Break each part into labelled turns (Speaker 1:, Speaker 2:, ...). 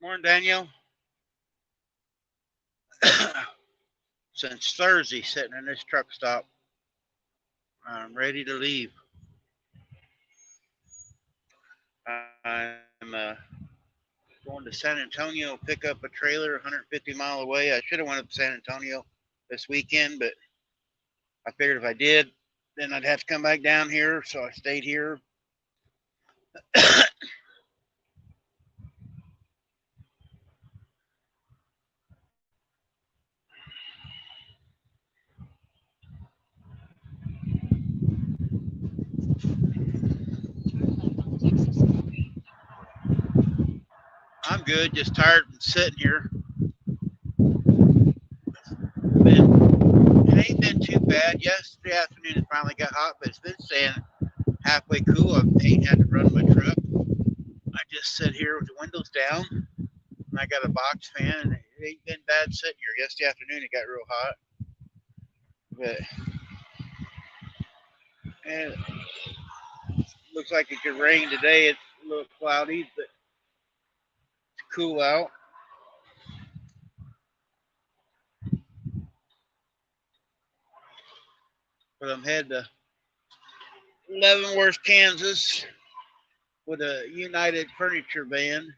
Speaker 1: Morning, Daniel. Since Thursday, sitting in this truck stop, I'm ready to leave. I'm going to San Antonio, pick up a trailer 150 mile away. I should have went up to San Antonio this weekend, but I figured if I did, then I'd have to come back down here, so I stayed here. I'm good, just tired and sitting here. It ain't been too bad. Yesterday afternoon it finally got hot, but it's been staying halfway cool. I ain't had to run my truck. I just sit here with the windows down, and I got a box fan, and it ain't been bad sitting here. Yesterday afternoon it got real hot, but and it looks like it could rain today. It's a little cloudy, but it's cool out. But I'm headed to Leavenworth, Kansas, with a United Furniture van.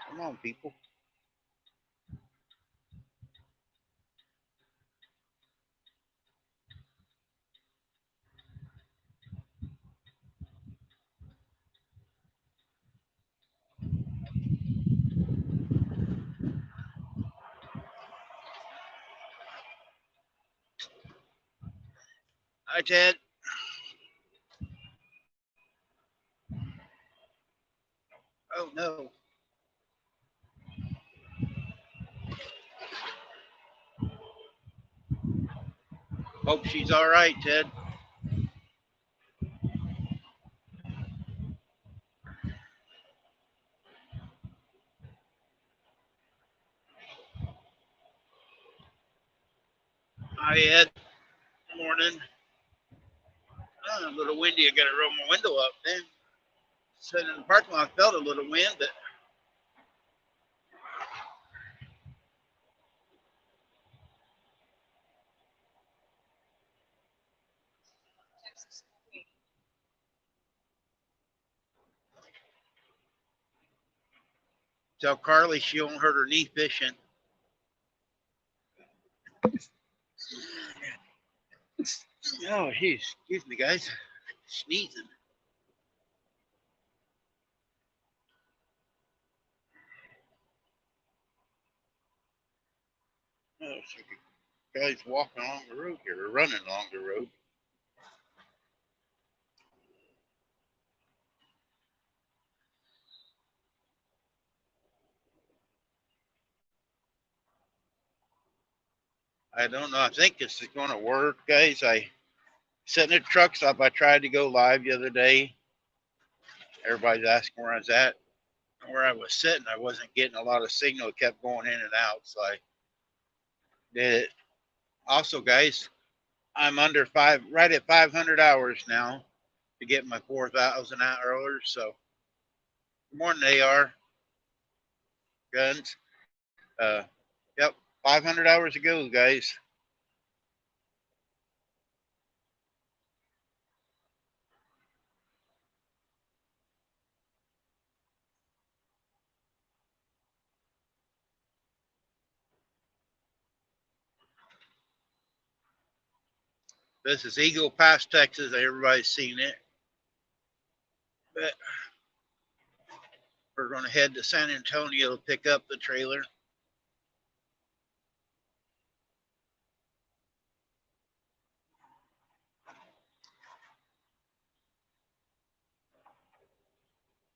Speaker 1: Come on, people. Hi, Ted. Oh no. Hope she's all right, Ted. Hi, Ed. Morning. A little windy. I got to roll my window up. Then sitting in the parking lot, felt a little wind, but tell Carly she won't hurt her knee fishing. Oh, geez. Excuse me, guys. Sneezing. Oh, so guys walking along the road here, or running along the road. I don't know. I think this is going to work, guys. I sitting at a truck stop. I tried to go live the other day. Everybody's asking where I was at. Where I was sitting, I wasn't getting a lot of signal. It kept going in and out, so I did it. Also, guys, I'm under right at 500 hours now to get my 4,000 hours. So, good morning, AR guns. Yep, 500 hours to go, guys. This is Eagle Pass, Texas. Everybody's seen it. But we're going to head to San Antonio to pick up the trailer.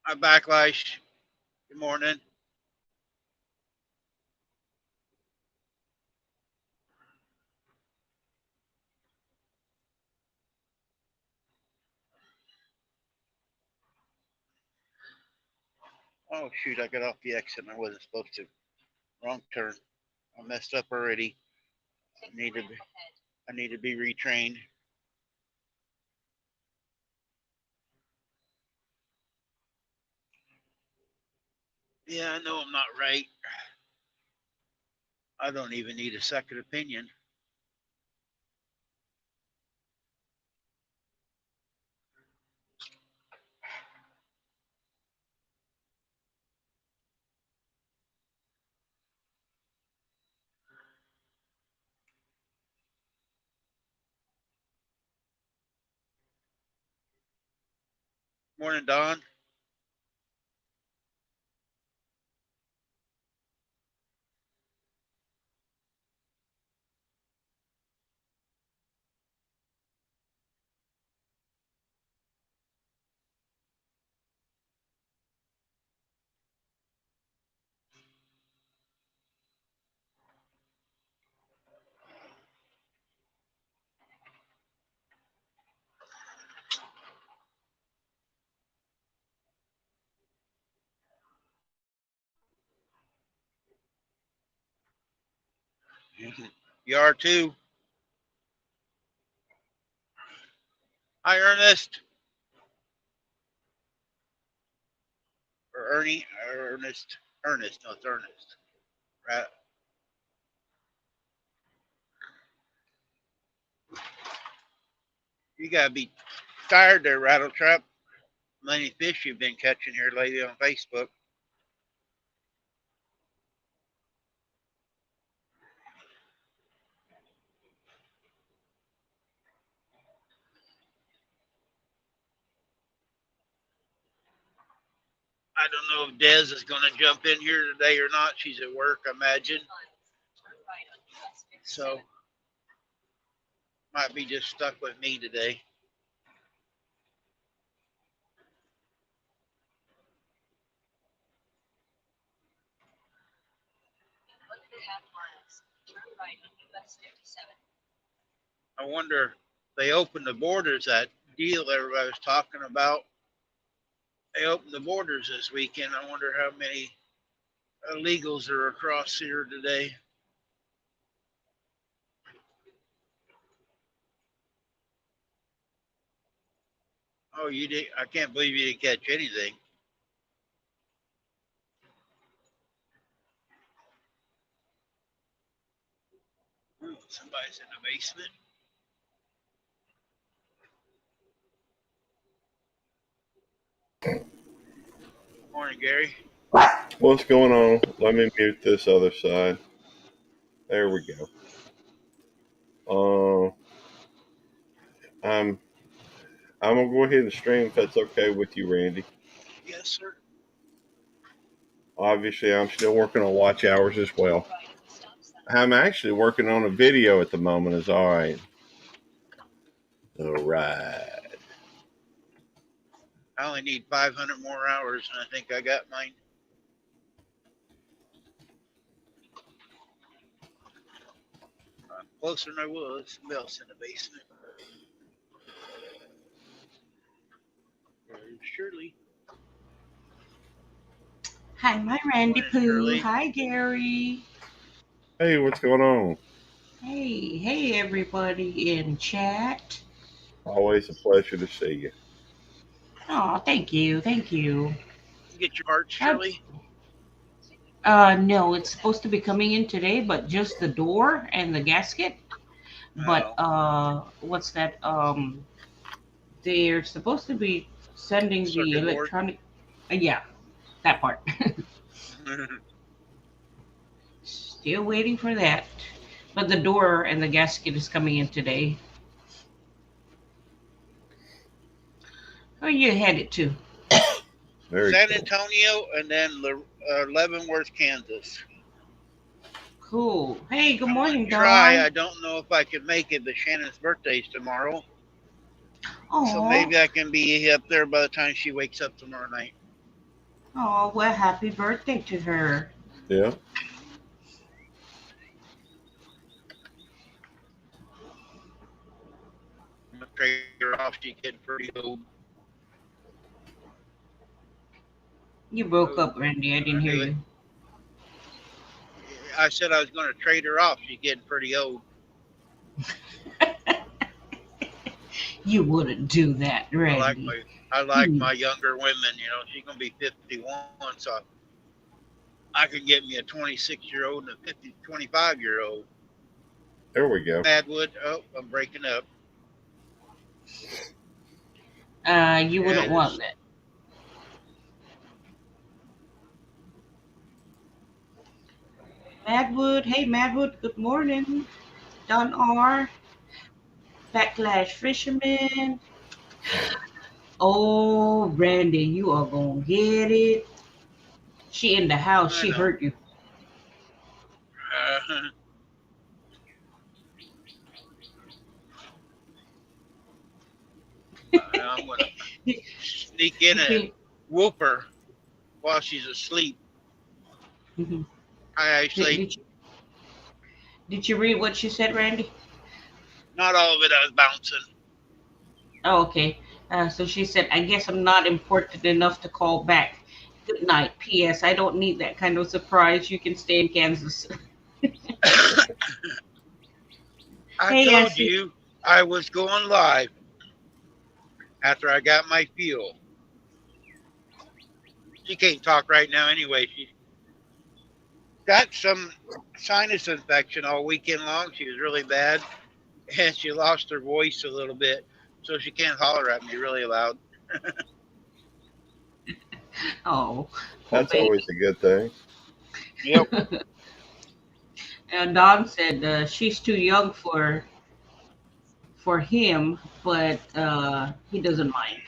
Speaker 1: Hi, Backlash. Good morning. Oh shoot! I got off the exit and I wasn't supposed to. Wrong turn. I messed up already. I need to be, I need to be retrained. Yeah, I know I'm not right. I don't even need a second opinion. Morning, Don. You are too. Hi, Ernest. Or Ernie. Ernest. Ernest. No, it's Ernest. Right. You gotta be tired there, Rattletrap. Many fish you've been catching here lately on Facebook. I don't know if Des is going to jump in here today or not. She's at work, I imagine. So might be just stuck with me today. I wonder, they opened the borders, that deal everybody was talking about. They opened the borders this weekend. I wonder how many illegals are across here today. Oh, you did? I can't believe you didn't catch anything. Ooh, somebody's in the basement. Morning, Gary.
Speaker 2: What's going on? Let me mute this other side. There we go. I'm gonna go ahead and stream if that's okay with you, Randy.
Speaker 1: Yes, sir.
Speaker 2: Obviously, I'm still working on watch hours as well. I'm actually working on a video at the moment. Is all right. All right.
Speaker 1: I only need 500 more hours, and I think I got mine. I'm closer than I was. Somebody else in the basement. Shirley.
Speaker 3: Hi, my Randy
Speaker 1: Morning,
Speaker 3: Pooh.
Speaker 1: Shirley.
Speaker 3: Hi, Gary.
Speaker 2: Hey, what's going on?
Speaker 3: Hey, everybody in chat.
Speaker 2: Always a pleasure to see you.
Speaker 3: Oh, thank you.
Speaker 1: You get your parts,
Speaker 3: Uh,
Speaker 1: Shirley?
Speaker 3: no, it's supposed to be coming in today, but just the door and the gasket. But
Speaker 1: Oh.
Speaker 3: what's that? They're supposed to be sending the
Speaker 1: Circuit board.
Speaker 3: electronic. Yeah, that part. Still waiting for that. But the door and the gasket is coming in today. Where you headed to?
Speaker 2: Very
Speaker 1: San
Speaker 2: cool.
Speaker 1: Antonio and then Leavenworth, Kansas.
Speaker 3: Cool. Hey, good
Speaker 1: I'm going
Speaker 3: morning,
Speaker 1: to try.
Speaker 3: Dawn.
Speaker 1: I don't know if I can make it, but Shannon's birthday's tomorrow. So
Speaker 3: Oh,
Speaker 1: maybe I can be up there by the time she wakes up tomorrow night.
Speaker 3: oh, well, happy birthday to her.
Speaker 2: Yeah.
Speaker 1: I'm going to trade her off. She's getting pretty old.
Speaker 3: You broke up, Randy. I didn't hear you.
Speaker 1: I said I was going to trade her off. She's getting pretty old.
Speaker 3: You wouldn't do that, Randy.
Speaker 1: I like my younger women. You know, she's going to be 51, so I could get me a 26-year-old and a 25-year-old.
Speaker 2: There we go.
Speaker 1: Madwood. Oh, I'm breaking up.
Speaker 3: You wouldn't want that. Madwood. Hey, Madwood. Good morning. Don R. Backlash Fisherman. Oh, Randy, you are going to get it. She in the house. She hurt you.
Speaker 1: I'm going to sneak in and whoop her while she's asleep.
Speaker 3: Mhm.
Speaker 1: I actually...
Speaker 3: Did you read what she said, Randy?
Speaker 1: Not all of it. I was bouncing.
Speaker 3: Oh, okay. So she said, I guess I'm not important enough to call back. Good night. P.S. I don't need that kind of surprise. You can stay in Kansas.
Speaker 1: I told you I was going live after I got my fuel. She can't talk right now anyway. She got some sinus infection all weekend long. She was really bad, and she lost her voice a little bit, so she can't holler at me really loud.
Speaker 3: Oh,
Speaker 2: that's always a good thing.
Speaker 1: Yep.
Speaker 3: And Don said she's too young for him, but he doesn't mind.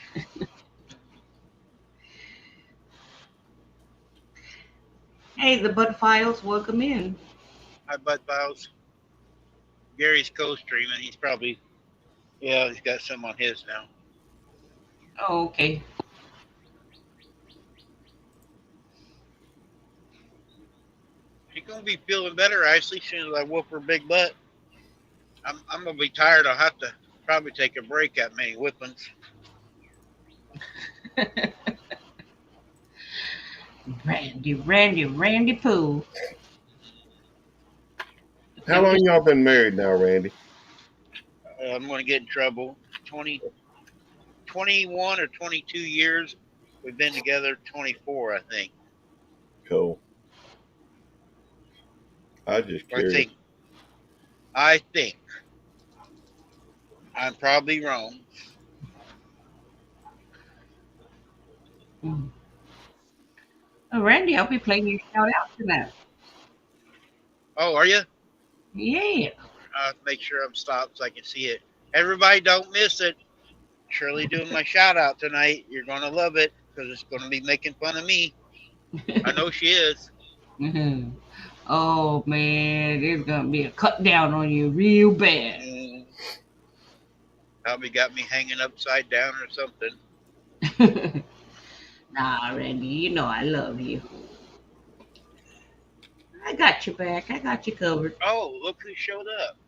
Speaker 3: Hey, the Bud Files, welcome in.
Speaker 1: Hi, Bud Files. Gary's co-streaming. He's probably, he's got some on his now.
Speaker 3: Oh, okay.
Speaker 1: She's gonna be feeling better, Ashley, as soon as I whoop her big butt. I'm gonna be tired. I'll have to probably take a break at many whippings.
Speaker 3: Randy Pooh.
Speaker 2: How long y'all been married now, Randy?
Speaker 1: I'm going to get in trouble. 21 or 22 years. We've been together 24, I think.
Speaker 2: Cool. I just curious.
Speaker 1: I think. I'm probably wrong.
Speaker 3: Oh, Randy, I'll be playing your shout out tonight.
Speaker 1: Oh, are you?
Speaker 3: Yeah.
Speaker 1: I'll make sure I'm stopped so I can see it. Everybody don't miss it. Shirley doing my shout out tonight. You're going to love it because it's going to be making fun of me. I know she is.
Speaker 3: Mm-hmm. Oh, man, there's going to be a cut down on you real bad.
Speaker 1: Probably got me hanging upside down or something.
Speaker 3: Nah, Randy, you know I love you. I got your back. I got you covered.
Speaker 1: Oh, look who showed up.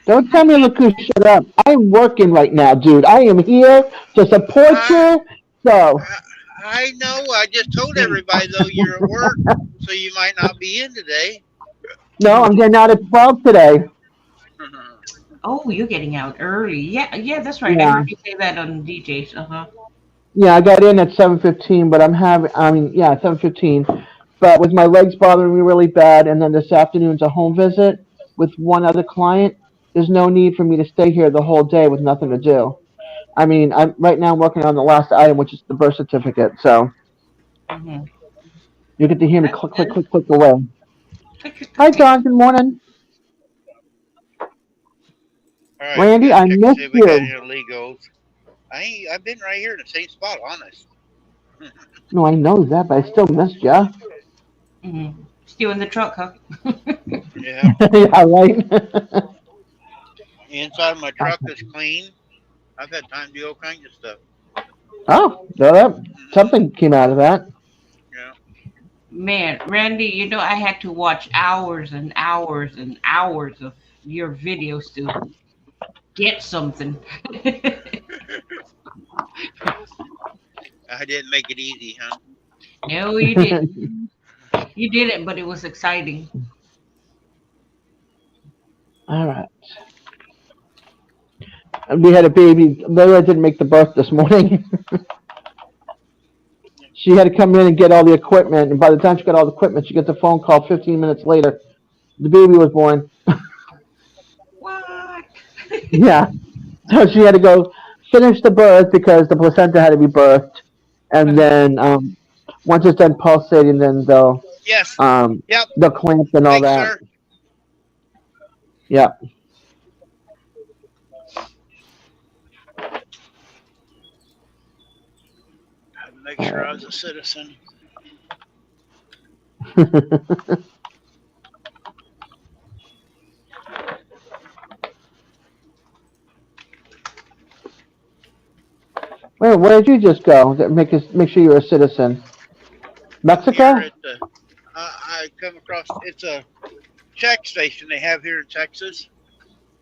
Speaker 4: Don't tell me look who shut up. I'm working right now, dude. I am here to support you. So
Speaker 1: I know. I just told everybody, though, you're at work, so you might not be in today.
Speaker 4: No, I'm getting out at 12 today.
Speaker 3: Oh, you're getting out early. Yeah, that's right.
Speaker 4: Yeah.
Speaker 3: I heard you say that on DJs.
Speaker 4: Yeah, I got in at 7:15, but 7:15. But with my legs bothering me really bad, and then this afternoon's a home visit with one other client, there's no need for me to stay here the whole day with nothing to do. I mean, I'm right now working on the last item, which is the birth certificate. So you get to hear me click away. Hi, John. Good morning.
Speaker 1: All right,
Speaker 4: Randy, I missed
Speaker 1: you. I've been right here in the same spot, honest.
Speaker 4: No, I know that, but I still missed ya.
Speaker 3: Still in the truck, huh?
Speaker 1: Yeah.
Speaker 4: Yeah, right.
Speaker 1: The inside of my truck is clean. I've had time to do all kinds of stuff.
Speaker 4: Oh, so something came out of that.
Speaker 1: Yeah.
Speaker 3: Man, Randy, you know I had to watch hours and hours and hours of your videos to get something.
Speaker 1: I didn't make it easy, huh?
Speaker 3: No, you didn't. You did it, but it was exciting.
Speaker 4: All right. And we had a baby. Layla didn't make the birth this morning. She had to come in and get all the equipment, and by the time she got all the equipment, she gets a phone call 15 minutes later. The baby was born.
Speaker 3: What?
Speaker 4: Yeah. So she had to go finish the birth because the placenta had to be birthed, and
Speaker 3: Uh-huh.
Speaker 4: then once it's done pulsating, then
Speaker 1: Yes.
Speaker 4: um,
Speaker 1: Yep.
Speaker 4: they'll clamp and all
Speaker 1: Thanks,
Speaker 4: that.
Speaker 1: sir.
Speaker 4: Yeah.
Speaker 1: I had to make sure I was a citizen.
Speaker 4: Wait, where did you just go? Make sure you're a citizen.
Speaker 1: Up here
Speaker 4: Mexico?
Speaker 1: at the, I come across, it's a check station they have here in Texas.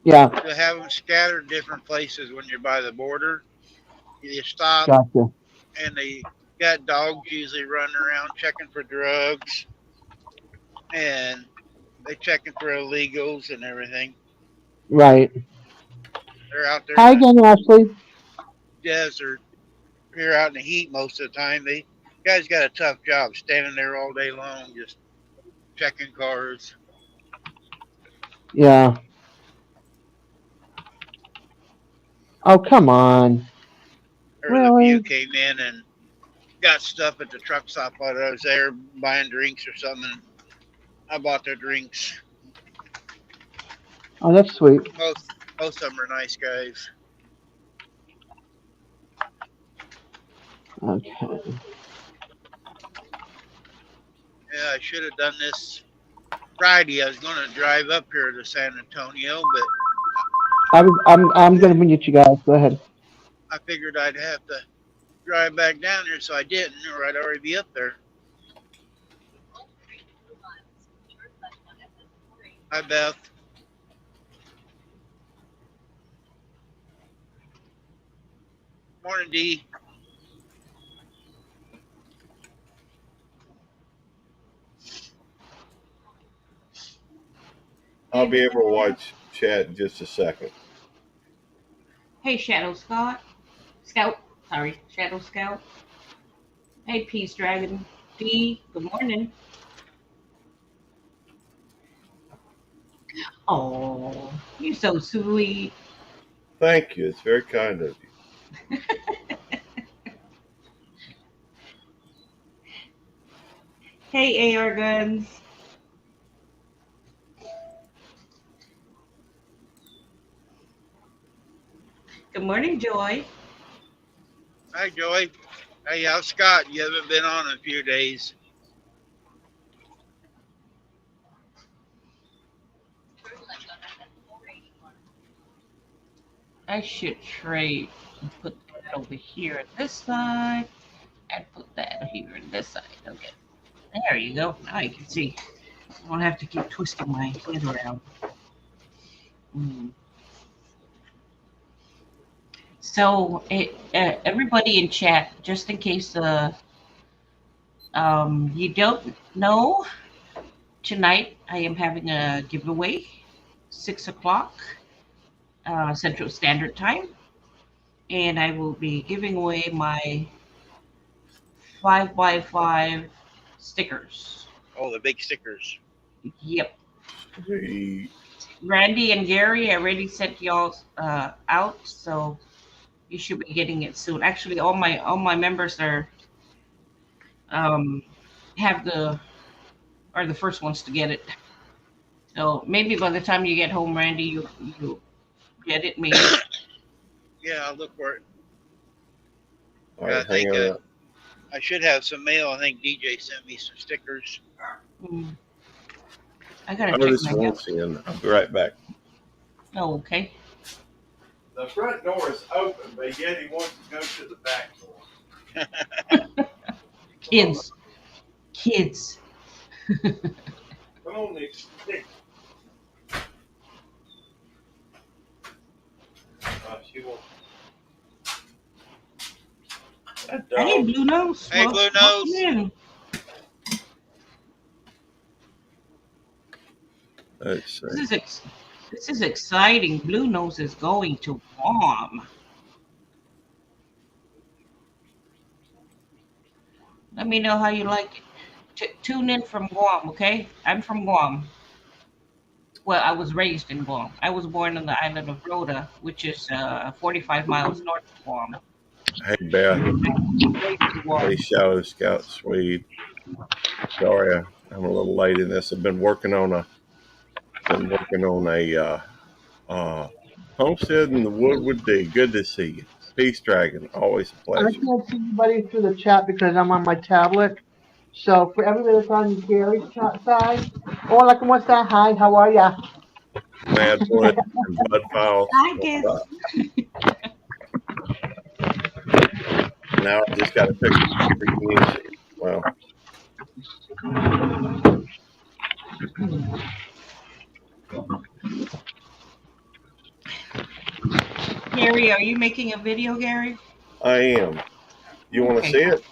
Speaker 4: Yeah.
Speaker 1: They have them scattered different places when you're by the border. You stop
Speaker 4: Gotcha.
Speaker 1: and they got dogs usually running around checking for drugs and they checking for illegals and everything.
Speaker 4: Right.
Speaker 1: They're out there in
Speaker 4: Hi
Speaker 1: the
Speaker 4: again, Ashley.
Speaker 1: desert, here out in the heat most of the time. They guys got a tough job standing there all day long just checking cars.
Speaker 4: Yeah. Oh, come on.
Speaker 1: There was a few
Speaker 4: Really?
Speaker 1: came in and got stuff at the truck stop while I was there buying drinks or something. I bought their drinks.
Speaker 4: Oh, that's sweet.
Speaker 1: Most of them are nice guys.
Speaker 4: Okay.
Speaker 1: Yeah, I should have done this Friday. I was going to drive up here to San Antonio, but
Speaker 4: I'm gonna mute you guys. Go ahead.
Speaker 1: I figured I'd have to drive back down there, so I didn't, or I'd already be up there. Hi, Beth. Morning, D.
Speaker 2: I'll be able to watch chat in just a second.
Speaker 3: Hey, Shadow Scott. Scout. Sorry, Shadow Scout. Hey, Peace Dragon. D. Good morning. Oh, you're so sweet.
Speaker 2: Thank you. It's very kind of you.
Speaker 3: Hey, AR Guns. Good morning, Joy.
Speaker 1: Hi, Joy. Hey, how's Scott? You haven't been on in a few days.
Speaker 3: I should trade and put that over here on this side and put that here on this side. Okay. There you go. Now you can see. I don't have to keep twisting my head around. Mm. So, everybody in chat, just in case you don't know, tonight I am having a giveaway, 6 o'clock Central Standard Time, and I will be giving away my 5x5 stickers.
Speaker 1: Oh, the big stickers.
Speaker 3: Yep.
Speaker 2: Sweet.
Speaker 3: Randy and Gary, I already sent y'all out, so you should be getting it soon. Actually, all my members are have are the first ones to get it. So maybe by the time you get home, Randy, you get it. Maybe.
Speaker 1: Yeah, I'll look for it.
Speaker 2: All
Speaker 1: I
Speaker 2: right, hang
Speaker 1: think
Speaker 2: on.
Speaker 1: I should have some mail. I think DJ sent me some stickers.
Speaker 3: Mm. I gotta
Speaker 2: Oh,
Speaker 3: check
Speaker 2: this
Speaker 3: my mail.
Speaker 2: won't in. I'll be right back.
Speaker 3: Oh, okay.
Speaker 2: The front door is open, but yet he wants to go to the back door.
Speaker 3: Kids.
Speaker 2: Come on, Nick. She won't. That
Speaker 3: Hey,
Speaker 2: dog.
Speaker 3: Blue Nose.
Speaker 1: Hey, Blue
Speaker 3: welcome
Speaker 1: Nose.
Speaker 3: in.
Speaker 2: Let's see.
Speaker 3: This is exciting. Blue Nose is going to Guam. Let me know how you like it. Tune in from Guam, okay? I'm from Guam. Well, I was raised in Guam. I was born on the island of Rota, which is 45 miles north of Guam.
Speaker 2: Hey, Beth.
Speaker 3: Raised in Guam.
Speaker 2: Hey, Shadow Scout Swede. Sorry, I'm a little late in this. I've been working on a homestead in the Woodward D. Good to see you. Peace Dragon, always a
Speaker 4: I
Speaker 2: pleasure.
Speaker 4: can't see anybody through the chat because I'm on my tablet. So for everybody that's on Gary's chat side, hola, ¿cómo está? Hi, how are ya?
Speaker 2: Mad Blood and Blood Files.
Speaker 3: I guess.
Speaker 2: Now I just got to pick the music. Well,
Speaker 3: Gary, are you making a video, Gary?
Speaker 2: I am. You want to
Speaker 3: Okay.
Speaker 2: see it?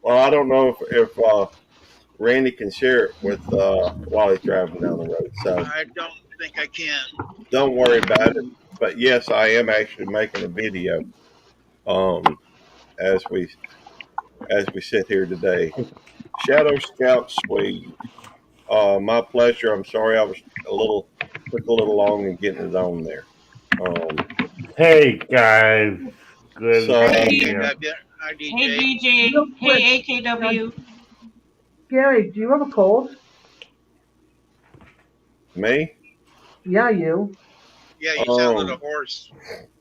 Speaker 2: Well, I don't know if Randy can share it with while he's driving down the road. So
Speaker 1: I don't think I can.
Speaker 2: don't worry about it. But yes, I am actually making a video. As we sit here today. Shadow Scout Swede. My pleasure. I'm sorry I was took a little long in getting it on there.
Speaker 5: Hey guys, good
Speaker 2: So,
Speaker 5: to
Speaker 1: Hey,
Speaker 5: be here.
Speaker 1: AKW. Hi, DJ.
Speaker 3: Hey, DJ.
Speaker 4: Real quick.
Speaker 3: Hey, AKW.
Speaker 4: Gary, do you have a cold?
Speaker 2: me?
Speaker 4: Yeah, you.
Speaker 1: Yeah, you sound a little hoarse.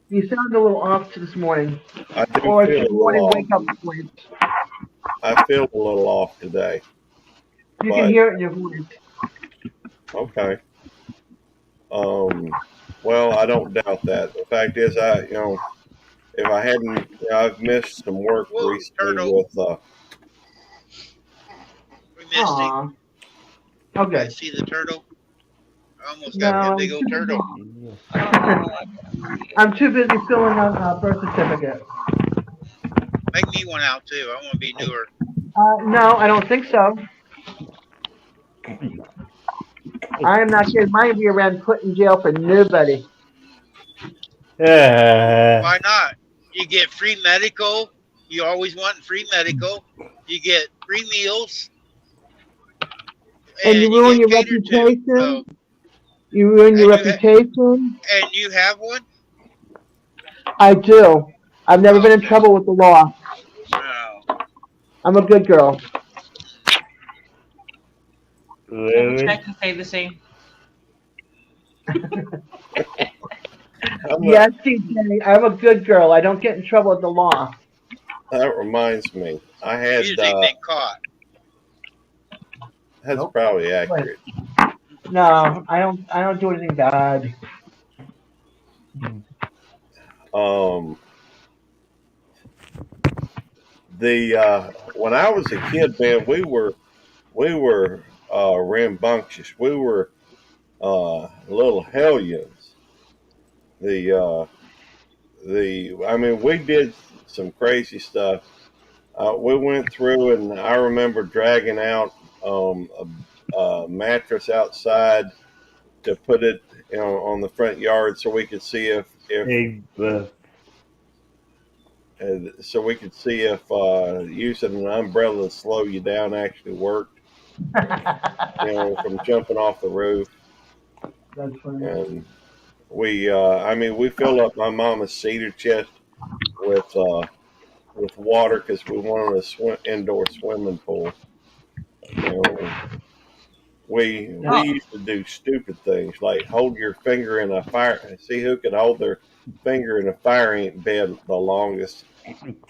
Speaker 4: You sound a little off this morning.
Speaker 2: I do
Speaker 4: Or it's
Speaker 2: feel a
Speaker 4: your morning
Speaker 2: little
Speaker 4: wake up point.
Speaker 2: off. I feel a little off today.
Speaker 4: You
Speaker 2: But-
Speaker 4: can hear it in your voice.
Speaker 2: Okay. Well, I don't doubt that. The fact is, if I hadn't, I've missed some work
Speaker 1: Whoa,
Speaker 2: recently
Speaker 1: turtle.
Speaker 2: with.
Speaker 1: We missed it.
Speaker 4: Aw.
Speaker 1: You
Speaker 4: Okay.
Speaker 1: guys see the turtle? I almost got me
Speaker 4: No,
Speaker 1: a big old turtle.
Speaker 4: I'm too busy filling out a birth certificate.
Speaker 1: Make me one out too. I want to be newer.
Speaker 4: No, I don't think so. I am not getting my rear end put in jail for nobody.
Speaker 1: Why not? You get free medical. You always want free medical. You get free meals.
Speaker 4: And you ruin your
Speaker 1: get catered to.
Speaker 4: reputation.
Speaker 1: So,
Speaker 4: You ruin your
Speaker 1: And you ha-
Speaker 4: reputation.
Speaker 1: and you have one?
Speaker 4: I do. I've never been in
Speaker 1: Okay.
Speaker 4: trouble with the law.
Speaker 1: No.
Speaker 4: I'm a good girl.
Speaker 3: I wish
Speaker 5: Really?
Speaker 3: I could say the same.
Speaker 4: Yes, TJ, I'm a good girl. I don't get in trouble with the law.
Speaker 2: That reminds me. I
Speaker 1: You
Speaker 2: had.
Speaker 1: usually been caught.
Speaker 2: That's
Speaker 4: Nope.
Speaker 2: probably accurate.
Speaker 4: No, I don't do anything bad.
Speaker 2: When I was a kid, man, we were rambunctious. We were little hellions. I mean, we did some crazy stuff. We went through, and I remember dragging out a mattress outside to put it, on the front yard so we could see if
Speaker 5: Hey,
Speaker 2: using an umbrella to slow you down actually worked. From jumping off the roof.
Speaker 4: That's funny.
Speaker 2: And we filled up my mama's cedar chest with water because we wanted a indoor swimming pool. We used to do stupid things like hold your finger in a fire, see who could hold their finger in a fire ant bed the longest.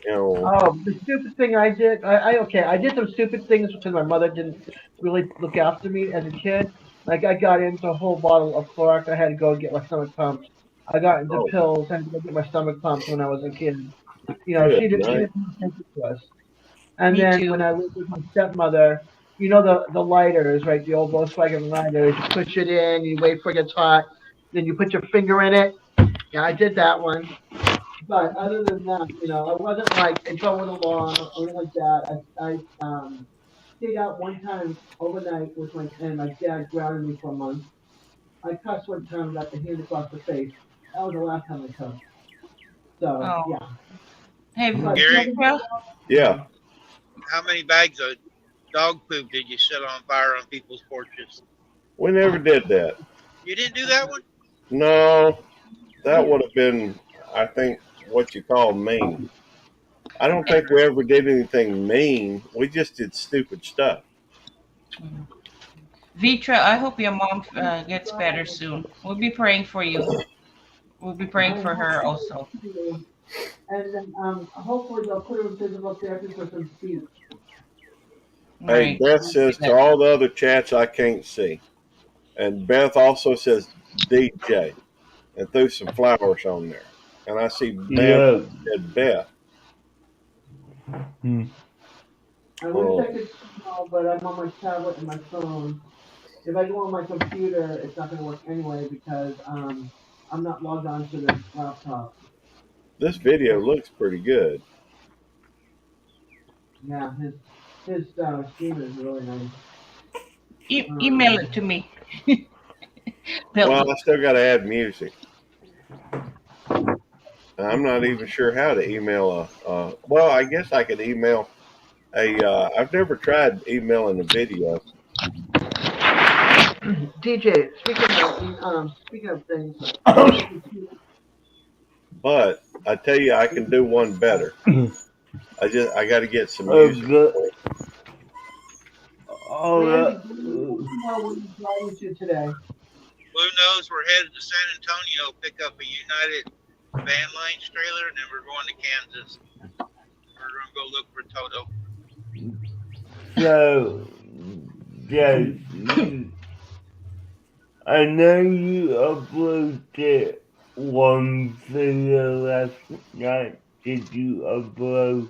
Speaker 4: Oh, the stupid thing I did, I did some stupid things because my mother didn't really look after me as a kid. Like, I got into a whole bottle of Clorox. I had to go get my stomach pumped. I got into pills. I had to go get my stomach pumped when I was a kid. She didn't pay attention to us. And
Speaker 3: Me
Speaker 4: then
Speaker 3: too.
Speaker 4: when I lived with my stepmother, the lighters, right? The old Volkswagen lighters. You push it in, you wait for it gets hot, then you put your finger in it. Yeah, I did that one. But other than that, I wasn't like going along or anything like that. I stayed out one time overnight with my dad grounded me for a month. I cussed one time and got the hand across the face. That was the last time I cussed. So
Speaker 3: Oh,
Speaker 4: yeah.
Speaker 3: hey,
Speaker 4: But
Speaker 1: Gary,
Speaker 3: Petra,
Speaker 2: Yeah,
Speaker 1: how many bags of dog poop did you set on fire on people's porches?
Speaker 2: we never did that.
Speaker 1: You didn't do that one?
Speaker 2: No, that would have been, I think, what you call mean. I don't think we ever did anything mean. We just did stupid stuff.
Speaker 3: Vitra, I hope your mom gets better soon. We'll be praying for you. We'll be praying for her also.
Speaker 4: And then hopefully they'll put her in physical therapy for some speech.
Speaker 2: Hey,
Speaker 3: Right.
Speaker 2: Beth says to all the other chats I can't see. And Beth also says DJ and threw some flowers on there. And I see Beth
Speaker 5: Yeah.
Speaker 2: said Beth.
Speaker 5: Hmm.
Speaker 4: I wish I could call, but I'm on my tablet and my phone. If I go on my computer, it's not going to work anyway because I'm not logged on to the laptop.
Speaker 2: This video looks pretty good.
Speaker 4: Yeah, his stream is really nice.
Speaker 3: Email it to me.
Speaker 2: Well, I still got to add music. I'm not even sure how to email well, I guess I could email I've never tried emailing a video.
Speaker 4: DJ, speaking of things,
Speaker 2: But I tell you, I can do one better. I got to get some
Speaker 5: Oh,
Speaker 2: music.
Speaker 5: good. All
Speaker 4: Randy,
Speaker 5: right.
Speaker 4: where you driving to today?
Speaker 1: Who knows? We're headed to San Antonio, pick up a United Van Lanes trailer, and then we're going to Kansas. We're going to go look for Toto.
Speaker 5: So, yes, I know you uploaded one video last night. Did you upload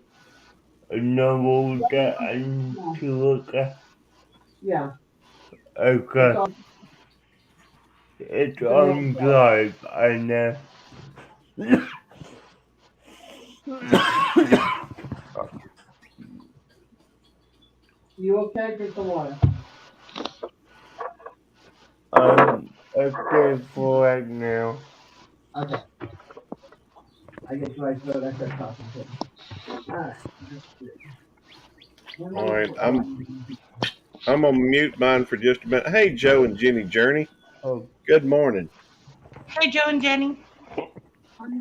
Speaker 5: another one that I need to look at?
Speaker 4: Yeah.
Speaker 5: Okay. It's on Drive, I know.
Speaker 4: You okay? Drink some water.
Speaker 5: Okay for right now.
Speaker 4: Okay. I get dry throat. I start talking to him.
Speaker 2: All right, I'm gonna mute mine for just a minute. Hey, Joe and Jenny Journey.
Speaker 5: Oh,
Speaker 2: Good morning.
Speaker 3: Hey, Joe and Jenny.
Speaker 2: I'm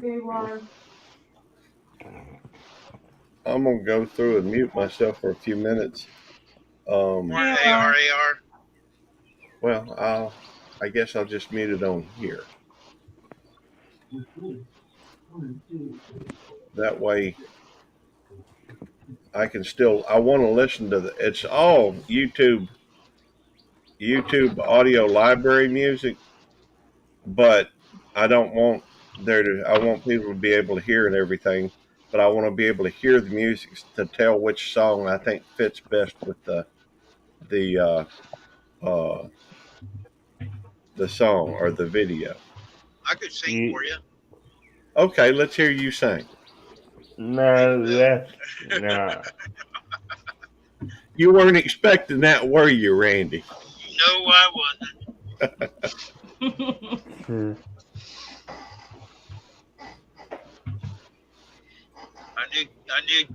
Speaker 2: gonna go through and mute myself for a few minutes.
Speaker 1: Morning,
Speaker 3: Hey,
Speaker 1: AR.
Speaker 2: Well, I guess I'll just mute it on here. That way, I can still. I want to listen to it's all YouTube audio library music, but I don't want I want people to be able to hear it and everything, but I want to be able to hear the music to tell which song I think fits best with the song or the video.
Speaker 1: I could sing for you.
Speaker 2: Okay, let's hear you sing.
Speaker 5: no, that's not.
Speaker 2: You weren't expecting that, were you, Randy?
Speaker 1: No, I wasn't. I knew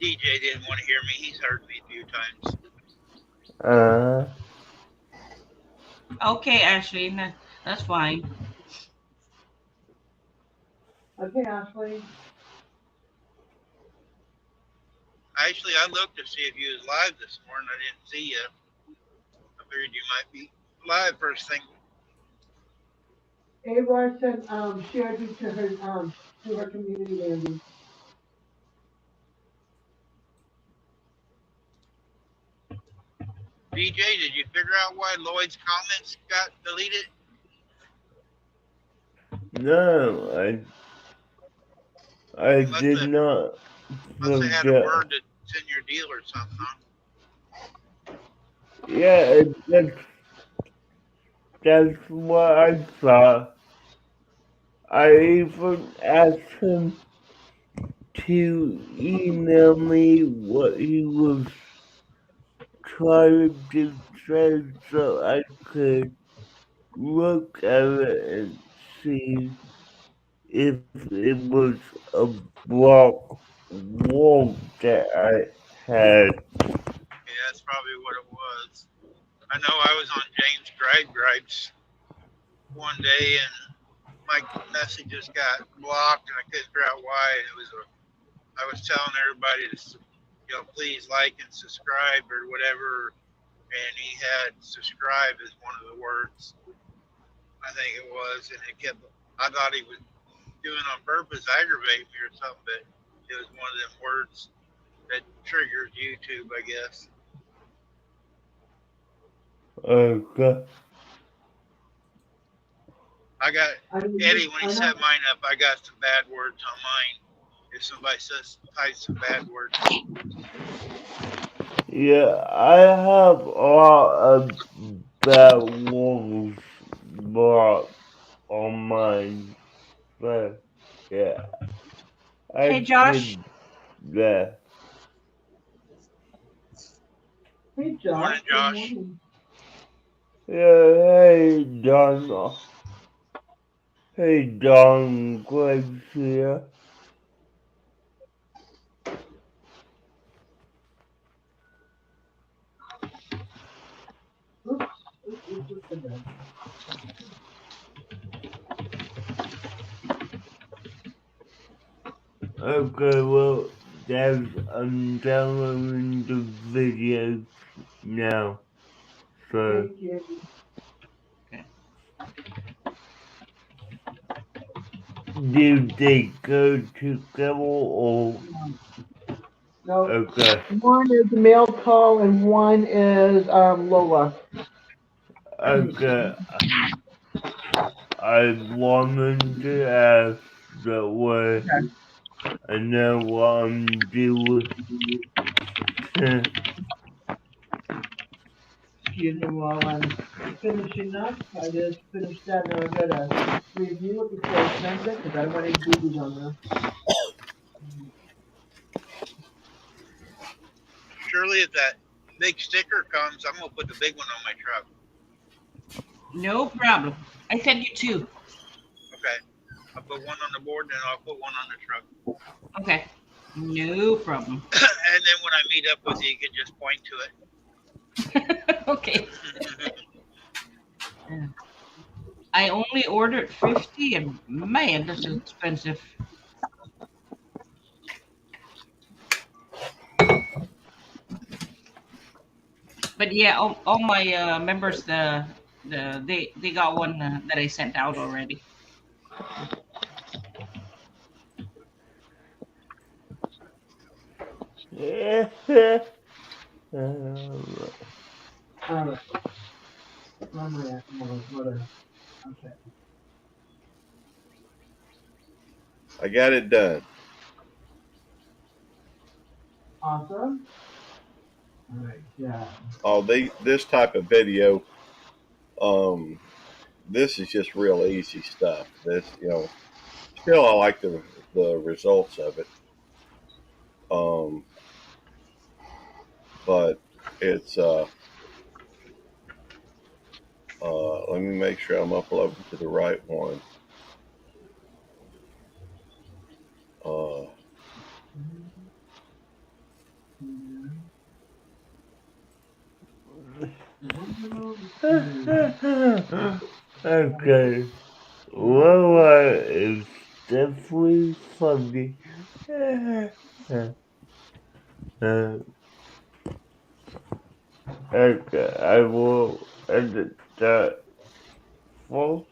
Speaker 1: DJ didn't want to hear me. He's heard me a few times.
Speaker 3: Okay, Ashley, that's fine.
Speaker 4: Okay, Ashley.
Speaker 1: Actually, I looked to see if you was live this morning. I didn't see you. I figured you might be live first thing.
Speaker 4: Avar said shared you to her community, Andy.
Speaker 1: DJ, did you figure out why Lloyd's comments got deleted?
Speaker 5: No, I did not.
Speaker 1: Must have had a word that's in your deal or something, huh?
Speaker 5: Yeah, that's what I thought. I even asked him to email me what he was trying to say so I could look at it and see if it was a block wall that I had.
Speaker 1: Yeah, that's probably what it was. I know I was on James Gripes one day and my messages got blocked and I couldn't figure out why. I was telling everybody to, please like and subscribe or whatever, and he had subscribe as one of the words. I think it was, and it kept. I thought he was doing on purpose, aggravate me or something, but it was one of them words that triggers YouTube, I guess.
Speaker 5: Okay.
Speaker 1: I got Eddie when he set mine up. I got some bad words on mine. If somebody says types some bad words,
Speaker 5: Yeah, I have a lot of bad walls blocked on mine, but yeah, I
Speaker 3: Hey, Josh.
Speaker 5: did that.
Speaker 4: Hey, Josh.
Speaker 1: morning,
Speaker 4: Good
Speaker 1: Josh.
Speaker 4: morning.
Speaker 5: Yeah, hey Don. Hey Don, Greg's here.
Speaker 4: Oops. Oops, oops, oops.
Speaker 5: Okay, well, Dad, I'm downloading the video now. So,
Speaker 4: Thank you.
Speaker 5: did they go together or?
Speaker 4: No,
Speaker 5: Okay,
Speaker 4: one is a mail call and one is Lola.
Speaker 5: okay. I wanted to ask that way. I know what I'm doing.
Speaker 4: Excuse me while I'm finishing up. I just finished that and I'm gonna review it before I send it because I don't want any goodies on there.
Speaker 1: Surely, if that big sticker comes, I'm gonna put the big one on my truck.
Speaker 3: No problem. I sent you two.
Speaker 1: Okay, I'll put one on the board, then I'll put one on the truck.
Speaker 3: Okay. No problem.
Speaker 1: And then when I meet up with you, you can just point to it.
Speaker 3: Okay. I only ordered 50 and man, this is expensive. But yeah, all my members, they got one that I sent out already.
Speaker 4: Alright. Okay.
Speaker 2: I got it done.
Speaker 4: Awesome. Alright, yeah.
Speaker 2: Oh, this type of video, this is just real easy stuff. This, still I like the results of it. But it's let me make sure I'm uploading to the right one.
Speaker 5: Okay. Lola is definitely funny. Okay, I will edit that first.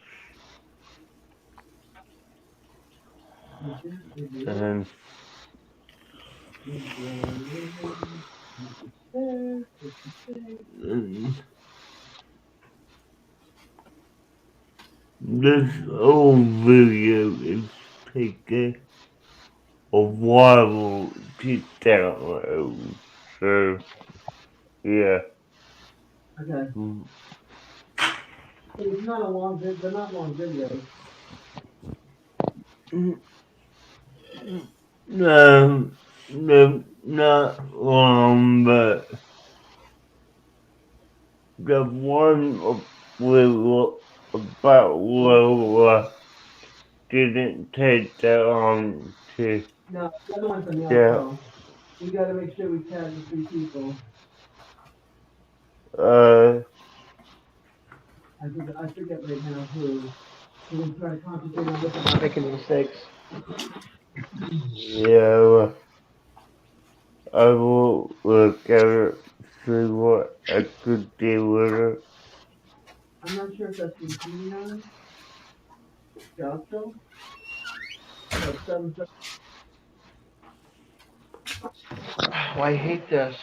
Speaker 5: And this whole video is taking a while to download. So, yeah.
Speaker 4: Okay. It's not a long video. They're not long videos.
Speaker 5: No, no, not long, but the one with about Lola didn't take that long to
Speaker 4: No, the other one's an
Speaker 5: yeah.
Speaker 4: outro. We gotta make sure we tag the 3 people. I forget right now who. So we try to concentrate on this and not making mistakes.
Speaker 5: Yeah, I will look at it, see what I could do with it.
Speaker 4: I'm not sure if that's Virginia, Joshua, or 7. Oh, I hate this.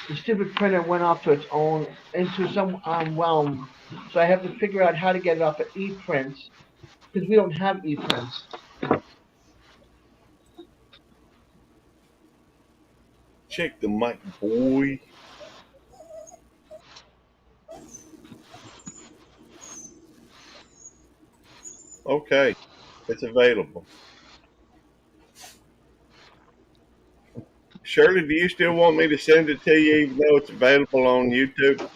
Speaker 4: The stupid printer went off to its own, into some realm. So I have to figure out how to get it off of ePrints, because we don't have ePrints.
Speaker 2: Check the mic, boy. Okay, it's available. Shirley, do you still want me to send it to you, even though it's available on YouTube?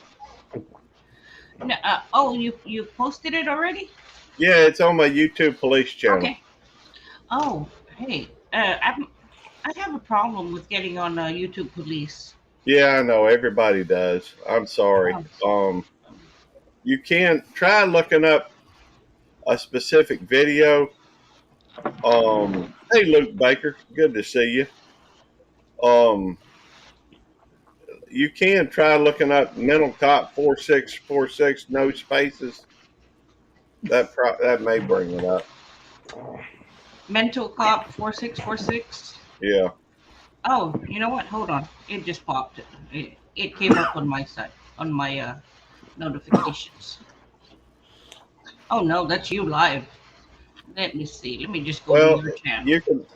Speaker 3: No, oh, you posted it already?
Speaker 2: Yeah, it's on my YouTube police channel.
Speaker 3: Okay. Oh, hey, I have a problem with getting on YouTube Police.
Speaker 2: Yeah, I know everybody does. I'm sorry. You can try looking up a specific video. Hey, Luke Baker, good to see you. You can try looking up Mental Cop 4646, no spaces. That may bring it up.
Speaker 3: Mental Cop 4646.
Speaker 2: Yeah.
Speaker 3: Oh, you know what? Hold on. It just popped. It came up on my side, on my notifications. Oh no, that's you live. Let me see. Let me just go
Speaker 2: Well,
Speaker 3: to your channel.
Speaker 2: you can.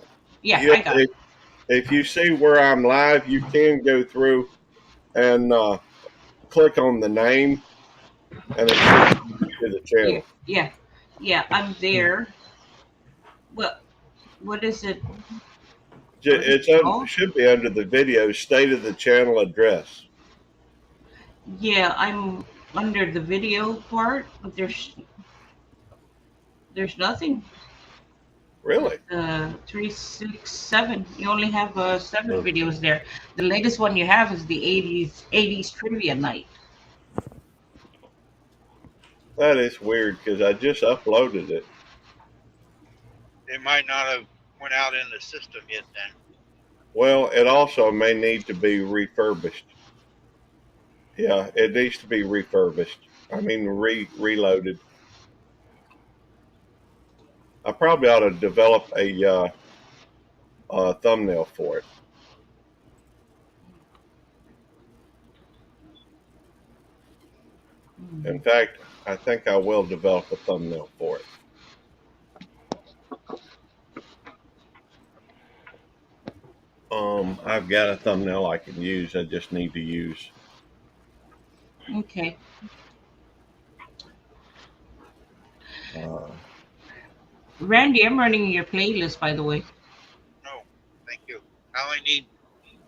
Speaker 3: Yeah, I got it.
Speaker 2: If you see where I'm live, you can go through and click on the name, and it takes you to the channel.
Speaker 3: Yeah, I'm there. What is it?
Speaker 2: It should be under the video, state of the channel address.
Speaker 3: Yeah, I'm under the video part, but there's nothing.
Speaker 2: Really?
Speaker 3: 367. You only have 7 videos there. The latest one you have is the 80s trivia night.
Speaker 2: That is weird because I just uploaded it.
Speaker 1: It might not have went out in the system yet then.
Speaker 2: Well, it also may need to be refurbished. Yeah, it needs to be refurbished. I mean, reloaded. I probably ought to develop a thumbnail for it. In fact, I think I will develop a thumbnail for it. I've got a thumbnail I can use. I just need to use.
Speaker 3: Okay. Randy, I'm running your playlist, by the way.
Speaker 1: No, thank you. I only need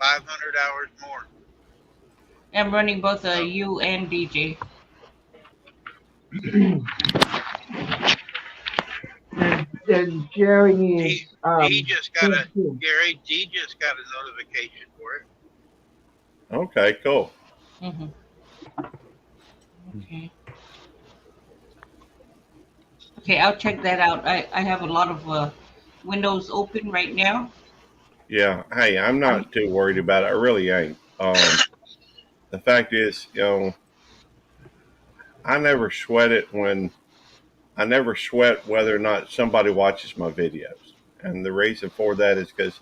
Speaker 1: 500 hours more.
Speaker 3: I'm running both you and DJ.
Speaker 4: And Jerry needs.
Speaker 1: He just got Gary. G just got a notification for it.
Speaker 2: Okay, cool.
Speaker 3: Mm-hmm. Okay. Okay, I'll check that out. I have a lot of windows open right now.
Speaker 2: Yeah. Hey, I'm not too worried about it. I really ain't. The fact is, I never sweat it I never sweat whether or not somebody watches my videos. And the reason for that is because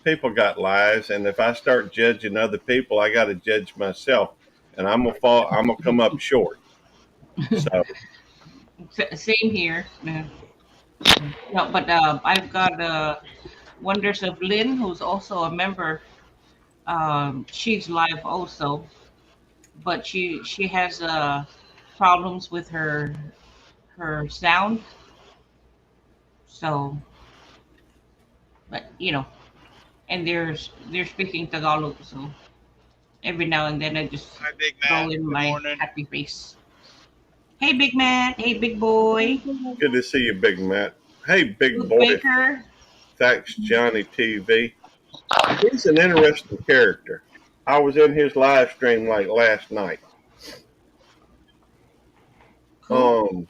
Speaker 2: people got lives. And if I start judging other people, I got to judge myself. And I'm going to come up short. So.
Speaker 3: Same here. Yeah. No, but I've got Wonders of Lynn, who's also a member. She's live also. but she has problems with her sound. So, but and they're speaking Tagalog, so every now and then I just
Speaker 1: Hi, Big
Speaker 3: throw
Speaker 1: Matt.
Speaker 3: in
Speaker 1: Good
Speaker 3: my
Speaker 1: morning.
Speaker 3: happy face. Hey, big man. Hey, big boy.
Speaker 2: Good to see you, Big Matt. Hey, Big
Speaker 3: Luke
Speaker 2: Boy,
Speaker 3: Baker.
Speaker 2: Thanks Johnny TV. He's an interesting character. I was in his live stream like last night.
Speaker 3: Cool.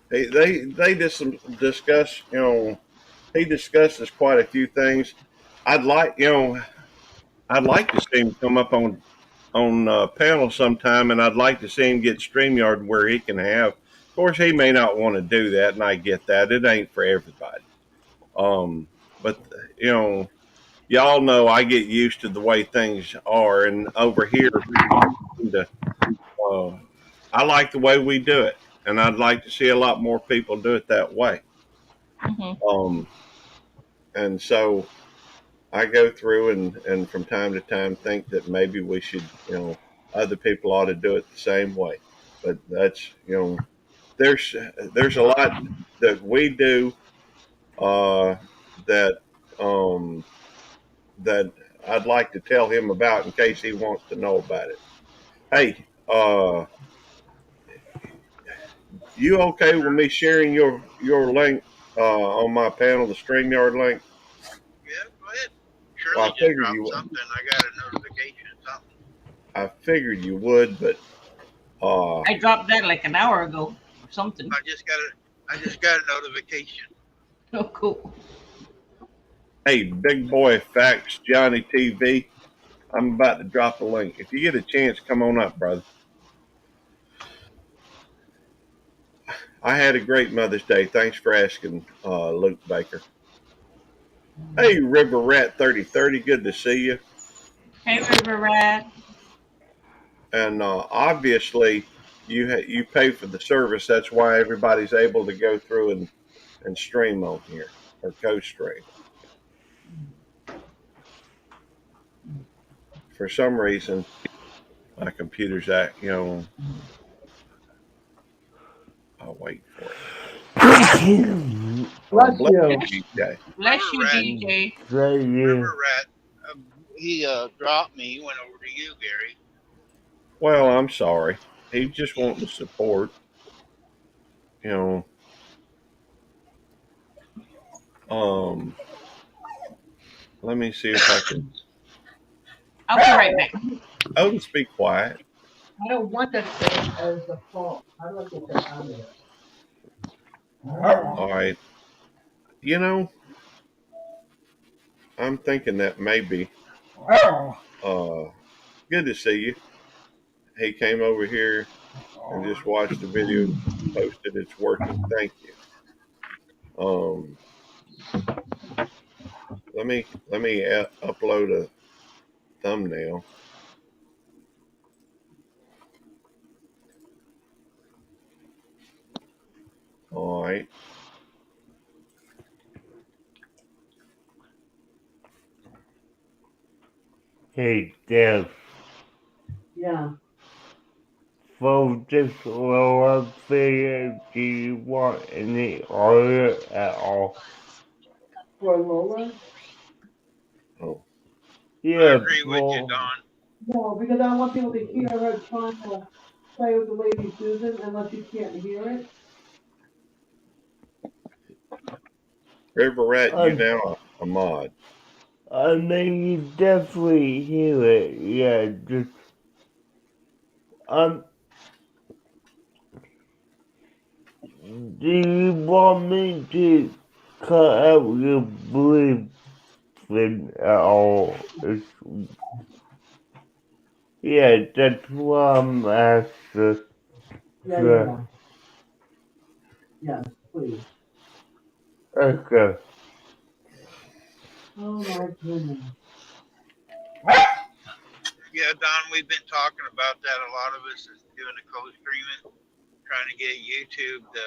Speaker 2: They just discuss, he discusses quite a few things. I'd like, I'd like to see him come up on panel sometime, and I'd like to see him get StreamYard where he can have. Of course, he may not want to do that, and I get that. It ain't for everybody. But y'all know I get used to the way things are, and over here, uh, I like the way we do it, and I'd like to see a lot more people do it that way.
Speaker 3: Hmm.
Speaker 2: Um, and so I go through and from time to time think that maybe we should, other people ought to do it the same way. But that's, there's there's a lot that we do uh, that um, that I'd like to tell him about in case he wants to know about it. Hey, you okay with me sharing your link on my panel, the StreamYard link?
Speaker 1: Yeah, go ahead.
Speaker 2: Well,
Speaker 1: Shirley
Speaker 2: I
Speaker 1: just
Speaker 2: figured
Speaker 1: dropped
Speaker 2: you.
Speaker 1: something. I got a notification. Something.
Speaker 2: I figured you would, but uh,
Speaker 3: I dropped that like an hour ago or something.
Speaker 1: I just got a notification.
Speaker 3: Oh, cool.
Speaker 2: hey, Big Boy Facts, Johnny TV. I'm about to drop a link. If you get a chance, come on up, brother. I had a great Mother's Day. Thanks for asking, Luke Baker. Hey, River Rat 3030. Good to see you.
Speaker 3: Hey, River Rat.
Speaker 2: And obviously, you pay for the service. That's why everybody's able to go through and stream on here or co-stream. For some reason, my computer's act. I'll wait for it.
Speaker 4: Bless
Speaker 2: Bless
Speaker 4: you.
Speaker 2: you, DJ.
Speaker 3: Bless
Speaker 1: River
Speaker 3: you,
Speaker 1: Rat.
Speaker 3: DJ.
Speaker 1: River Rat. He dropped me. He went over to you, Gary.
Speaker 2: Well, I'm sorry. He just wanting to support. You know, um, let me see if I can.
Speaker 3: I'll be right back.
Speaker 2: Otis, be quiet.
Speaker 4: I don't want that thing as the fault. How do I get that out of there?
Speaker 2: All right. You know, I'm thinking that maybe. Uh, good to see you. He came over here and just watched the video, posted. It's working. Thank you. Um, let me upload a thumbnail. All right.
Speaker 5: Hey, Dev,
Speaker 4: Yeah.
Speaker 5: for this lower video, do you want any order at all?
Speaker 4: For Lola?
Speaker 2: Oh,
Speaker 1: I
Speaker 5: Yeah,
Speaker 1: agree with you,
Speaker 5: for,
Speaker 1: Don.
Speaker 4: No, because I want people to hear her trying to play with the Lady Susan unless you can't hear it.
Speaker 2: River Rat, you
Speaker 5: I,
Speaker 2: now a mod.
Speaker 5: I mean, you definitely hear it, yeah, just, um, do you want me to cut out your briefing at all? Yeah, that's what I'm asking.
Speaker 4: Yeah. Yes, please.
Speaker 5: Okay.
Speaker 4: Oh my goodness.
Speaker 1: Yeah, Don, we've been talking about that. A lot of us is doing the co-streaming, trying to get YouTube to.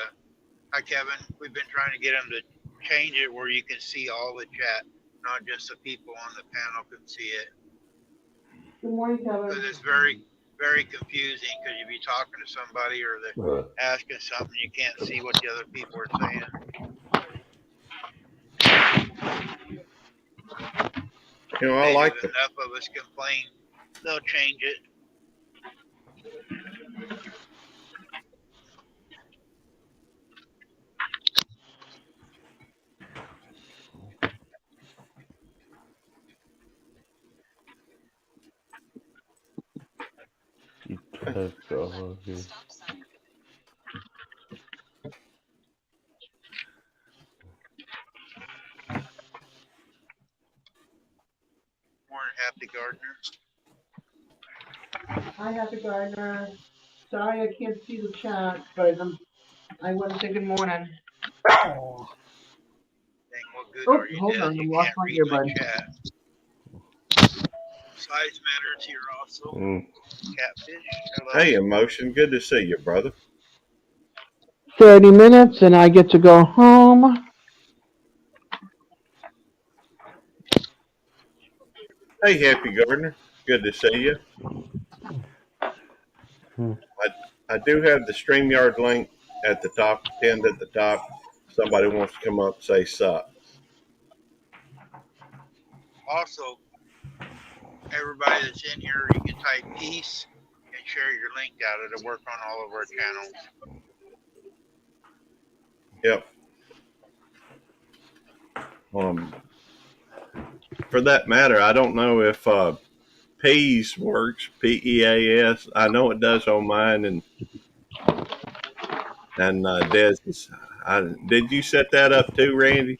Speaker 1: Hi, Kevin. We've been trying to get them to change it where you can see all the chat, not just the people on the panel can see it.
Speaker 4: Good morning,
Speaker 1: because
Speaker 4: Kevin.
Speaker 1: it's very, very confusing because you be talking to somebody or they're asking something, you can't see what the other people are saying.
Speaker 2: You know, I
Speaker 1: Maybe
Speaker 2: like
Speaker 1: if
Speaker 2: the
Speaker 1: enough of us complain, they'll change it.
Speaker 5: Technology.
Speaker 1: Morning, Happy Gardner.
Speaker 4: Hi, Happy Gardner. Sorry I can't see the chat, but I want to say good morning.
Speaker 1: Dang, what good
Speaker 4: Oh,
Speaker 1: are you,
Speaker 4: hold
Speaker 1: Des?
Speaker 4: on, I
Speaker 1: You
Speaker 4: lost
Speaker 1: can't
Speaker 4: my
Speaker 1: read my
Speaker 4: earbud.
Speaker 1: chat. Size matters here also. Catfish. Hello.
Speaker 2: hey emotion. Good to see you, brother.
Speaker 4: 30 minutes and I get to go home.
Speaker 2: Hey, Happy Gardner. Good to see you. I do have the StreamYard link at the top, pinned at the top. Somebody wants to come up and say sup.
Speaker 1: Also, everybody that's in here, you can type peace and share your link out. It'll work on all of our channels.
Speaker 2: Yep. For that matter, I don't know if Peas works, PEAS. I know it does on mine, and Dez's. Did you set that up too, Randy?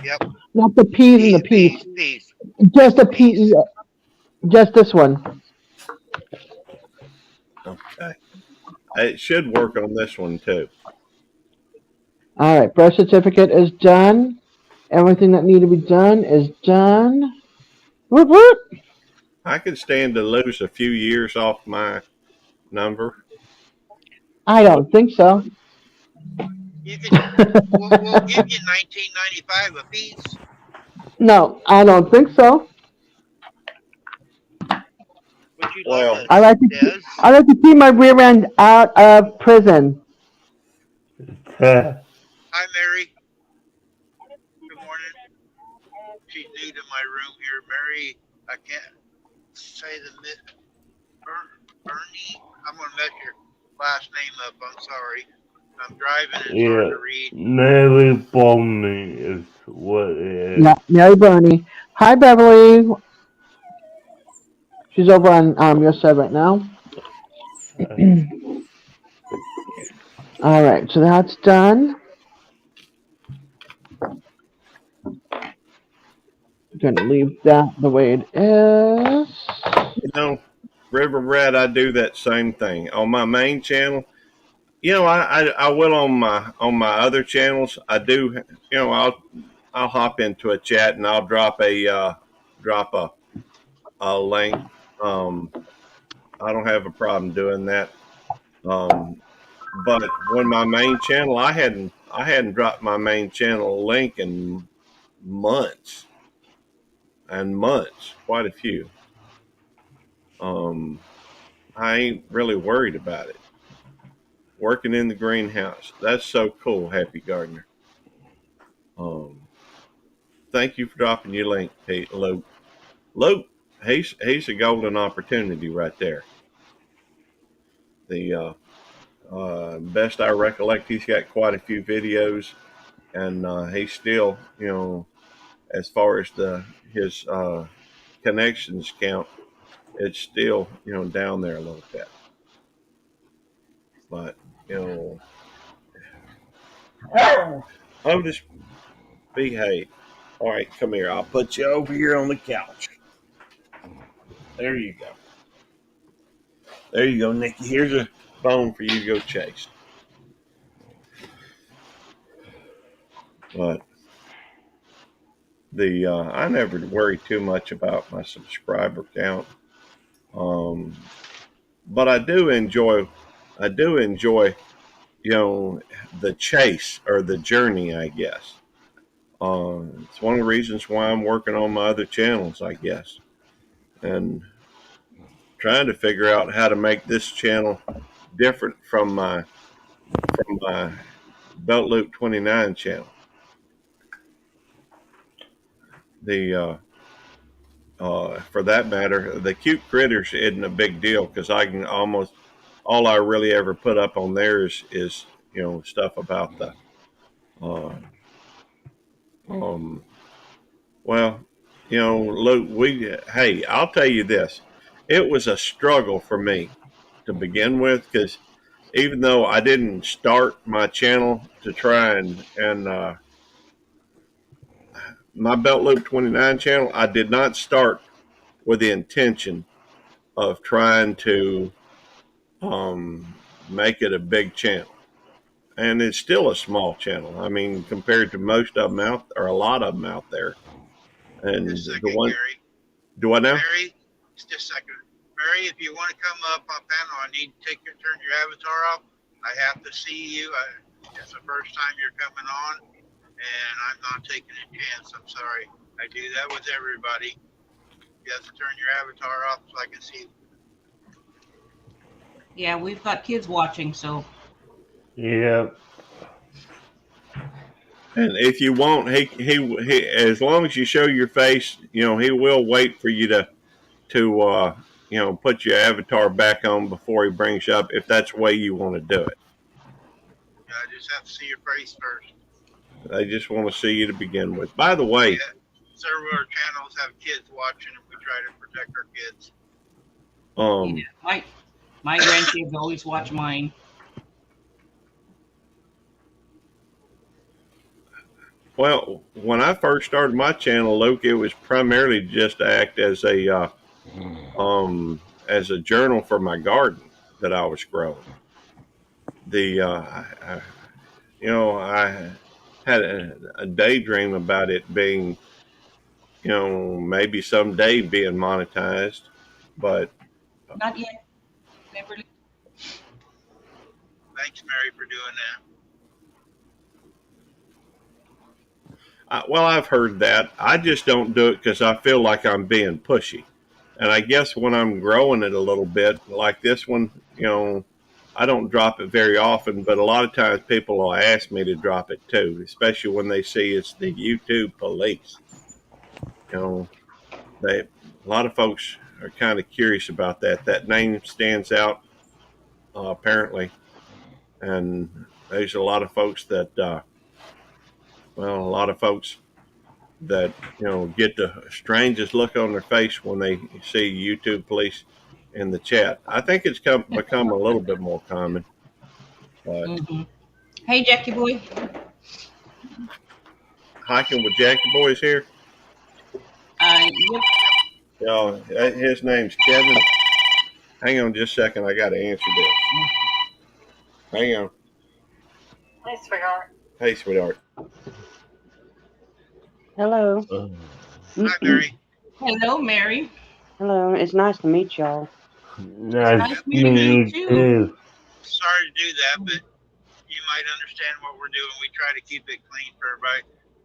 Speaker 1: Yep.
Speaker 4: Not the P's and the P's.
Speaker 1: Peace.
Speaker 4: Just the P. Just this one.
Speaker 2: Okay. It should work on this one too.
Speaker 4: All right, birth certificate is done. Everything that needed to be done is done. Whoop whoop.
Speaker 2: I could stand to lose a few years off my number.
Speaker 4: I don't think so.
Speaker 1: You can. We'll give you $19.95 a piece.
Speaker 4: No, I don't think so.
Speaker 1: Would you
Speaker 2: Well,
Speaker 1: like
Speaker 4: I
Speaker 1: a
Speaker 4: like to
Speaker 1: Des?
Speaker 4: I like to keep my rear end out of prison.
Speaker 1: Hi, Mary. Good morning. She's new to my room here. Mary, I can't say the Bernie. I'm gonna mess your last name up. I'm sorry. I'm driving. It's hard
Speaker 5: Yeah,
Speaker 1: to read.
Speaker 5: Mary Bowman is what it is.
Speaker 4: Yeah, Mary Burney. Hi, Beverly. She's over on your side right now. All right, so that's done. Gonna leave that the way it is.
Speaker 2: you know, River Red, I do that same thing on my main channel. You know, I will on my other channels. I do. You know, I'll hop into a chat and I'll drop a link. Um, I don't have a problem doing that. But when my main channel, I hadn't dropped my main channel link in months and months, quite a few. I ain't really worried about it. Working in the greenhouse, that's so cool, Happy Gardner. Um, Thank you for dropping your link, Pete. Luke. Luke, he's a golden opportunity right there. The best I recollect, he's got quite a few videos, and he's still, as far as his connections count, it's still, down there a little bit. But you know, Otis, behave. All right, come here. I'll put you over here on the couch. There you go. There you go, Nikki. Here's a bone for you to go chase. But I never worry too much about my subscriber count. But I do enjoy, the chase or the journey, I guess. It's one of the reasons why I'm working on my other channels, I guess. And trying to figure out how to make this channel different from my Belt Loop 29 channel. For that matter, the cute critters isn't a big deal because I can almost all I really ever put up on there is stuff about the well, Luke, hey, I'll tell you this, it was a struggle for me to begin with because even though I didn't start my channel to try and my Belt Loop 29 channel, I did not start with the intention of trying to make it a big channel. And it's still a small channel. I mean, compared to most of them out, or a lot of them out there. And
Speaker 1: Just a second,
Speaker 2: the one,
Speaker 1: Gary.
Speaker 2: do I know?
Speaker 1: Mary, just a second. Mary, if you want to come up on panel, I need to turn your avatar off. I have to see you. It's the first time you're coming on, and I'm not taking a chance. I'm sorry. I do that with everybody. You have to turn your avatar off so I can see.
Speaker 3: Yeah, we've got kids watching, so.
Speaker 5: Yeah.
Speaker 2: And if you won't, he as long as you show your face, he will wait for you to put your avatar back on before he brings you up, if that's the way you want to do it.
Speaker 1: I just have to see your face first.
Speaker 2: They just want to see you to begin with. By the way,
Speaker 1: Yeah, several of our channels have kids watching, and we try to protect our kids.
Speaker 3: Yeah, my grandkids always watch mine.
Speaker 2: Well, when I first started my channel, Luke, it was primarily just to act as a journal for my garden that I was growing. I had a daydream about it being, maybe someday being monetized, but
Speaker 3: Not yet. Never.
Speaker 1: Thanks, Mary, for doing that.
Speaker 2: Well, I've heard that. I just don't do it because I feel like I'm being pushy. And I guess when I'm growing it a little bit, like this one, I don't drop it very often, but a lot of times people will ask me to drop it too, especially when they see it's the YouTube police. A lot of folks are kind of curious about that. That name stands out, apparently. And there's a lot of folks that, get the strangest look on their face when they see YouTube police in the chat. I think it's become a little bit more common. But
Speaker 3: Hey, Jackie boy.
Speaker 2: Hiking with Jackie Boy's here.
Speaker 3: Yep.
Speaker 2: His name's Kevin. Hang on just a second. I got to answer this. Hang on.
Speaker 6: Hey, sweetheart.
Speaker 2: Hey, sweetheart.
Speaker 6: Hello.
Speaker 1: Hi, Mary.
Speaker 3: Hello, Mary.
Speaker 6: Hello. It's nice to meet y'all.
Speaker 5: Nice meeting you too.
Speaker 1: Sorry to do that, but you might understand what we're doing. We try to keep it clean for everybody.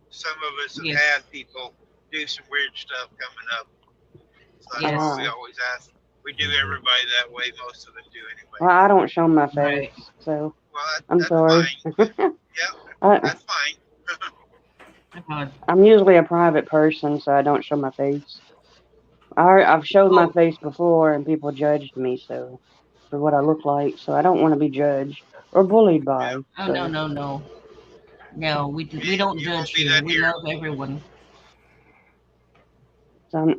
Speaker 1: Some of us have had people do some weird stuff coming up. So that's why we always ask. We do everybody that way. Most of them do anyway.
Speaker 6: Well, I don't show my face, so I'm sorry.
Speaker 1: Fine. Yeah, that's fine.
Speaker 6: I'm usually a private person, so I don't show my face. I've showed my face before, and people judged me for what I look like. So I don't want to be judged or bullied by.
Speaker 3: Oh, no. No, we don't judge here. We love everyone.
Speaker 6: So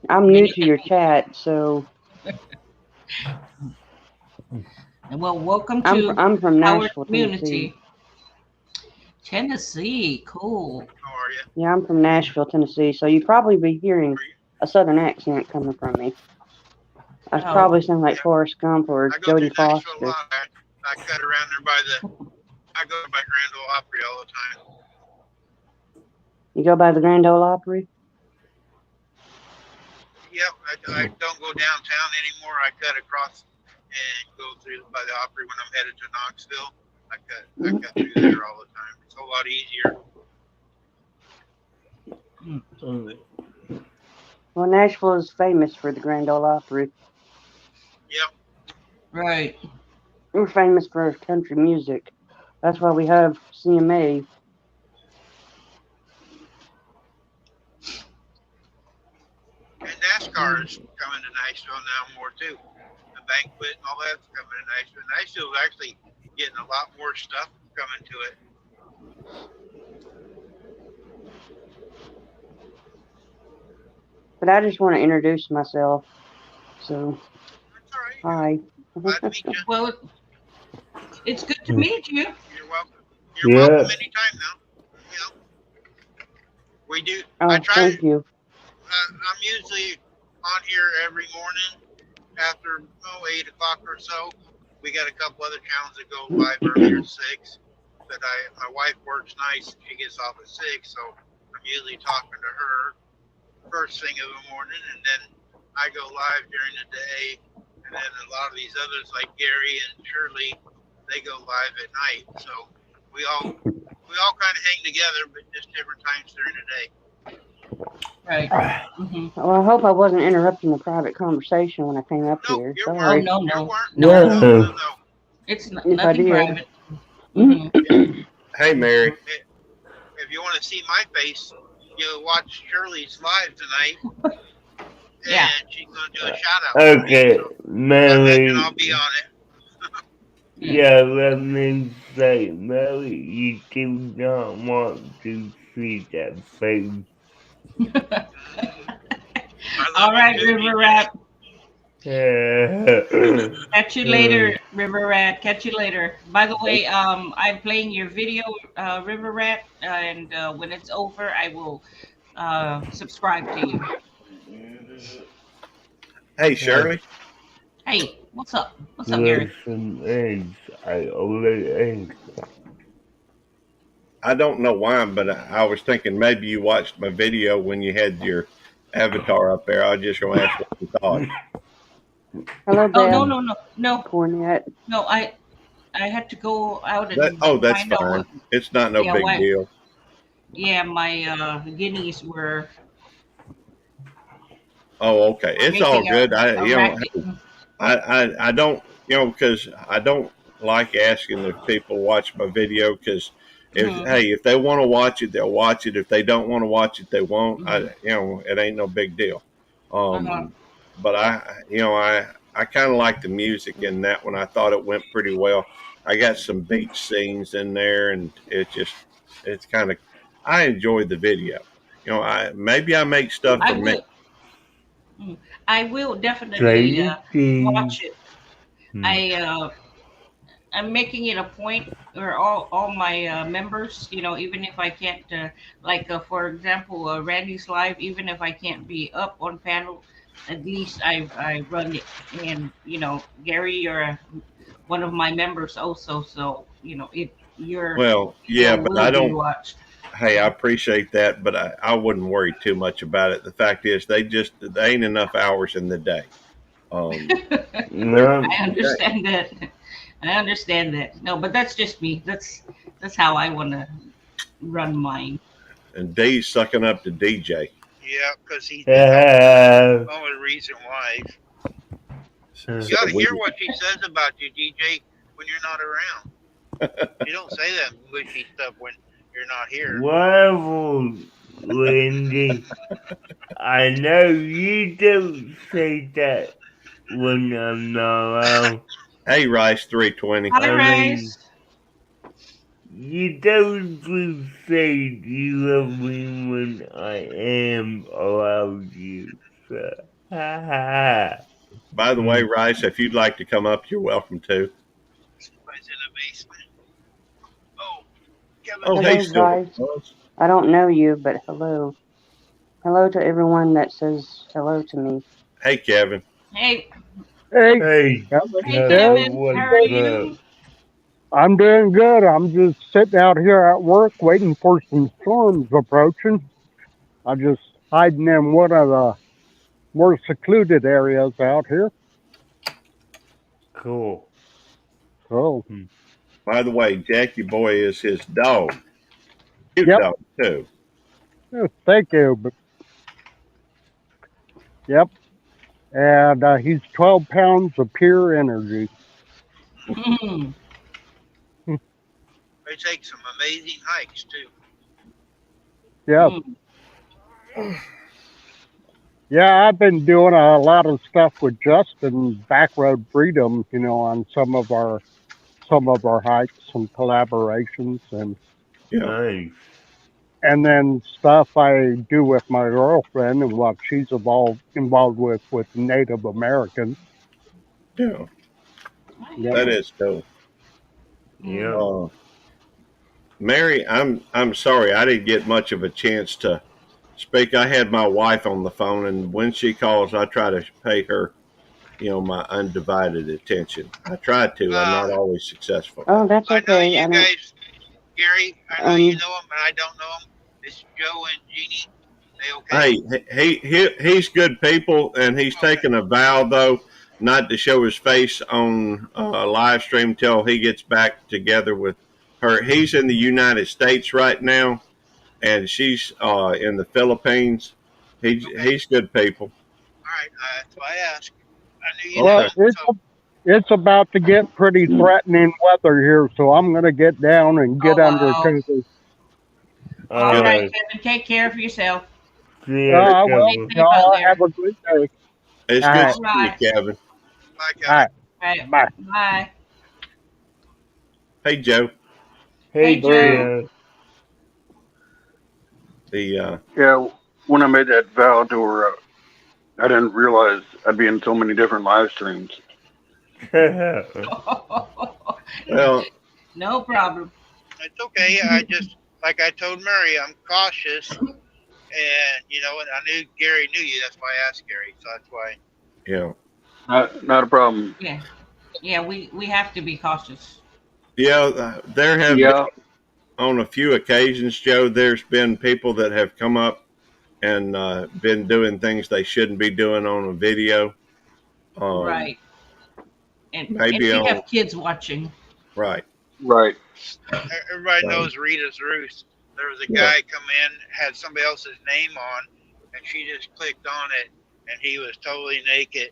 Speaker 6: I'm new to your chat, so.
Speaker 3: Well, welcome to
Speaker 6: I'm from Nashville,
Speaker 3: community. Tennessee, cool.
Speaker 1: How are you?
Speaker 6: Yeah, I'm from Nashville, Tennessee, so you probably be hearing a southern accent coming from me. I probably sound like Forrest Gump or Jodie Foster.
Speaker 1: I cut around there I go by Grand Ole Opry all the time.
Speaker 6: You go by the Grand Ole Opry?
Speaker 1: Yep, I don't go downtown anymore. I cut across and go through by the Opry when I'm headed to Knoxville. I cut through there all the time. It's a lot easier.
Speaker 6: Well, Nashville is famous for the Grand Ole Opry.
Speaker 1: Yep.
Speaker 3: Right.
Speaker 6: We're famous for country music. That's why we have CMA.
Speaker 1: And NASCAR is coming to Nashville now more too. The banquet and all that's coming to Nashville. Nashville is actually getting a lot more stuff coming to it.
Speaker 6: But I just want to introduce myself. So,
Speaker 1: That's all right.
Speaker 6: hi.
Speaker 1: Glad to meet you.
Speaker 3: Well, it's good to meet you.
Speaker 1: You're welcome. You're
Speaker 5: Yeah.
Speaker 1: welcome anytime now. You know, we do. I
Speaker 6: Oh,
Speaker 1: try.
Speaker 6: thank you.
Speaker 1: I'm usually on here every morning after 8 o'clock or so. We got a couple other channels that go live earlier at 6. But my wife works nights and she gets off at 6, so I'm usually talking to her first thing of the morning, and then I go live during the day. And then a lot of these others like Gary and Shirley, they go live at night. So we all kind of hang together, but just different times during the day.
Speaker 3: Right. hmm
Speaker 6: Well, I hope I wasn't interrupting the private conversation when I came up
Speaker 1: No,
Speaker 6: here.
Speaker 1: you
Speaker 3: Oh,
Speaker 6: Sorry.
Speaker 1: weren't.
Speaker 3: no,
Speaker 1: You
Speaker 3: no.
Speaker 1: weren't.
Speaker 3: No.
Speaker 5: Yeah.
Speaker 1: No.
Speaker 3: It's
Speaker 6: If I
Speaker 3: nothing
Speaker 6: did.
Speaker 3: private. hmm
Speaker 2: Hey, Mary.
Speaker 1: If you want to see my face, you'll watch Shirley's live tonight.
Speaker 3: Yeah.
Speaker 1: And she's going to do a shout out. for me,
Speaker 5: Okay,
Speaker 1: so I
Speaker 5: Mary.
Speaker 1: imagine I'll be on it.
Speaker 5: Yeah, let me say, Mary, you do not want to see that face.
Speaker 1: I love
Speaker 3: All
Speaker 1: you
Speaker 3: right,
Speaker 1: too,
Speaker 3: River
Speaker 1: DJ.
Speaker 3: Rat.
Speaker 5: Yeah.
Speaker 3: Catch you later, River Rat. Catch you later. By the way, I'm playing your video, River Rat, and when it's over, I will subscribe to you.
Speaker 2: Hey, Shirley.
Speaker 3: Hey, what's up? What's up, Gary?
Speaker 5: Some eggs. I ordered eggs.
Speaker 2: I don't know why, but I was thinking maybe you watched my video when you had your avatar up there. I was just going to ask what you thought.
Speaker 6: Hello,
Speaker 3: Oh no,
Speaker 6: Deb.
Speaker 3: no, no, no,
Speaker 6: Cornette.
Speaker 3: no. I had to go out and
Speaker 2: That's
Speaker 3: find out
Speaker 2: fine.
Speaker 3: what.
Speaker 2: It's not no
Speaker 3: Yeah,
Speaker 2: big
Speaker 3: why-
Speaker 2: deal.
Speaker 3: Yeah, my guineas were
Speaker 2: Oh, okay. It's all
Speaker 3: making
Speaker 2: good.
Speaker 3: a
Speaker 2: You know,
Speaker 3: racket.
Speaker 2: I don't, because I don't like asking if people watch my video because
Speaker 3: Mhm.
Speaker 2: if they want to watch it, they'll watch it. If they don't want to watch it, they won't.
Speaker 3: Mhm.
Speaker 2: It ain't no big deal.
Speaker 3: Uh-huh.
Speaker 2: But I kind of like the music in that one. I thought it went pretty well. I got some beach scenes in there, and it's kind of, I enjoyed the video. Maybe I make stuff
Speaker 3: I
Speaker 2: for me.
Speaker 3: will. I will definitely
Speaker 5: Tracy.
Speaker 3: watch it. I'm making it a point, or all my members, even if I can't, for example, Randy's live, even if I can't be up on panel, at least I run it, and Gary, you're one of my members also, so you're
Speaker 2: Well, yeah, but
Speaker 3: will
Speaker 2: I
Speaker 3: be
Speaker 2: don't.
Speaker 3: watched.
Speaker 2: Hey, I appreciate that, but I wouldn't worry too much about it. The fact is, they ain't enough hours in the day.
Speaker 5: No.
Speaker 3: I understand that. I understand that. No, but that's just me. That's how I want to run mine.
Speaker 2: And D's sucking up to DJ.
Speaker 1: Yeah, because he's
Speaker 5: Yeah.
Speaker 1: the only reason why.
Speaker 5: Uh,
Speaker 1: You got to hear what she says about you, DJ, when you're not around. You don't say that mushy stuff when you're not here.
Speaker 5: Whatever, Wendy. I know you don't say that when I'm not around.
Speaker 2: Hey, Rice 320.
Speaker 3: Hi,
Speaker 5: I mean,
Speaker 3: Rice.
Speaker 5: you don't just say you love me when I am around you. So, ha ha.
Speaker 2: By the way, Rice, if you'd like to come up, you're welcome to.
Speaker 1: Somebody's in the basement. Oh, Kevin.
Speaker 2: Oh,
Speaker 6: Hello,
Speaker 2: hey, Silver.
Speaker 6: guys. I don't know you, but hello. Hello to everyone that says hello to me.
Speaker 2: Hey, Kevin.
Speaker 3: Hey,
Speaker 7: Hey,
Speaker 5: Hey,
Speaker 3: hey,
Speaker 7: Deb,
Speaker 3: Kevin.
Speaker 5: what's
Speaker 3: How are you?
Speaker 5: up?
Speaker 7: I'm doing good. I'm just sitting out here at work waiting for some storms approaching. I'm just hiding in one of the more secluded areas out here.
Speaker 5: Cool.
Speaker 7: So,
Speaker 2: By the way, Jackie Boy is his dog. Cute
Speaker 7: Yep.
Speaker 2: dog, too.
Speaker 7: yes, thank you. But Yep. And he's 12 pounds of pure energy.
Speaker 3: Mm.
Speaker 1: They take some amazing hikes too.
Speaker 7: Yep.
Speaker 3: Mm.
Speaker 7: Yeah, I've been doing a lot of stuff with Justin Backroad Freedom, on some of our hikes, some collaborations,
Speaker 2: Yeah.
Speaker 5: Nice.
Speaker 7: and then stuff I do with my girlfriend and what she's involved with Native Americans.
Speaker 2: Yeah.
Speaker 7: Yep.
Speaker 2: That is cool.
Speaker 5: Yep.
Speaker 2: Uh, Mary, I'm sorry I didn't get much of a chance to speak. I had my wife on the phone, and when she calls, I try to pay her, my undivided attention. I try to. I'm not always successful.
Speaker 6: Oh, that's
Speaker 1: I know
Speaker 6: okay.
Speaker 1: you
Speaker 6: I don't.
Speaker 1: guys, Gary. I know you
Speaker 6: Um.
Speaker 1: know them, but I don't know them. It's Joe and Jeannie. They okay?
Speaker 2: Hey, he's good people, and he's
Speaker 1: Okay.
Speaker 2: taken a vow though not to show his face on a live stream till he gets back together with her. He's in the United States right now, and she's in the Philippines. He's good people.
Speaker 1: All right. That's why I asked. I knew you
Speaker 7: Well,
Speaker 1: knew
Speaker 2: Okay.
Speaker 1: it. So,
Speaker 7: it's about to get pretty threatening weather here, so I'm gonna get down and
Speaker 3: Oh
Speaker 7: get under
Speaker 3: wow.
Speaker 7: cover.
Speaker 3: All
Speaker 2: Good.
Speaker 3: right, Kevin. Take care of yourself.
Speaker 5: See ya,
Speaker 7: I will.
Speaker 3: Stay
Speaker 5: Kevin.
Speaker 3: safe out
Speaker 7: Y'all
Speaker 3: there.
Speaker 7: have a good day.
Speaker 2: It's
Speaker 7: All
Speaker 2: good
Speaker 7: right.
Speaker 2: seeing you,
Speaker 3: Right.
Speaker 2: Kevin.
Speaker 1: bye,
Speaker 7: All
Speaker 1: Kevin.
Speaker 7: right.
Speaker 3: Right.
Speaker 7: Bye.
Speaker 3: Bye.
Speaker 2: Hey, Joe.
Speaker 3: Hey,
Speaker 5: Hey,
Speaker 3: Joe.
Speaker 5: Joe.
Speaker 2: The
Speaker 8: Yeah, when I made that vow to her, I didn't realize I'd be in so many different live streams.
Speaker 2: well,
Speaker 3: No problem.
Speaker 1: It's okay. I just, like I told Mary, I'm cautious, and and I knew Gary knew you. That's why I asked Gary. So that's why.
Speaker 2: yeah,
Speaker 8: Not a problem.
Speaker 3: Yeah. Yeah, we have to be cautious.
Speaker 2: yeah. There have been
Speaker 8: Yeah,
Speaker 2: on a few occasions, Joe. There's been people that have come up and been doing things they shouldn't be doing on a video.
Speaker 3: Right. And
Speaker 2: Maybe
Speaker 3: we
Speaker 2: on
Speaker 3: have kids watching.
Speaker 2: right.
Speaker 8: right.
Speaker 1: Everybody
Speaker 2: Um,
Speaker 1: knows Rita's Roost. There was a
Speaker 2: Yeah.
Speaker 1: guy come in, had somebody else's name on, and she just clicked on it, and he was totally naked.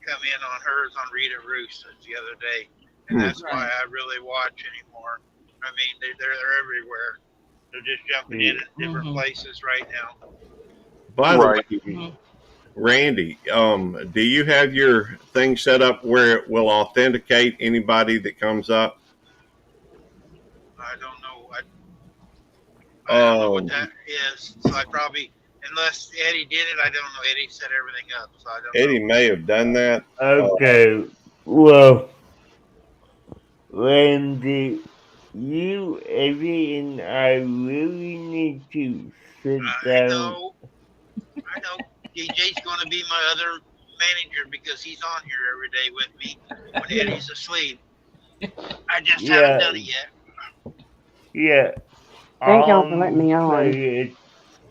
Speaker 1: Come in on hers on Rita Roost the other day, and that's why I really watch anymore. I mean, they're everywhere. They're just jumping in at different
Speaker 3: Mhm.
Speaker 1: places right now.
Speaker 2: By the
Speaker 8: Right.
Speaker 2: way,
Speaker 3: Mhm.
Speaker 2: Randy, do you have your thing set up where it will authenticate anybody that comes up?
Speaker 1: I don't know. I don't know what
Speaker 2: Um,
Speaker 1: that is. So I probably, unless Eddie did it, I don't know. Eddie set everything up, so I don't
Speaker 2: Eddie
Speaker 1: know.
Speaker 2: may have done that.
Speaker 5: Okay. Well, Randy, you, Evie, and I really need to sit
Speaker 1: I
Speaker 5: down.
Speaker 1: know. DJ's going to be my other manager because he's on here every day with me when Eddie's asleep. I just haven't done it yet.
Speaker 5: Yeah.
Speaker 6: Thank y'all for letting me on.
Speaker 5: Say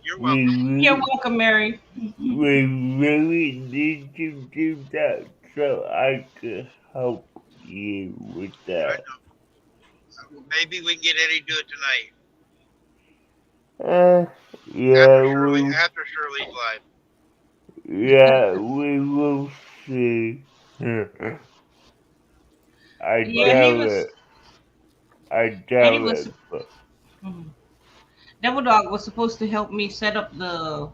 Speaker 1: You're
Speaker 5: we
Speaker 1: welcome.
Speaker 3: You're
Speaker 5: really,
Speaker 3: welcome, Mary.
Speaker 5: we really need to do that so I could help you with
Speaker 1: I
Speaker 5: that.
Speaker 1: know. Maybe we can get Eddie to do it tonight
Speaker 5: Yeah,
Speaker 1: after Shirley's live.
Speaker 5: yeah, we will see. I
Speaker 3: Yeah, he
Speaker 5: doubt
Speaker 3: was.
Speaker 5: it. I
Speaker 3: Eddie
Speaker 5: doubt
Speaker 3: was.
Speaker 5: it. But
Speaker 3: Mhm. Devil Dog was supposed to help me set up the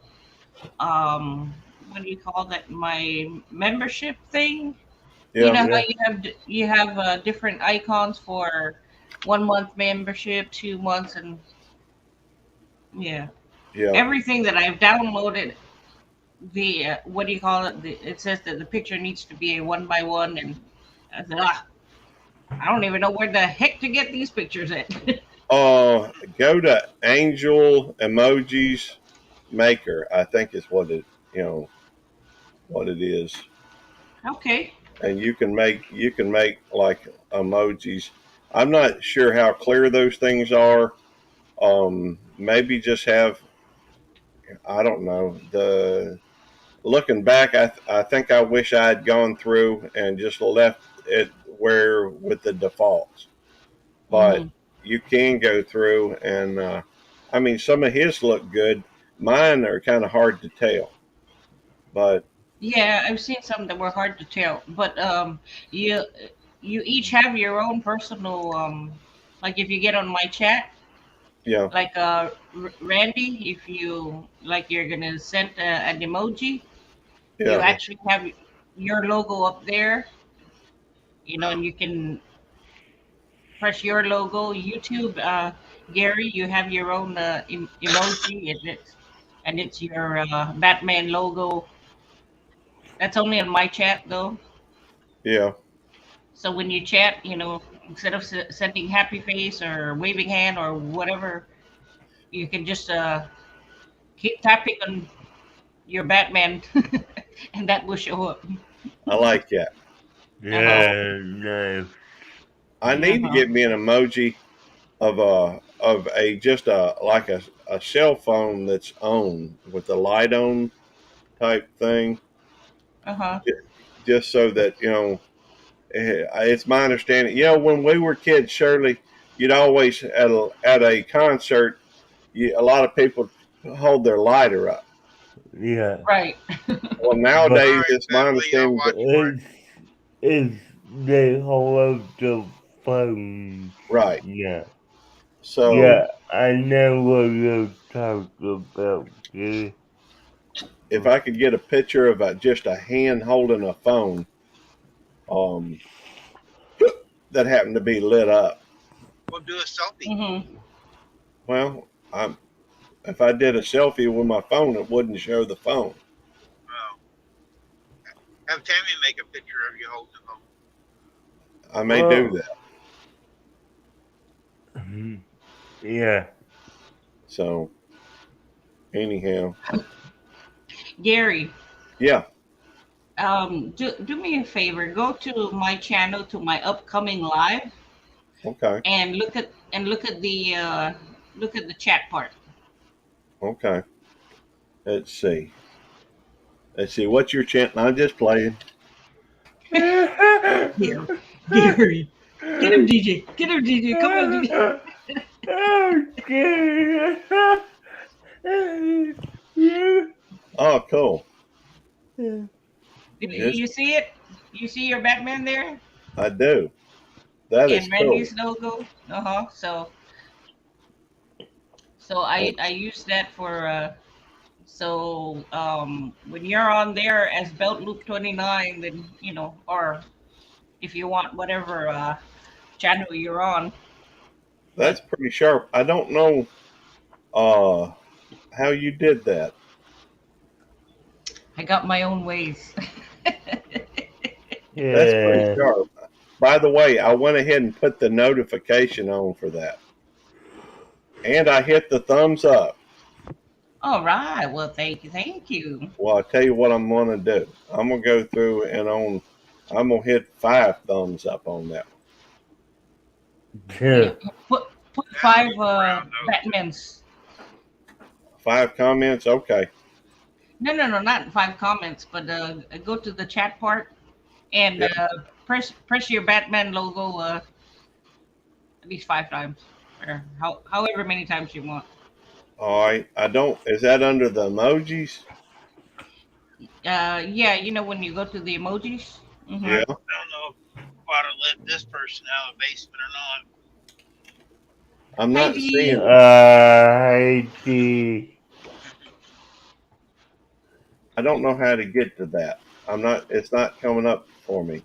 Speaker 3: what do you call that? My membership thing. You
Speaker 2: Yeah,
Speaker 3: know how
Speaker 5: yeah,
Speaker 3: you have different icons for 1 month membership, 2 months, and yeah,
Speaker 2: yeah.
Speaker 3: everything that I've downloaded. The what do you call it? It says that the picture needs to be a 1 by 1, and I said, I don't even know where the heck to get these pictures at.
Speaker 2: Go to Angel Emojis Maker. I think is what it is,
Speaker 3: Okay.
Speaker 2: and you can make like emojis. I'm not sure how clear those things are. Maybe just have, I don't know, the looking back, I think I wish I had gone through and just left it where with the defaults. But
Speaker 3: Mhm.
Speaker 2: you can go through and some of his look good. Mine are kind of hard to tell, but
Speaker 3: Yeah, I've seen some that were hard to tell, but you you each have your own personal like if you get on my chat,
Speaker 2: Yeah,
Speaker 3: like Randy, if you like, you're gonna send an emoji, you
Speaker 2: yeah,
Speaker 3: actually have your logo up there, and you can press your logo. YouTube, Gary, you have your own emoji, and it's your Batman logo. That's only on my chat though.
Speaker 2: yeah.
Speaker 3: So when you chat, instead of sending happy face or waving hand or whatever, you can just keep tapping on your Batman, and that will show up.
Speaker 2: I like that.
Speaker 3: Uh huh.
Speaker 5: Yeah, nice.
Speaker 2: I
Speaker 3: Uh
Speaker 2: need to
Speaker 3: huh.
Speaker 2: get me an emoji of a just like a cell phone that's on with the light on type thing,
Speaker 3: Uh huh.
Speaker 2: just so that it's my understanding. When we were kids, Shirley, you'd always at a concert, a lot of people hold their lighter up.
Speaker 5: Yeah.
Speaker 3: Right.
Speaker 2: Well,
Speaker 5: But
Speaker 1: All
Speaker 2: nowadays
Speaker 1: right,
Speaker 2: it's my
Speaker 1: Beverly, I'll
Speaker 2: understanding that
Speaker 1: watch for it.
Speaker 5: it's, it's they hold up the phone.
Speaker 2: right.
Speaker 5: Yeah.
Speaker 2: So
Speaker 5: Yeah, I know what you're talking about, kid.
Speaker 2: if I could get a picture of just a hand holding a phone, um, that happened to be lit up,
Speaker 1: We'll do a selfie.
Speaker 3: Mhm.
Speaker 2: well, if I did a selfie with my phone, it wouldn't show the phone.
Speaker 1: Well, have Tammy make a picture of you holding the phone.
Speaker 2: I may do
Speaker 5: Well,
Speaker 2: that.
Speaker 5: yeah.
Speaker 2: So anyhow,
Speaker 3: Gary,
Speaker 2: yeah,
Speaker 3: do me a favor. Go to my channel, to my upcoming live,
Speaker 2: okay,
Speaker 3: and look at the chat part.
Speaker 2: okay. Let's see. Let's see. What's your chant? I'm just playing.
Speaker 3: Gary, Gary, get him, DJ. Get him, DJ. Come on, DJ.
Speaker 5: Okay. Yeah.
Speaker 2: Oh, cool.
Speaker 3: Did
Speaker 2: Yes,
Speaker 3: you see it? You see your Batman there
Speaker 2: I do. That is
Speaker 3: and
Speaker 2: cool.
Speaker 3: Randy's logo. Uh huh. So I use that for when you're on there as Belt Loop 29, then or if you want whatever channel you're on.
Speaker 2: That's
Speaker 3: But
Speaker 2: pretty sharp. I don't know uh how you did that.
Speaker 3: I got my own ways.
Speaker 2: That's pretty
Speaker 5: Yeah.
Speaker 2: sharp. By the way, I went ahead and put the notification on for that. And I hit the thumbs up.
Speaker 3: All right. Well, thank you. Thank you.
Speaker 2: Well, I'll tell you what I'm going to do. I'm going to go through I'm going to hit 5 thumbs up on that
Speaker 3: Yeah.
Speaker 5: Yeah.
Speaker 3: Put
Speaker 1: That'll
Speaker 3: five
Speaker 1: move around though.
Speaker 3: Batmans.
Speaker 2: 5 comments. Okay.
Speaker 3: No, no, no, not 5 comments, but go to the chat part and
Speaker 2: Yeah.
Speaker 3: press your Batman logo at least 5 times, or however many times you want.
Speaker 2: All right. I don't, is that under the emojis?
Speaker 3: Yeah, when you go to the emojis.
Speaker 1: I
Speaker 3: Mm-hmm.
Speaker 2: Yeah.
Speaker 1: don't know if I ought to let this person out of the basement or not.
Speaker 2: I'm
Speaker 3: Hi,
Speaker 2: not
Speaker 3: D.
Speaker 2: seeing,
Speaker 5: I
Speaker 2: I don't know how to get to that. It's not coming up for me.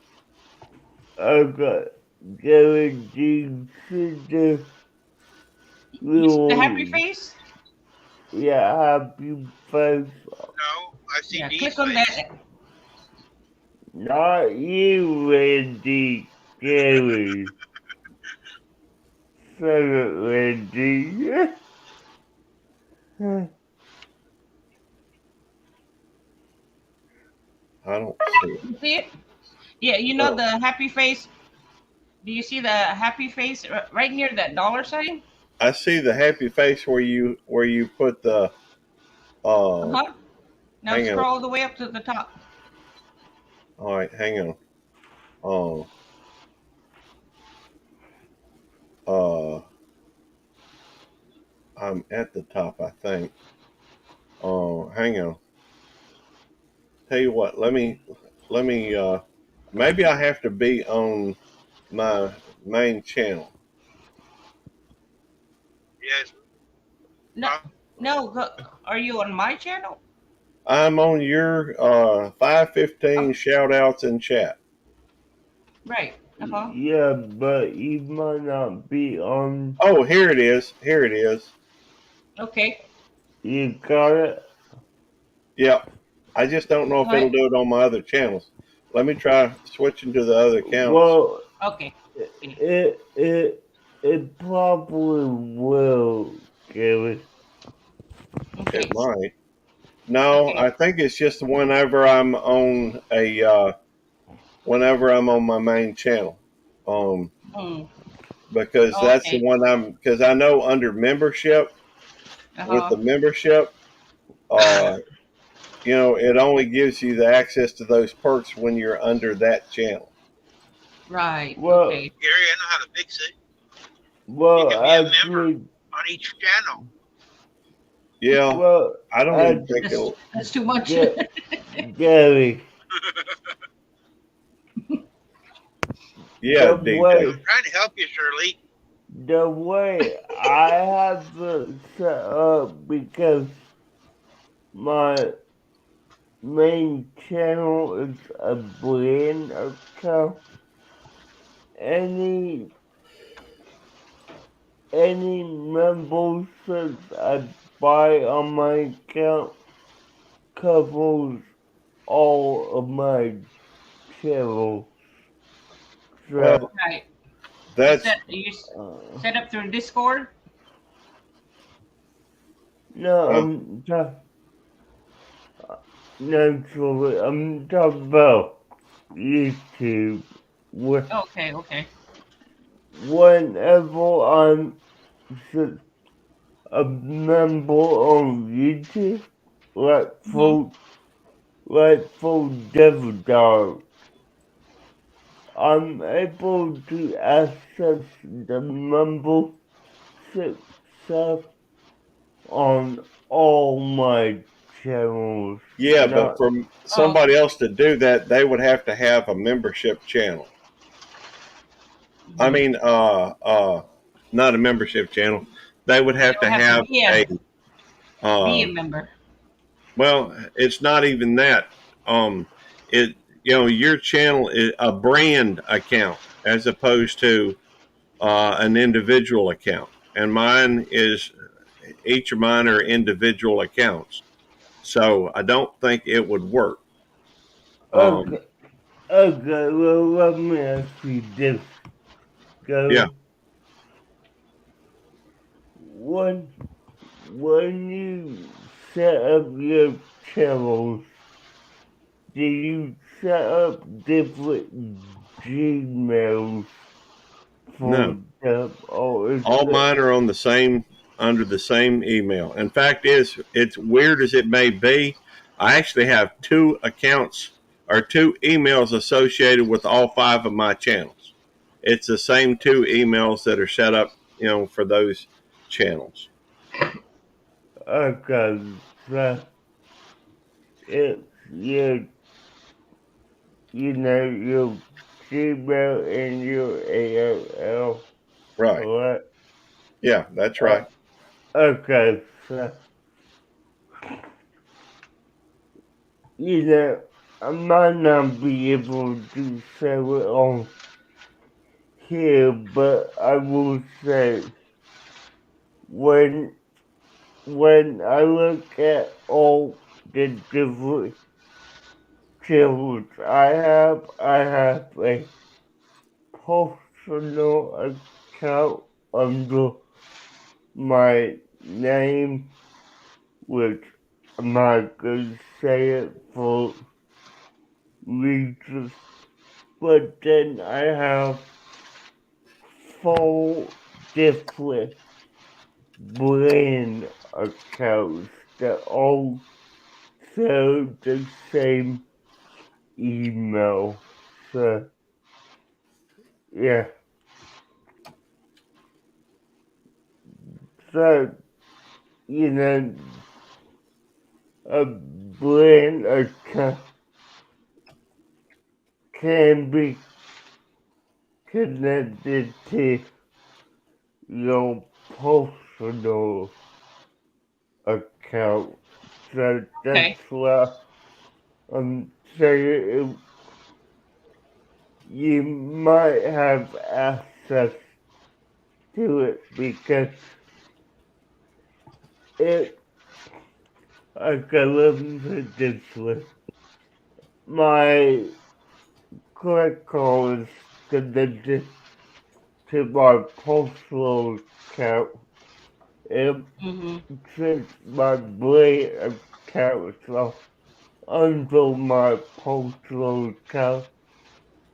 Speaker 5: got going to the
Speaker 3: You see the happy
Speaker 5: little,
Speaker 3: face?
Speaker 5: yeah, happy face.
Speaker 1: No, I see
Speaker 3: Yeah,
Speaker 1: Dee's
Speaker 3: click on
Speaker 1: face.
Speaker 3: that.
Speaker 5: Not you, Randy. Gary. Second, Randy.
Speaker 2: I don't see it.
Speaker 3: You see it? Yeah,
Speaker 2: No.
Speaker 3: the happy face. Do you see the happy face right near that dollar sign?
Speaker 2: I see the happy face where you put the uh
Speaker 3: Uh-huh. Now
Speaker 2: hang on.
Speaker 3: scroll all the way up to the top.
Speaker 2: All right, hang on. Uh uh I'm at the top, I think. Hang on. tell you what. Let me. Maybe I have to be on my main channel.
Speaker 1: Yes.
Speaker 3: No, no. Are you on my channel?
Speaker 2: I'm on your 515 shout outs in chat.
Speaker 3: Right. Uh-huh.
Speaker 5: Yeah, but you might not be on.
Speaker 2: Oh, here it is. Here it is.
Speaker 3: Okay.
Speaker 5: You got it?
Speaker 2: Yep. I just don't know if
Speaker 3: Go
Speaker 2: it'll
Speaker 3: ahead.
Speaker 2: do it on my other channels. Let me try switching to the other accounts.
Speaker 5: Well,
Speaker 3: Okay.
Speaker 5: it probably will, Gary.
Speaker 3: Okay.
Speaker 2: It might. No,
Speaker 3: Okay.
Speaker 2: I think it's just whenever I'm on my main channel.
Speaker 3: Mm.
Speaker 2: Because that's the
Speaker 3: Okay.
Speaker 2: one because I know under membership, with
Speaker 3: Uh-huh.
Speaker 2: the membership, uh, it only gives you the access to those perks when you're under that channel.
Speaker 3: Right.
Speaker 5: Well,
Speaker 3: Okay.
Speaker 1: Gary, I know how to fix it. You
Speaker 5: well,
Speaker 1: can be a member
Speaker 5: actually,
Speaker 1: on each channel.
Speaker 2: Yeah,
Speaker 5: well,
Speaker 2: I don't even think
Speaker 3: That's,
Speaker 2: it'll.
Speaker 3: that's too much.
Speaker 5: Gary,
Speaker 2: Yeah,
Speaker 5: the
Speaker 2: DJ.
Speaker 5: way
Speaker 1: I'm trying to help you, Shirley.
Speaker 5: the way I have it set up, because my main channel is a brand account. Any memberships I buy on my account covers all of my channels.
Speaker 2: Well,
Speaker 3: Right.
Speaker 2: that's
Speaker 3: You
Speaker 5: Uh,
Speaker 3: set up through Discord?
Speaker 5: no,
Speaker 2: uh,
Speaker 5: naturally, I'm talking about YouTube.
Speaker 3: Okay. Okay.
Speaker 5: Whenever I'm a member on YouTube, like
Speaker 3: Mm-hmm.
Speaker 5: for Devil Dog, I'm able to access the membership stuff on all my channels.
Speaker 2: yeah, but
Speaker 5: Not
Speaker 2: for
Speaker 3: Oh.
Speaker 2: somebody else to do that, they would have to have a membership channel. I
Speaker 3: Mm-hmm.
Speaker 2: mean, not a membership channel. They would have
Speaker 3: You'll
Speaker 2: to
Speaker 3: have to
Speaker 2: have
Speaker 3: be a
Speaker 2: uh,
Speaker 3: member.
Speaker 2: well, it's not even that. It your channel is a brand account as opposed to an individual account, and mine is each of mine are individual accounts. So I don't think it would work.
Speaker 5: okay.
Speaker 2: Um,
Speaker 5: Okay, well, let me ask you this,
Speaker 2: yeah.
Speaker 5: Gary. When you set up your channels, do you set up different Gmails for
Speaker 2: No,
Speaker 5: them, or is
Speaker 2: all
Speaker 5: it?
Speaker 2: mine are on the same under the same email. In fact, it's weird as it may be. I actually have two accounts or two emails associated with all five of my channels. It's the same two emails that are set up, for those channels.
Speaker 5: Okay, so it's your Gmail and your AOL,
Speaker 2: Right.
Speaker 5: correct?
Speaker 2: Yeah, that's
Speaker 5: Uh,
Speaker 2: right.
Speaker 5: okay, so you know, I might not be able to say it on here, but I will say when I look at all the different channels I have a personal account under my name, which I'm not gonna say it for reasons, but then I have 4 different brand accounts that all share the same email. So yeah, so you know, a brand account can be connected to your personal account. So that's
Speaker 3: Okay.
Speaker 5: why I'm saying you might have access to it because it, okay, let me put it this way. My credit card is connected to my personal account. And
Speaker 3: Mm-hmm.
Speaker 5: since my brain account is under my personal account,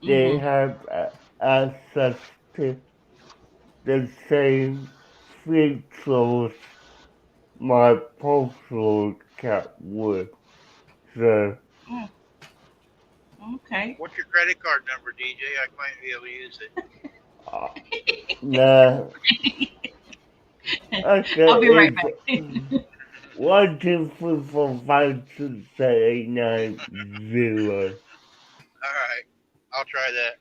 Speaker 5: they
Speaker 3: Mm-hmm.
Speaker 5: have access to the same features my personal account would. So,
Speaker 3: Okay.
Speaker 1: What's your credit card number, DJ? I might be able to use it.
Speaker 5: nah. Okay,
Speaker 3: I'll be right
Speaker 5: it's
Speaker 3: back.
Speaker 5: 1, 2, 3, 4, 5, 6, 7, 8, 9, 0.
Speaker 1: All right, I'll try that.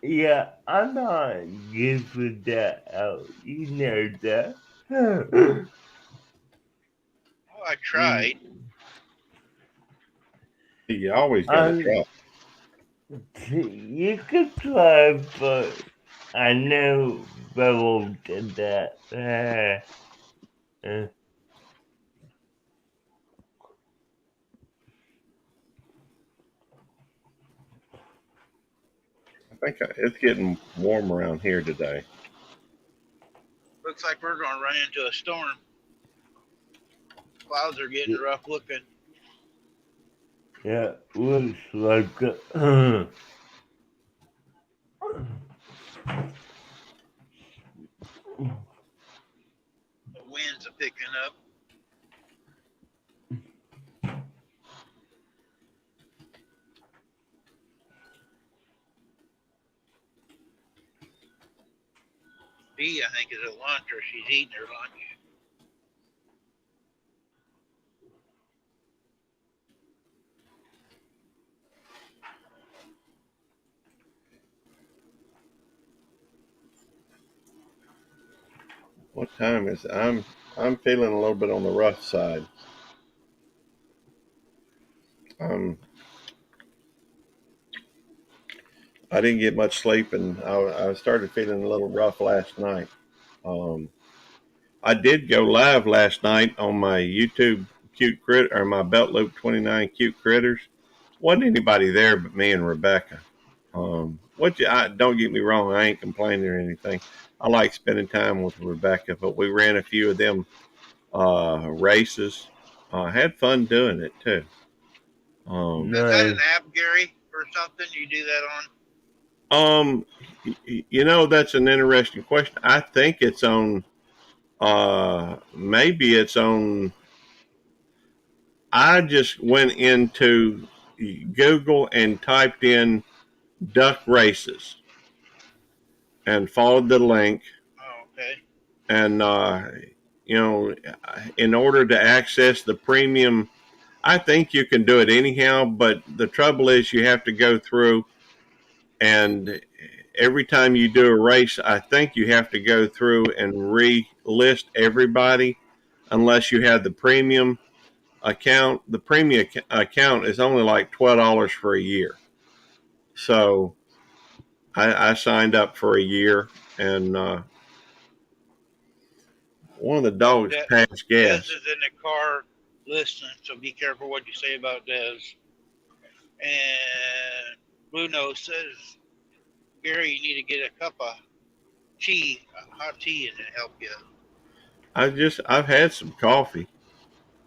Speaker 5: Yeah, I'm not giving that out. You know that.
Speaker 1: Well, I tried.
Speaker 2: You always got to try.
Speaker 5: You could try, but I know Beryl did that.
Speaker 2: I think it's getting warm around here today.
Speaker 1: Looks like we're going to run into a storm. Clouds are getting rough looking.
Speaker 5: Yeah, looks like
Speaker 1: The winds are picking up. B, I think, is at lunch, or she's eating her lunch.
Speaker 2: What time is it? I'm feeling a little bit on the rough side. I didn't get much sleep, and I started feeling a little rough last night. I did go live last night on my YouTube cute crit or my Belt Loop 29 cute critters. Wasn't anybody there but me and Rebecca. Don't get me wrong, I ain't complaining or anything. I like spending time with Rebecca, but we ran a few of them races. Had fun doing it too.
Speaker 1: Is that an app, Gary, or something you do that on?
Speaker 2: That's an interesting question. I think it's on. Maybe it's on. I just went into Google and typed in duck races and followed the link.
Speaker 1: Oh, okay.
Speaker 2: And in order to access the premium, I think you can do it anyhow. But the trouble is, you have to go through, and every time you do a race, I think you have to go through and re-list everybody, unless you have the premium account. The premium account is only like $12 for a year. So I signed up for a year, and one of the dogs passed gas.
Speaker 1: Des is in the car listening, so be careful what you say about Des. And Blue Nose says, Gary, you need to get a cup of tea, hot tea, and it help you.
Speaker 2: I've had some coffee.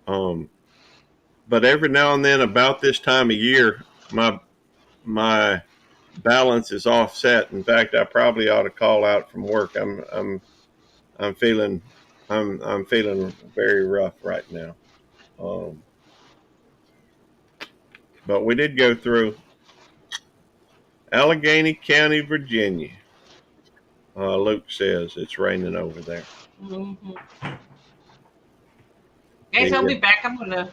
Speaker 2: But every now and then, about this time of year, my balance is offset. In fact, I probably ought to call out from work. I'm feeling very rough right now. But we did go through Allegheny County, Virginia. Luke says it's raining over there.
Speaker 3: Mm-hmm. Guys, I'll
Speaker 2: The,
Speaker 3: be back. I'm gonna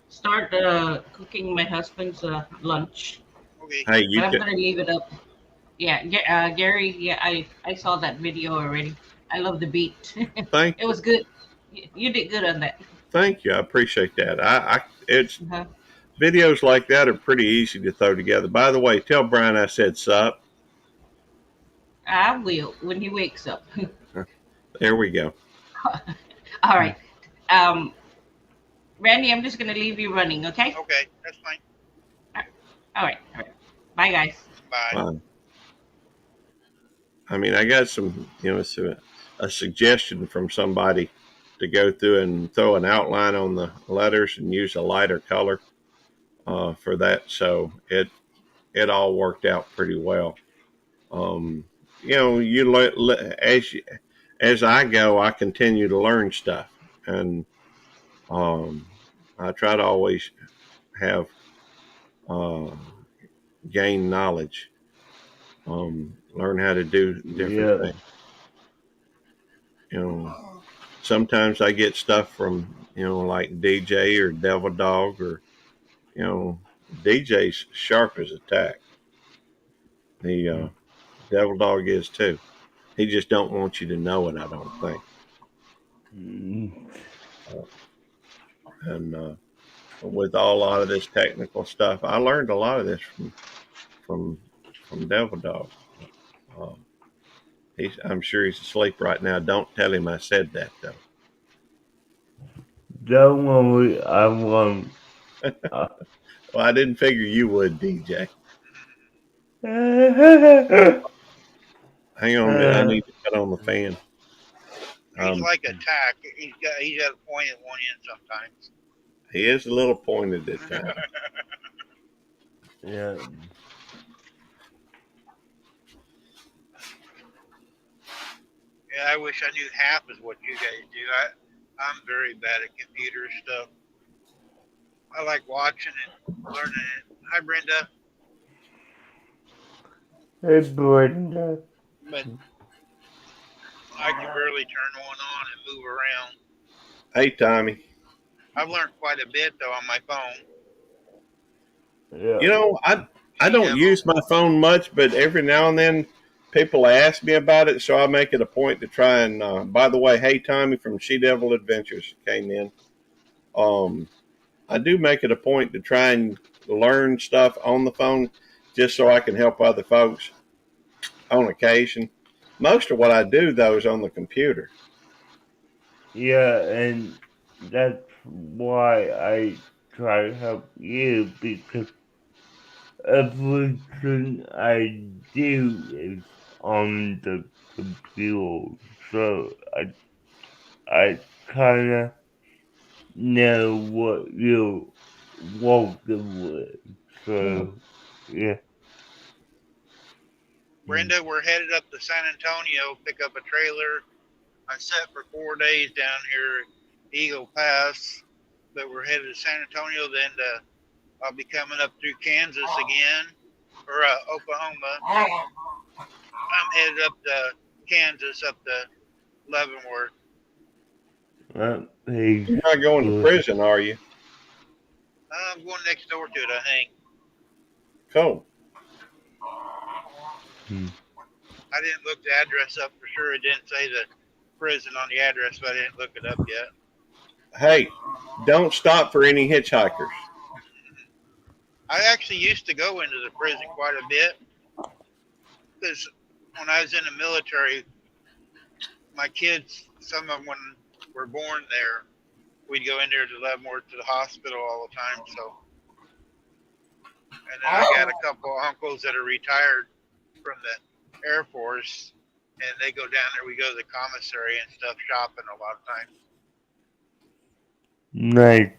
Speaker 3: start cooking my husband's lunch,
Speaker 1: Okay.
Speaker 2: hey,
Speaker 3: but
Speaker 2: you
Speaker 3: I'm
Speaker 2: can
Speaker 3: gonna leave it up. Yeah, Gary. Yeah, I saw that video already. I love the beat.
Speaker 2: thank
Speaker 3: It was good. You did good on that.
Speaker 2: thank you. I appreciate that. It's
Speaker 3: Uh-huh.
Speaker 2: videos like that are pretty easy to throw together. By the way, tell Brian I said sup.
Speaker 3: I will when he wakes up.
Speaker 2: There we go.
Speaker 3: All right. Um, Randy, I'm just gonna leave you running. Okay.
Speaker 1: Okay, that's fine.
Speaker 3: All right. All right. Bye, guys.
Speaker 1: Bye.
Speaker 2: Fine. I mean, I got some, a suggestion from somebody to go through and throw an outline on the letters and use a lighter color for that. So it all worked out pretty well. As I go, I continue to learn stuff, and I try to always have uh, gain knowledge, learn how to do different
Speaker 5: Yeah.
Speaker 2: things. You know, sometimes I get stuff from like DJ or Devil Dog or DJ's sharp as a tack. The Devil Dog is too. He just don't want you to know it. I don't think.
Speaker 5: Mm.
Speaker 2: And with a lot of this technical stuff, I learned a lot of this from Devil Dog. Uh, I'm sure he's asleep right now. Don't tell him I said that though.
Speaker 5: Don't worry, I won't.
Speaker 2: Well, I didn't figure you would, DJ. Hang on a minute. I need to cut on the fan.
Speaker 1: He's like a tack. He's got a point at one end sometimes.
Speaker 2: He is a little pointed at times.
Speaker 5: Yeah.
Speaker 1: Yeah, I wish I knew half as what you guys do. I'm very bad at computer stuff. I like watching it, learning it. Hi, Brenda.
Speaker 5: Hey, Brenda.
Speaker 1: But I can barely turn one on and move around.
Speaker 2: Hey, Tommy.
Speaker 1: I've learned quite a bit though on my phone.
Speaker 5: Yeah.
Speaker 2: I don't use my phone much, but every now and then people ask me about it, so I make it a point to try and. By the way, hey Tommy from She Devil Adventures came in. I do make it a point to try and learn stuff on the phone, just so I can help other folks on occasion. Most of what I do though is on the computer.
Speaker 5: Yeah, and that's why I try to help you, because everything I do is on the computer. So I kinda know what you're working with. So yeah.
Speaker 1: Brenda, we're headed up to San Antonio, pick up a trailer. I set for 4 days down here at Eagle Pass, but we're headed to San Antonio. Then I'll be coming up through Kansas again, or Oklahoma. I'm headed up to Kansas, up to Leavenworth.
Speaker 5: Hey,
Speaker 2: You're not going to prison, are you?
Speaker 1: I'm going next door to it, I think.
Speaker 2: Cool.
Speaker 1: I didn't look the address up for sure. It didn't say the prison on the address, but I didn't look it up yet.
Speaker 2: Hey, don't stop for any hitchhikers.
Speaker 1: I actually used to go into the prison quite a bit because when I was in the military, my kids, some of them when were born there, we'd go in there to Leavenworth to the hospital all the time. So, and then I got a couple of uncles that are retired from the Air Force, and they go down there. We go to the commissary and stuff, shopping a lot of times.
Speaker 5: nice.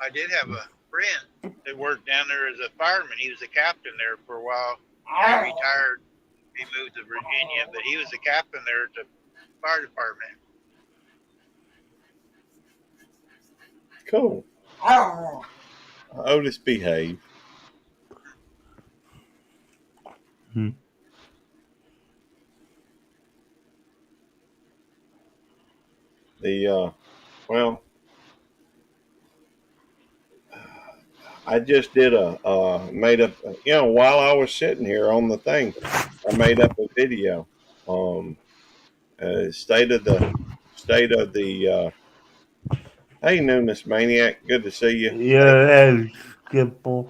Speaker 1: I did have a friend that worked down there as a fireman. He was a captain there for a while. He retired. He moved to Virginia, but he was a captain there at the fire department.
Speaker 2: Cool. Otis, behave. The well, I just did made up. While I was sitting here on the thing, I made up a video. Um, state of the. Hey, Numinous Maniac, good to see you.
Speaker 5: Yeah, that's Skipper.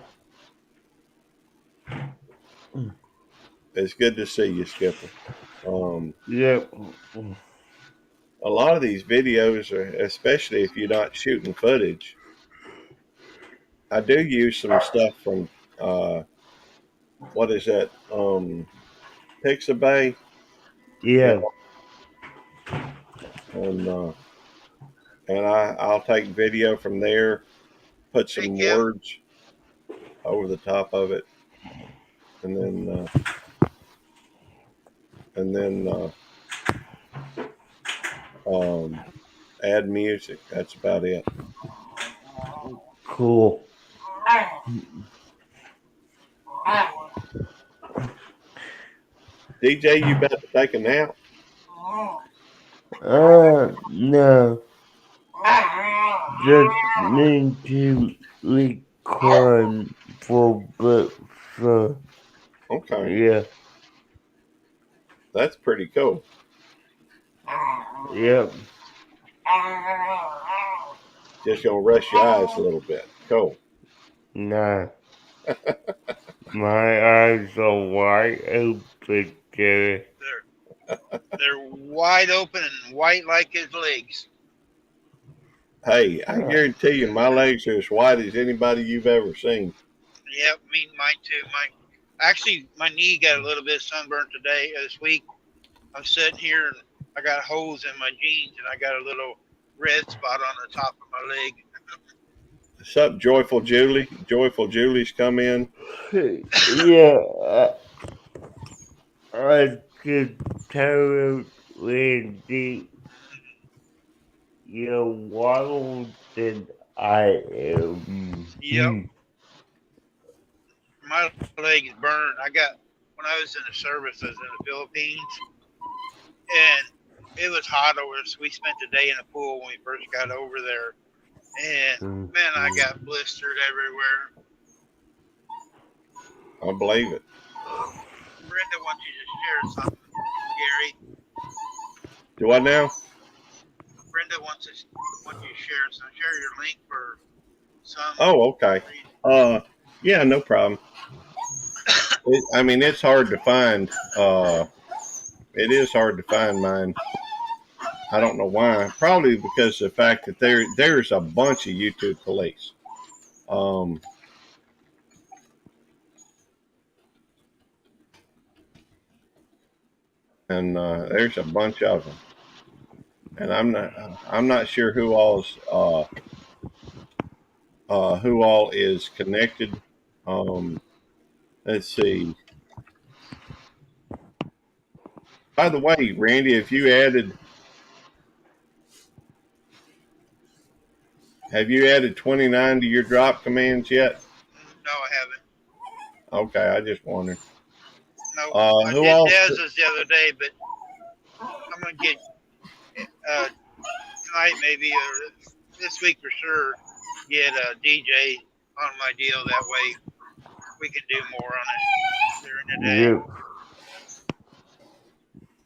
Speaker 2: It's good to see you, Skipper.
Speaker 5: Yep.
Speaker 2: A lot of these videos are, especially if you're not shooting footage. I do use some stuff from what is that? Pixabay.
Speaker 5: Yeah.
Speaker 2: And I'll take video from there, put
Speaker 1: Hey,
Speaker 2: some
Speaker 1: Kim.
Speaker 2: words over the top of it, and then add music. That's about it.
Speaker 5: Cool.
Speaker 2: DJ, you about to take a nap?
Speaker 5: No. Just need to record for book, so
Speaker 2: Okay,
Speaker 5: yeah.
Speaker 2: that's pretty cool.
Speaker 5: Yep.
Speaker 2: Just gonna rest your eyes a little bit. Cool.
Speaker 5: Nah. My eyes are wide open, Gary.
Speaker 1: They're wide open and white like his legs.
Speaker 2: Hey, I guarantee you, my legs are as white as anybody you've ever seen.
Speaker 1: Yep, mine too. My knee got a little bit sunburned today, this week. I'm sitting here and I got holes in my jeans and I got a little red spot on the top of my leg.
Speaker 2: What's up, Joyful Julie? Joyful Julie's come in.
Speaker 5: Yeah, I could tell Randy you're wild than I am.
Speaker 1: Yep. My leg is burned. When I was in the service, I was in the Philippines, and it was hot over there, so we spent the day in the pool when we first got over there. And man, I got blistered everywhere.
Speaker 2: I believe it.
Speaker 1: Brenda wants you to share something, Gary.
Speaker 2: Do I now?
Speaker 1: Brenda wants you to share your link for some.
Speaker 2: Oh, okay. Yeah, no problem. It's hard to find. It is hard to find mine. I don't know why. Probably because of the fact that there's a bunch of YouTube police. And there's a bunch of them. And I'm not sure who all is connected. Let's see. By the way, Randy, have you added 29 to your drop commands yet?
Speaker 1: No, I haven't.
Speaker 2: Okay, I just wondered.
Speaker 1: No, I
Speaker 2: who
Speaker 1: did
Speaker 2: else?
Speaker 1: Dez's the other day, but I'm gonna get tonight maybe or this week for sure get a DJ on my deal. That way we can do more on it during the day.
Speaker 5: Yep.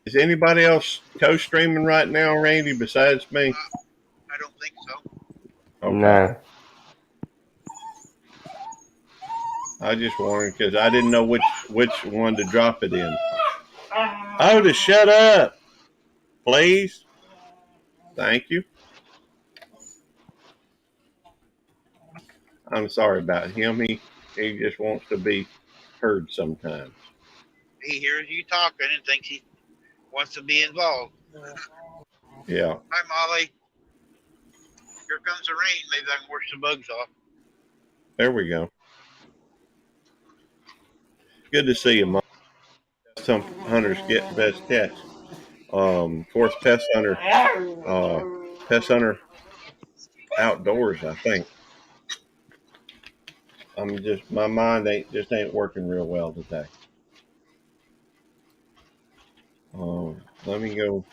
Speaker 2: Is anybody else co-streaming right now, Randy, besides me?
Speaker 1: I don't think so.
Speaker 2: Okay.
Speaker 5: Nah.
Speaker 2: I just wondered because I didn't know which one to drop it in. Oh, to shut up, please. Thank you. I'm sorry about him. He just wants to be heard sometimes.
Speaker 1: He hears you talking and thinks he wants to be involved.
Speaker 2: Yeah.
Speaker 1: Hi, Molly. Here comes the rain. Maybe I can wash the bugs off.
Speaker 2: There we go. Good to see you, Mom. Some hunters get best catch. Of course, Pest Hunter Outdoors, I think. My mind ain't working real well today. Let me go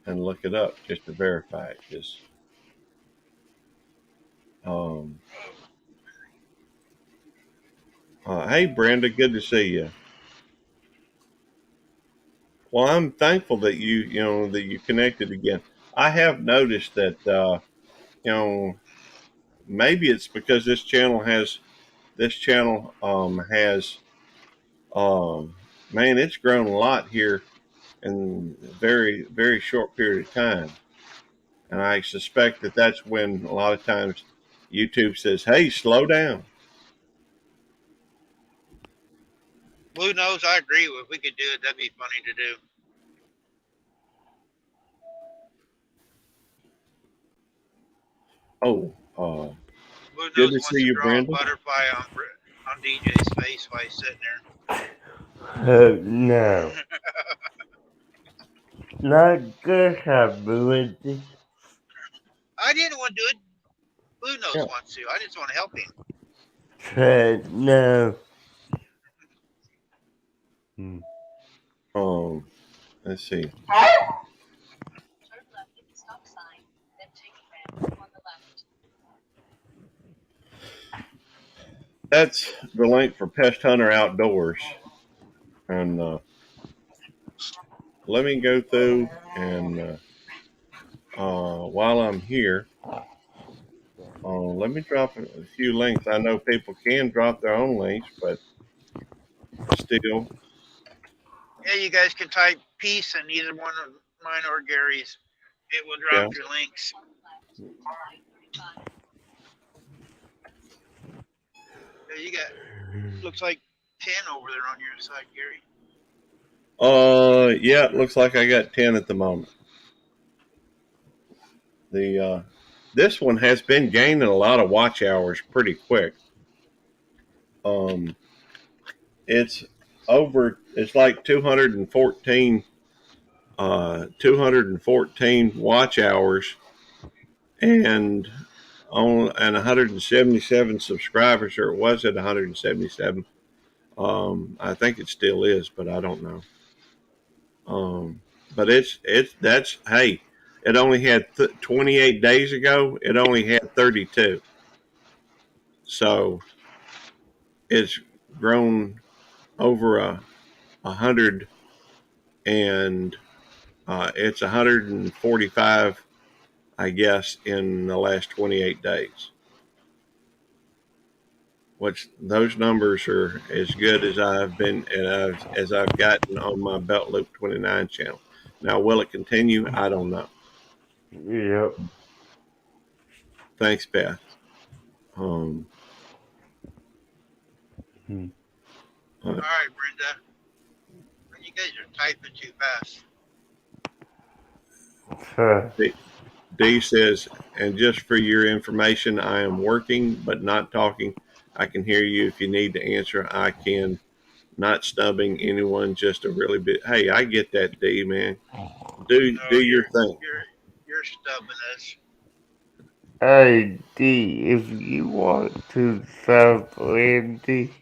Speaker 2: and look it up just to verify it. Just hey, Brenda, good to see you. Well, I'm thankful that you connected again. I have noticed that maybe it's because this channel has man, it's grown a lot here in a very very short period of time, and I suspect that that's when a lot of times YouTube says, "Hey, slow down."
Speaker 1: Blue Nose, I agree. If we could do it, that'd be funny to do.
Speaker 2: Oh,
Speaker 1: Blue
Speaker 2: good
Speaker 1: Nose
Speaker 2: to
Speaker 1: wants
Speaker 2: see
Speaker 1: to
Speaker 2: you,
Speaker 1: draw a
Speaker 2: Brenda.
Speaker 1: butterfly on DJ's face while he's sitting there.
Speaker 5: No. Not good ability.
Speaker 1: I didn't want to do it. Blue Nose
Speaker 2: Yeah.
Speaker 1: wants to. I just want to help him.
Speaker 5: No.
Speaker 2: Let's see. That's the link for Pest Hunter Outdoors, and let me go through and while I'm here, let me drop a few links. I know people can drop their own links, but still,
Speaker 1: Yeah, you guys can type peace in either one of mine or Gary's. It will drop
Speaker 2: yeah.
Speaker 1: your links. Yeah, you got looks like 10 over there on your side, Gary.
Speaker 2: Yeah, it looks like I got 10 at the moment. This one has been gaining a lot of watch hours pretty quick. It's like 214 watch hours and 177 subscribers, or it was at 177. I think it still is, but I don't know. But that's hey, it only had 28 days ago. It only had 32, so it's grown over 100, and it's 145, I guess, in the last 28 days. Which those numbers are as good as I've been and as I've gotten on my Belt Loop 29 channel. Now, will it continue? I don't know.
Speaker 5: Yep.
Speaker 2: Thanks, Beth.
Speaker 1: All right, Brenda. You guys are typing too fast.
Speaker 2: D says, and just for your information, I am working but not talking. I can hear you if you need to answer. I can. Not snubbing anyone, just a really bit. Hey, I get that, D, man. Do your thing.
Speaker 1: You're stubbing us.
Speaker 5: Hey, D, if you want to sub Andy,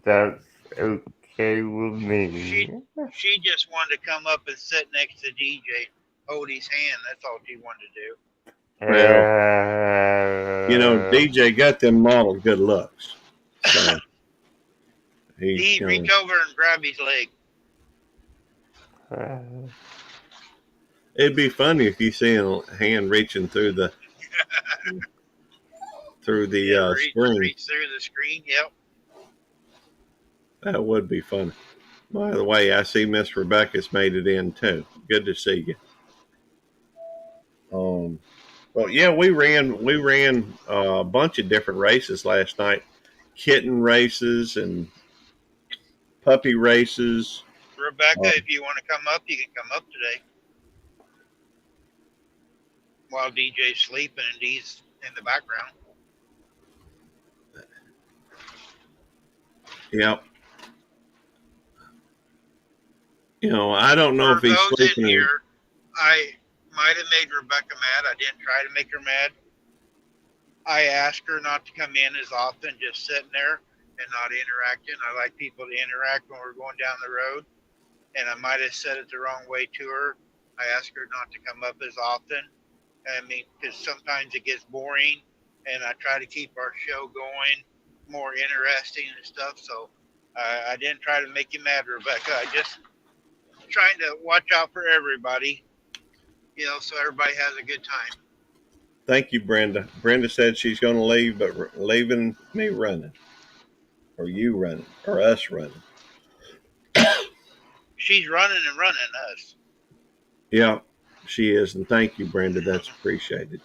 Speaker 5: that's okay with me.
Speaker 1: She just wanted to come up and sit next to DJ, hold his hand. That's all she wanted to do.
Speaker 2: Well, DJ got them model good looks. So
Speaker 1: he reach over and grab his leg.
Speaker 2: It'd be funny if you see a hand reaching through the screen.
Speaker 1: Reach through the screen. Yep.
Speaker 2: That would be fun. By the way, I see Miss Rebecca's made it in too. Good to see you. Well, yeah, we ran a bunch of different races last night, kitten races and puppy races.
Speaker 1: Rebecca, if you want to come up, you can come up today. While DJ's sleeping and D's in the background.
Speaker 2: Yep. I don't know if he's sleeping.
Speaker 1: Here, I might have made Rebecca mad. I didn't try to make her mad. I asked her not to come in as often, just sitting there and not interacting. I like people to interact when we're going down the road. And I might have said it the wrong way to her. I ask her not to come up as often. I mean, because sometimes it gets boring, and I try to keep our show going more interesting and stuff. So I didn't try to make you mad, Rebecca. I just trying to watch out for everybody, so everybody has a good time.
Speaker 2: Thank you, Brenda. Brenda said she's going to leave, but leaving me running, or you running, or us running.
Speaker 1: She's running and running us.
Speaker 2: Yeah, she is, and thank you, Brenda. That's appreciated.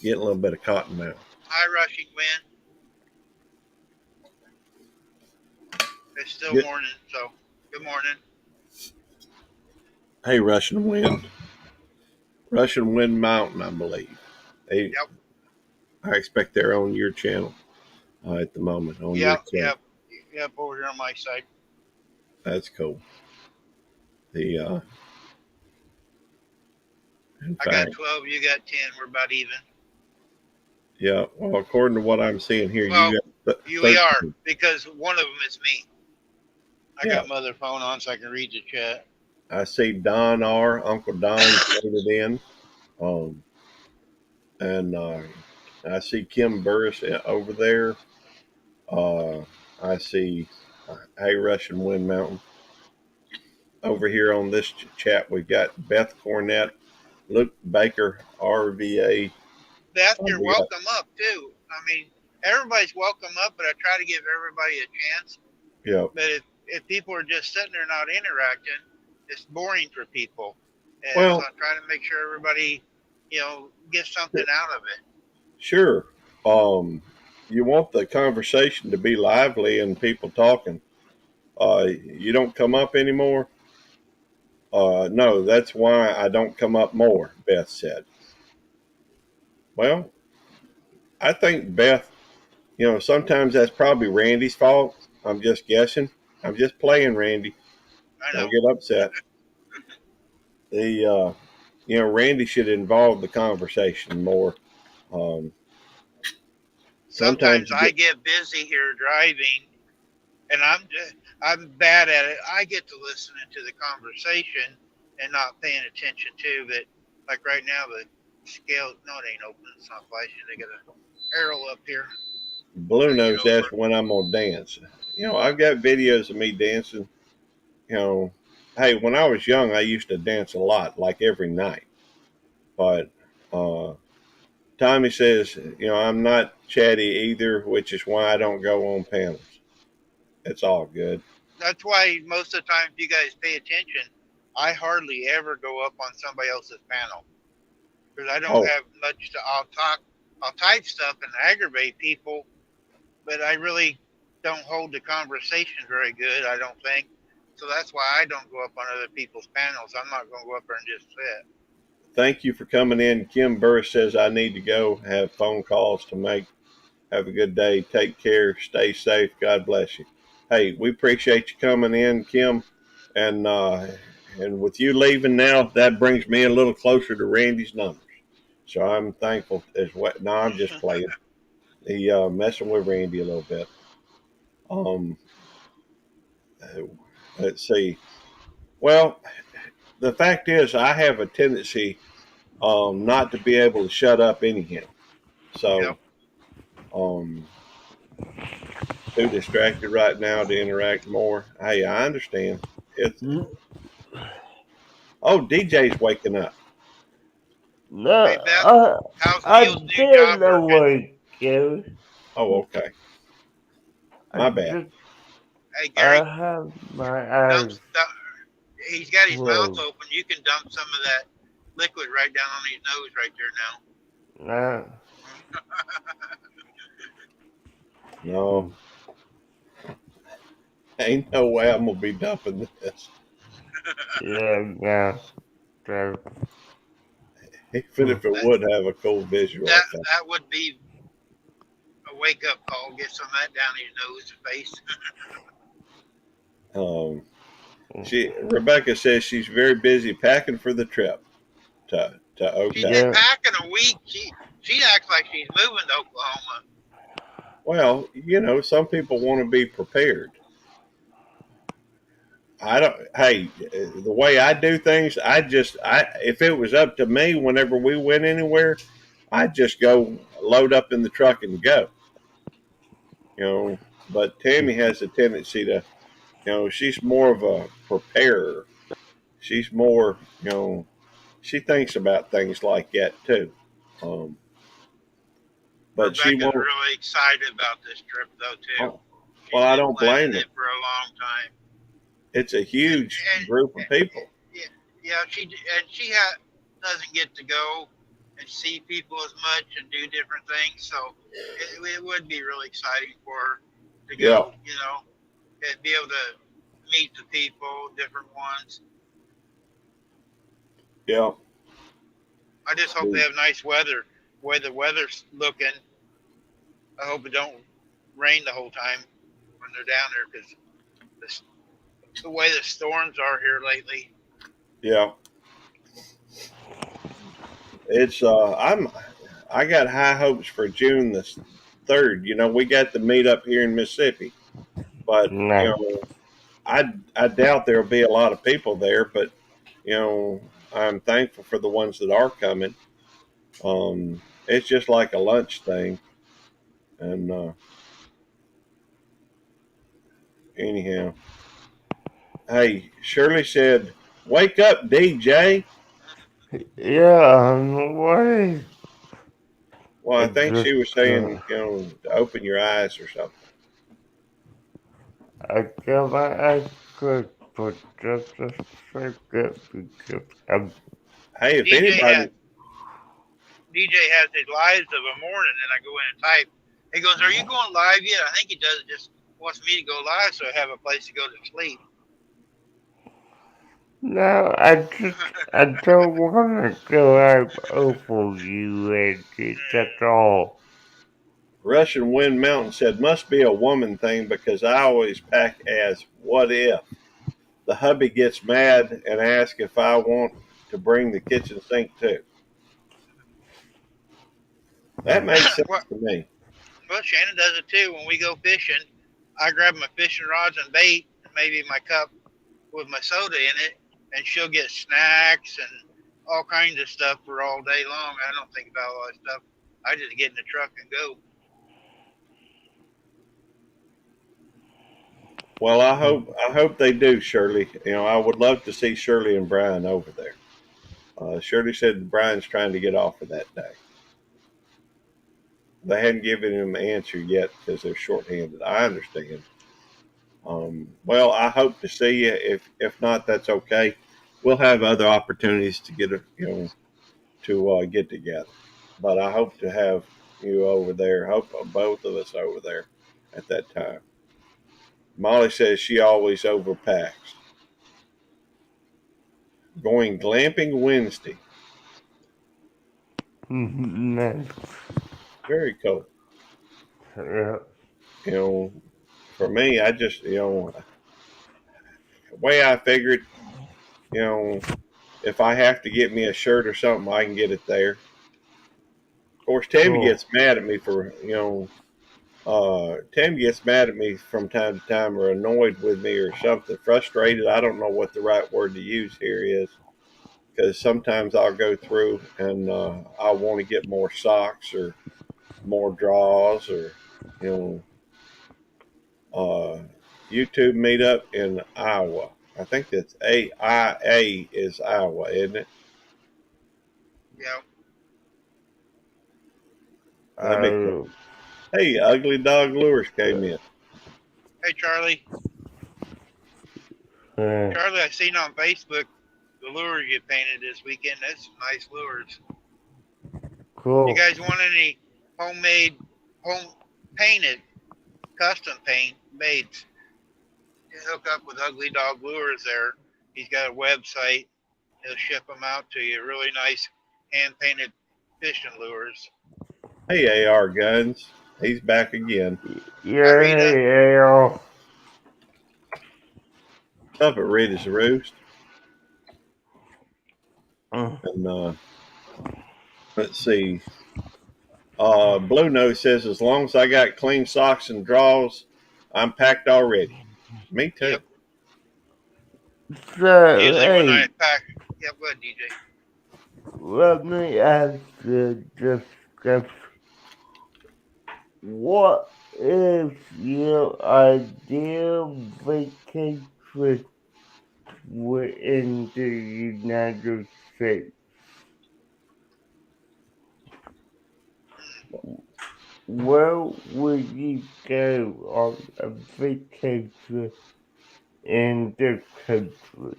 Speaker 2: Getting a little bit of cotton mouth.
Speaker 1: Hi, Rushing Wind. It's still
Speaker 2: Good.
Speaker 1: morning, so good morning.
Speaker 2: Hey, Russian Wind. Russian Wind Mountain, I believe.
Speaker 1: Yep.
Speaker 2: I expect they're on your channel at the moment. On your channel.
Speaker 1: Yep, over here on my side.
Speaker 2: That's cool. I
Speaker 1: got 12, you got 10. We're about even.
Speaker 2: Yeah, well, according to what I'm seeing here,
Speaker 1: Well,
Speaker 2: you got
Speaker 1: we are, because one of them is me. I
Speaker 2: Yeah.
Speaker 1: got my other phone on so I can read the chat.
Speaker 2: I see Don R. Uncle Don put it in. And I see Kim Burris over there. I see Hey Russian Wind Mountain. Over here on this chat, we've got Beth Cornett, Luke Baker, RVA.
Speaker 1: Beth, you're welcome up too. I mean, everybody's welcome up, but I try to give everybody a chance.
Speaker 2: Yeah.
Speaker 1: But if people are just sitting there not interacting, it's boring for people. And
Speaker 2: Well,
Speaker 1: so I'm trying to make sure everybody, gets something out of it.
Speaker 2: Sure. You want the conversation to be lively and people talking. You don't come up anymore? No, that's why I don't come up more, Beth said. Well, I think Beth, sometimes that's probably Randy's fault. I'm just guessing. I'm just playing, Randy.
Speaker 1: I know.
Speaker 2: Don't get upset. Randy should involve the conversation more.
Speaker 1: Sometimes I get busy here driving, and I'm bad at it. I get to listening to the conversation and not paying attention to. But like right now, the scale, no, it ain't open. It's not flashing. They got an arrow up here.
Speaker 2: Blue Nose asked when I'm gonna dance. I've got videos of me dancing. Hey, when I was young, I used to dance a lot, like every night. But Tommy says, I'm not chatty either, which is why I don't go on panels. It's all good.
Speaker 1: That's why most of the time, if you guys pay attention, I hardly ever go up on somebody else's panel because I don't have much to. I'll type stuff and aggravate people, but I really don't hold the conversation very good. I don't think. So that's why I don't go up on other people's panels. I'm not going to go up there and just sit.
Speaker 2: Thank you for coming in. Kim Burris says I need to go. Have phone calls to make. Have a good day. Take care. Stay safe. God bless you. Hey, we appreciate you coming in, Kim. And with you leaving now, that brings me a little closer to Randy's numbers. So I'm thankful as well. No, I'm just playing. He messing with Randy a little bit. Let's see. Well, the fact is, I have a tendency not to be able to shut up anyhow. So, too distracted right now to interact more. Hey, I understand. DJ's waking up.
Speaker 5: No,
Speaker 1: hey, Beth, how's Neil's new job working?
Speaker 2: Oh, okay. My bad.
Speaker 1: Hey, Gary.
Speaker 5: I have my eyes.
Speaker 1: He's got his mouth open. You can dump some of that liquid right down on his nose right there now.
Speaker 2: No. Ain't no way I'm going to be dumping this.
Speaker 5: Yeah.
Speaker 2: Even if it would have a cool visual.
Speaker 1: That would be a wake-up call. Get some of that down his nose and face.
Speaker 2: Rebecca says she's very busy packing for the trip to Oklahoma.
Speaker 1: She's been packing a week. She acts like she's moving to Oklahoma.
Speaker 2: Well, some people want to be prepared. I don't. Hey, the way I do things, if it was up to me, whenever we went anywhere, I'd just go load up in the truck and go. But Tammy has a tendency to, she's more of a preparer. She's more, she thinks about things like that too. Um, but she
Speaker 1: Rebecca's
Speaker 2: won't.
Speaker 1: really excited about this trip, though, too.
Speaker 2: Oh,
Speaker 1: She's
Speaker 2: well, I
Speaker 1: been
Speaker 2: don't
Speaker 1: planning
Speaker 2: blame her.
Speaker 1: it for a long time.
Speaker 2: It's a
Speaker 1: And,
Speaker 2: huge group of people.
Speaker 1: yeah, she doesn't get to go and see people as much and do different things, so it would be really exciting for her to
Speaker 2: Yeah,
Speaker 1: go, and be able to meet the people, different ones.
Speaker 2: yeah.
Speaker 1: I just hope they have nice weather. The way the weather's looking, I hope it don't rain the whole time when they're down there, because the way the storms are here lately.
Speaker 2: Yeah. It's I got high hopes for June the 3rd. We got the meet up here in Mississippi, but
Speaker 5: No.
Speaker 2: I doubt there'll be a lot of people there. But I'm thankful for the ones that are coming. It's just like a lunch thing, and anyhow, hey, Shirley said, "Wake up, DJ."
Speaker 5: Yeah, I'm away.
Speaker 2: Well, I
Speaker 5: I
Speaker 2: think
Speaker 5: just,
Speaker 2: she was saying, to open your eyes or something.
Speaker 5: I got my eyes closed for just a second because I'm.
Speaker 2: Hey, if
Speaker 1: DJ
Speaker 2: anybody,
Speaker 1: has his lives of a morning, and I go in and type. He goes, "Are you going live yet?" I think he does. Just wants me to go live so I have a place to go to sleep.
Speaker 5: No, I don't want to go out over you, Andy. That's all.
Speaker 2: Russian Wind Mountain said, must be a woman thing because I always pack as what if. The hubby gets mad and asks if I want to bring the kitchen sink too. That makes sense
Speaker 1: well,
Speaker 2: to me.
Speaker 1: Shannon does it too. When we go fishing, I grab my fishing rods and bait, and maybe my cup with my soda in it, and she'll get snacks and all kinds of stuff for all day long. I don't think about all that stuff. I just get in the truck and go.
Speaker 2: Well, I hope they do, Shirley. I would love to see Shirley and Brian over there. Shirley said Brian's trying to get off of that day. They hadn't given him an answer yet because they're shorthanded. I understand. Well, I hope to see you. If not, that's okay. We'll have other opportunities to get together. But I hope to have you over there. I hope both of us over there at that time. Molly says she always overpacks. Going glamping Wednesday.
Speaker 5: No.
Speaker 2: Very cool.
Speaker 5: Yeah.
Speaker 2: For me, I just, the way I figured, if I have to get me a shirt or something, I can get it there. Of course, Tammy
Speaker 5: Cool.
Speaker 2: gets mad at me for, Tammy gets mad at me from time to time or annoyed with me or something, frustrated. I don't know what the right word to use here is because sometimes I'll go through and I want to get more socks or more draws or, YouTube meetup in Iowa. I think that's AIA is Iowa, isn't it?
Speaker 1: Yeah.
Speaker 2: That'd be cool. Hey, Ugly Dog Lures came in.
Speaker 1: Hey, Charlie. Charlie, I seen on Facebook the lures you painted this weekend. That's some nice lures.
Speaker 5: Cool.
Speaker 1: You guys want any homemade, home painted, custom paint made? Hook up with Ugly Dog Lures there. He's got a website. He'll ship them out to you. Really nice hand painted fishing lures.
Speaker 2: Hey, AR Guns. He's back again.
Speaker 5: Yeah.
Speaker 2: Up at Rita's Roost. And let's see. Blue Nose says, as long as I got clean socks and drawers, I'm packed already. Me too.
Speaker 1: Yep.
Speaker 5: So,
Speaker 1: Usually when I
Speaker 5: hey,
Speaker 1: pack, yeah, go ahead, DJ.
Speaker 5: let me ask you just what is your ideal vacation within the United States? Where would you go on a vacation in the country?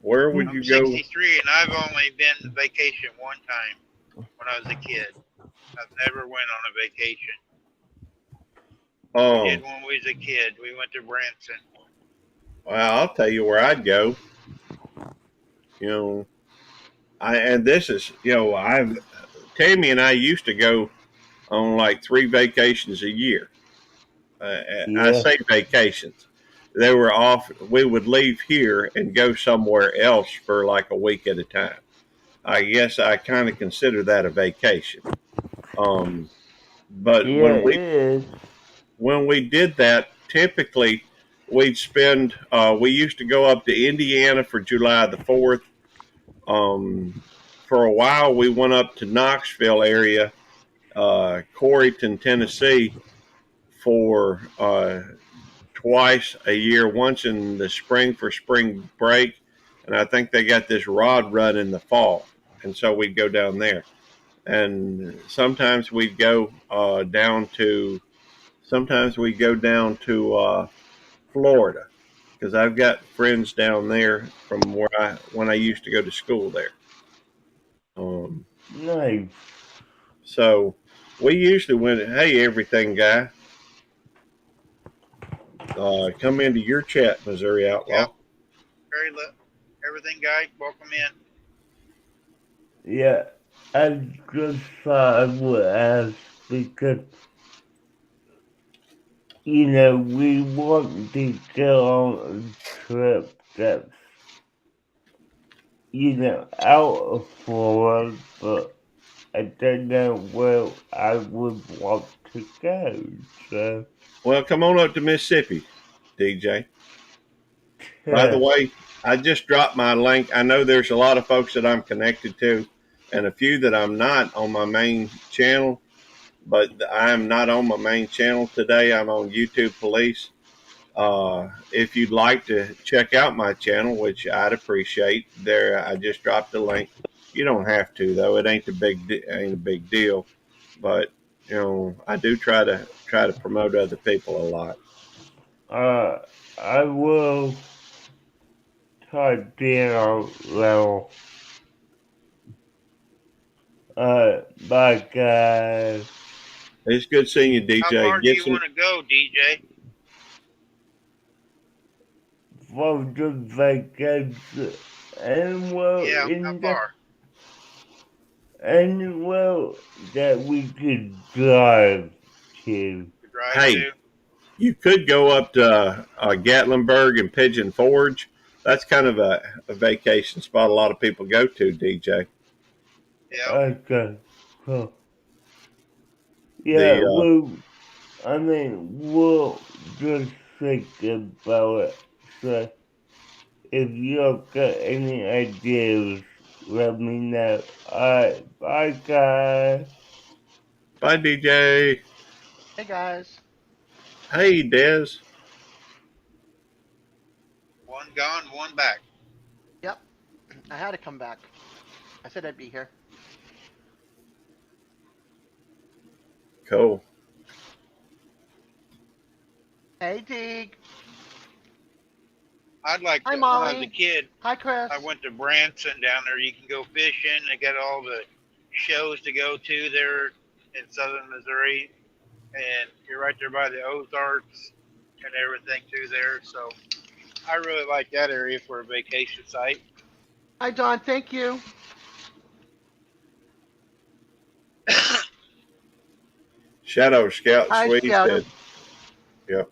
Speaker 2: Where would
Speaker 1: I'm
Speaker 2: you go?
Speaker 1: 63 and I've only been to vacation one time when I was a kid. I've never went on a vacation. We did when we was a kid. We went to Branson.
Speaker 2: Well, I'll tell you where I'd go. You know, Tammy and I used to go on like 3 vacations a year. I
Speaker 5: Yeah,
Speaker 2: say vacations. They were off. We would leave here and go somewhere else for like a week at a time. I guess I kind of consider that a vacation. But
Speaker 5: yeah, it is.
Speaker 2: when we did that, typically we'd spend. We used to go up to Indiana for July the 4th. For a while, we went up to Knoxville area, Corryton, Tennessee, for twice a year. Once in the spring for spring break, and I think they got this rod run in the fall, and so we'd go down there. And sometimes we'd go down to. Sometimes we go down to Florida because I've got friends down there from when I used to go to school there.
Speaker 5: Nice.
Speaker 2: So we usually went, hey, everything guy, come into your chat, Missouri Outlaw.
Speaker 1: Yep. Everything guy, welcome in.
Speaker 5: Yeah, I just thought I would ask because, we want to go on a trip that's, out of Florida, but I don't know where I would want to go. So,
Speaker 2: Well, come on up to Mississippi, DJ. By the way, I just dropped my link. I know there's a lot of folks that I'm connected to and a few that I'm not on my main channel, but I am not on my main channel today. I'm on YouTube Police. If you'd like to check out my channel, which I'd appreciate, there I just dropped the link. You don't have to though; it ain't a big deal. But I do try to promote other people a lot.
Speaker 5: I will type down level. Bye guys.
Speaker 2: It's good seeing you, DJ.
Speaker 1: How far do you want to go, DJ?
Speaker 5: For the vacation, anywhere anywhere that we could drive to.
Speaker 2: Hey, you could go up to Gatlinburg and Pigeon Forge. That's kind of a vacation spot a lot of people go to, DJ.
Speaker 1: Yeah.
Speaker 5: Okay, cool. Yeah, we'll just think about it. So, if you've got any ideas, let me know. Alright, bye guys.
Speaker 2: Bye, DJ.
Speaker 9: Hey guys.
Speaker 2: Hey, Dez.
Speaker 1: One gone, one back.
Speaker 9: Yep. I had to come back. I said I'd be here.
Speaker 2: Cool.
Speaker 9: Hey Teague.
Speaker 1: I'd like to,
Speaker 9: Hi,
Speaker 1: when I was a
Speaker 9: Molly.
Speaker 1: kid,
Speaker 9: Hi Chris.
Speaker 1: I went to Branson down there. You can go fishing. They got all the shows to go to there in southern Missouri. And you're right there by the Ozarks and everything through there. So I really like that area for a vacation site.
Speaker 9: Hi Don, thank you.
Speaker 2: Shadow Scout
Speaker 9: Hi,
Speaker 2: Sweetie
Speaker 9: Scout.
Speaker 2: said, yep.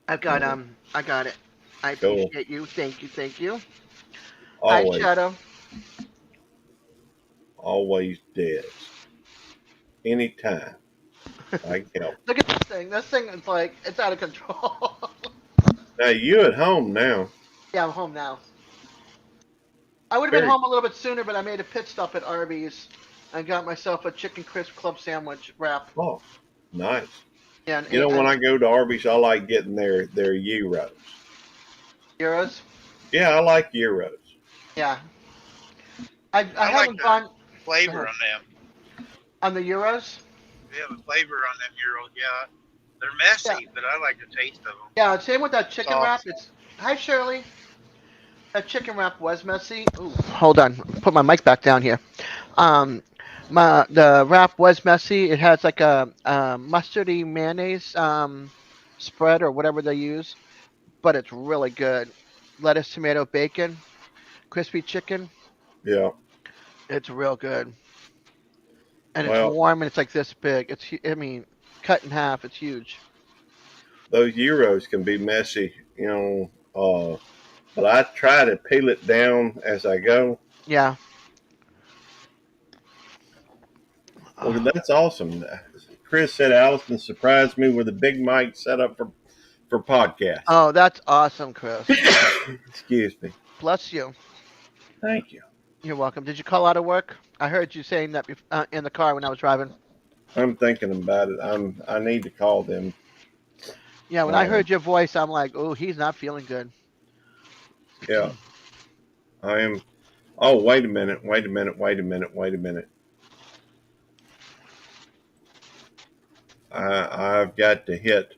Speaker 9: I got it. I
Speaker 2: Cool.
Speaker 9: appreciate you. Thank you.
Speaker 2: Always.
Speaker 9: Hi Shadow.
Speaker 2: always does. Anytime I can help.
Speaker 9: Look at this thing. This thing is like, it's out of control.
Speaker 2: Now you at home now.
Speaker 9: Yeah, I'm home now. I would have been
Speaker 2: Very-
Speaker 9: home a little bit sooner, but I made a pit stop at Arby's and got myself a chicken crisp club sandwich wrap.
Speaker 2: Oh, nice.
Speaker 9: Yeah, and
Speaker 2: You know, when I go to Arby's, I like getting their gyros.
Speaker 9: euros.
Speaker 2: Yeah, I like gyros.
Speaker 9: Yeah. I
Speaker 1: I like
Speaker 9: haven't
Speaker 1: the
Speaker 9: gone
Speaker 1: Flavor on them.
Speaker 9: on the euros.
Speaker 1: They have a flavor on them gyros. Yeah, they're messy, but I like the taste of them.
Speaker 9: Yeah, same with that chicken
Speaker 1: Sauce.
Speaker 9: wrap. It's hi Shirley. That chicken wrap was messy. Ooh, hold on. Put my mic back down here. The wrap was messy. It has like a mustardy mayonnaise spread or whatever they use, but it's really good. Lettuce, tomato, bacon, crispy chicken.
Speaker 2: Yeah.
Speaker 9: It's real good. And
Speaker 2: Well-
Speaker 9: it's warm and it's like this big. I mean, cut in half. It's huge.
Speaker 2: Those gyros can be messy, but I try to peel it down as I go.
Speaker 9: Yeah.
Speaker 2: Well, that's awesome. Chris said Allison surprised me with a big mic set up for podcast.
Speaker 9: Oh, that's awesome, Chris.
Speaker 2: Excuse me.
Speaker 9: Bless you.
Speaker 2: Thank you.
Speaker 9: You're welcome. Did you call out of work? I heard you saying that in the car when I was driving.
Speaker 2: I'm thinking about it. I need to call them.
Speaker 9: Yeah, when I heard your voice, I'm like, oh, he's not feeling good.
Speaker 2: Yeah. I am. Oh, wait a minute. I've got to hit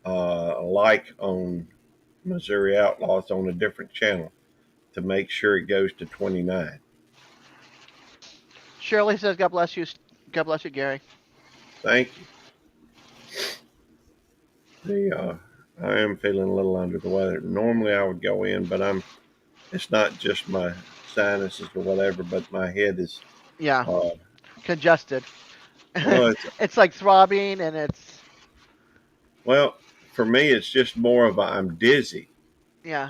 Speaker 2: like on Missouri Outlaws on a different channel to make sure it goes to 29.
Speaker 9: Shirley says, God bless you. God bless you, Gary.
Speaker 2: Thank you. I am feeling a little under the weather. Normally I would go in, but it's not just my sinuses or whatever, but my head is,
Speaker 9: Yeah,
Speaker 2: uh,
Speaker 9: congested.
Speaker 2: well,
Speaker 9: It's like throbbing and it's,
Speaker 2: well, for me, it's just more of I'm dizzy
Speaker 9: yeah,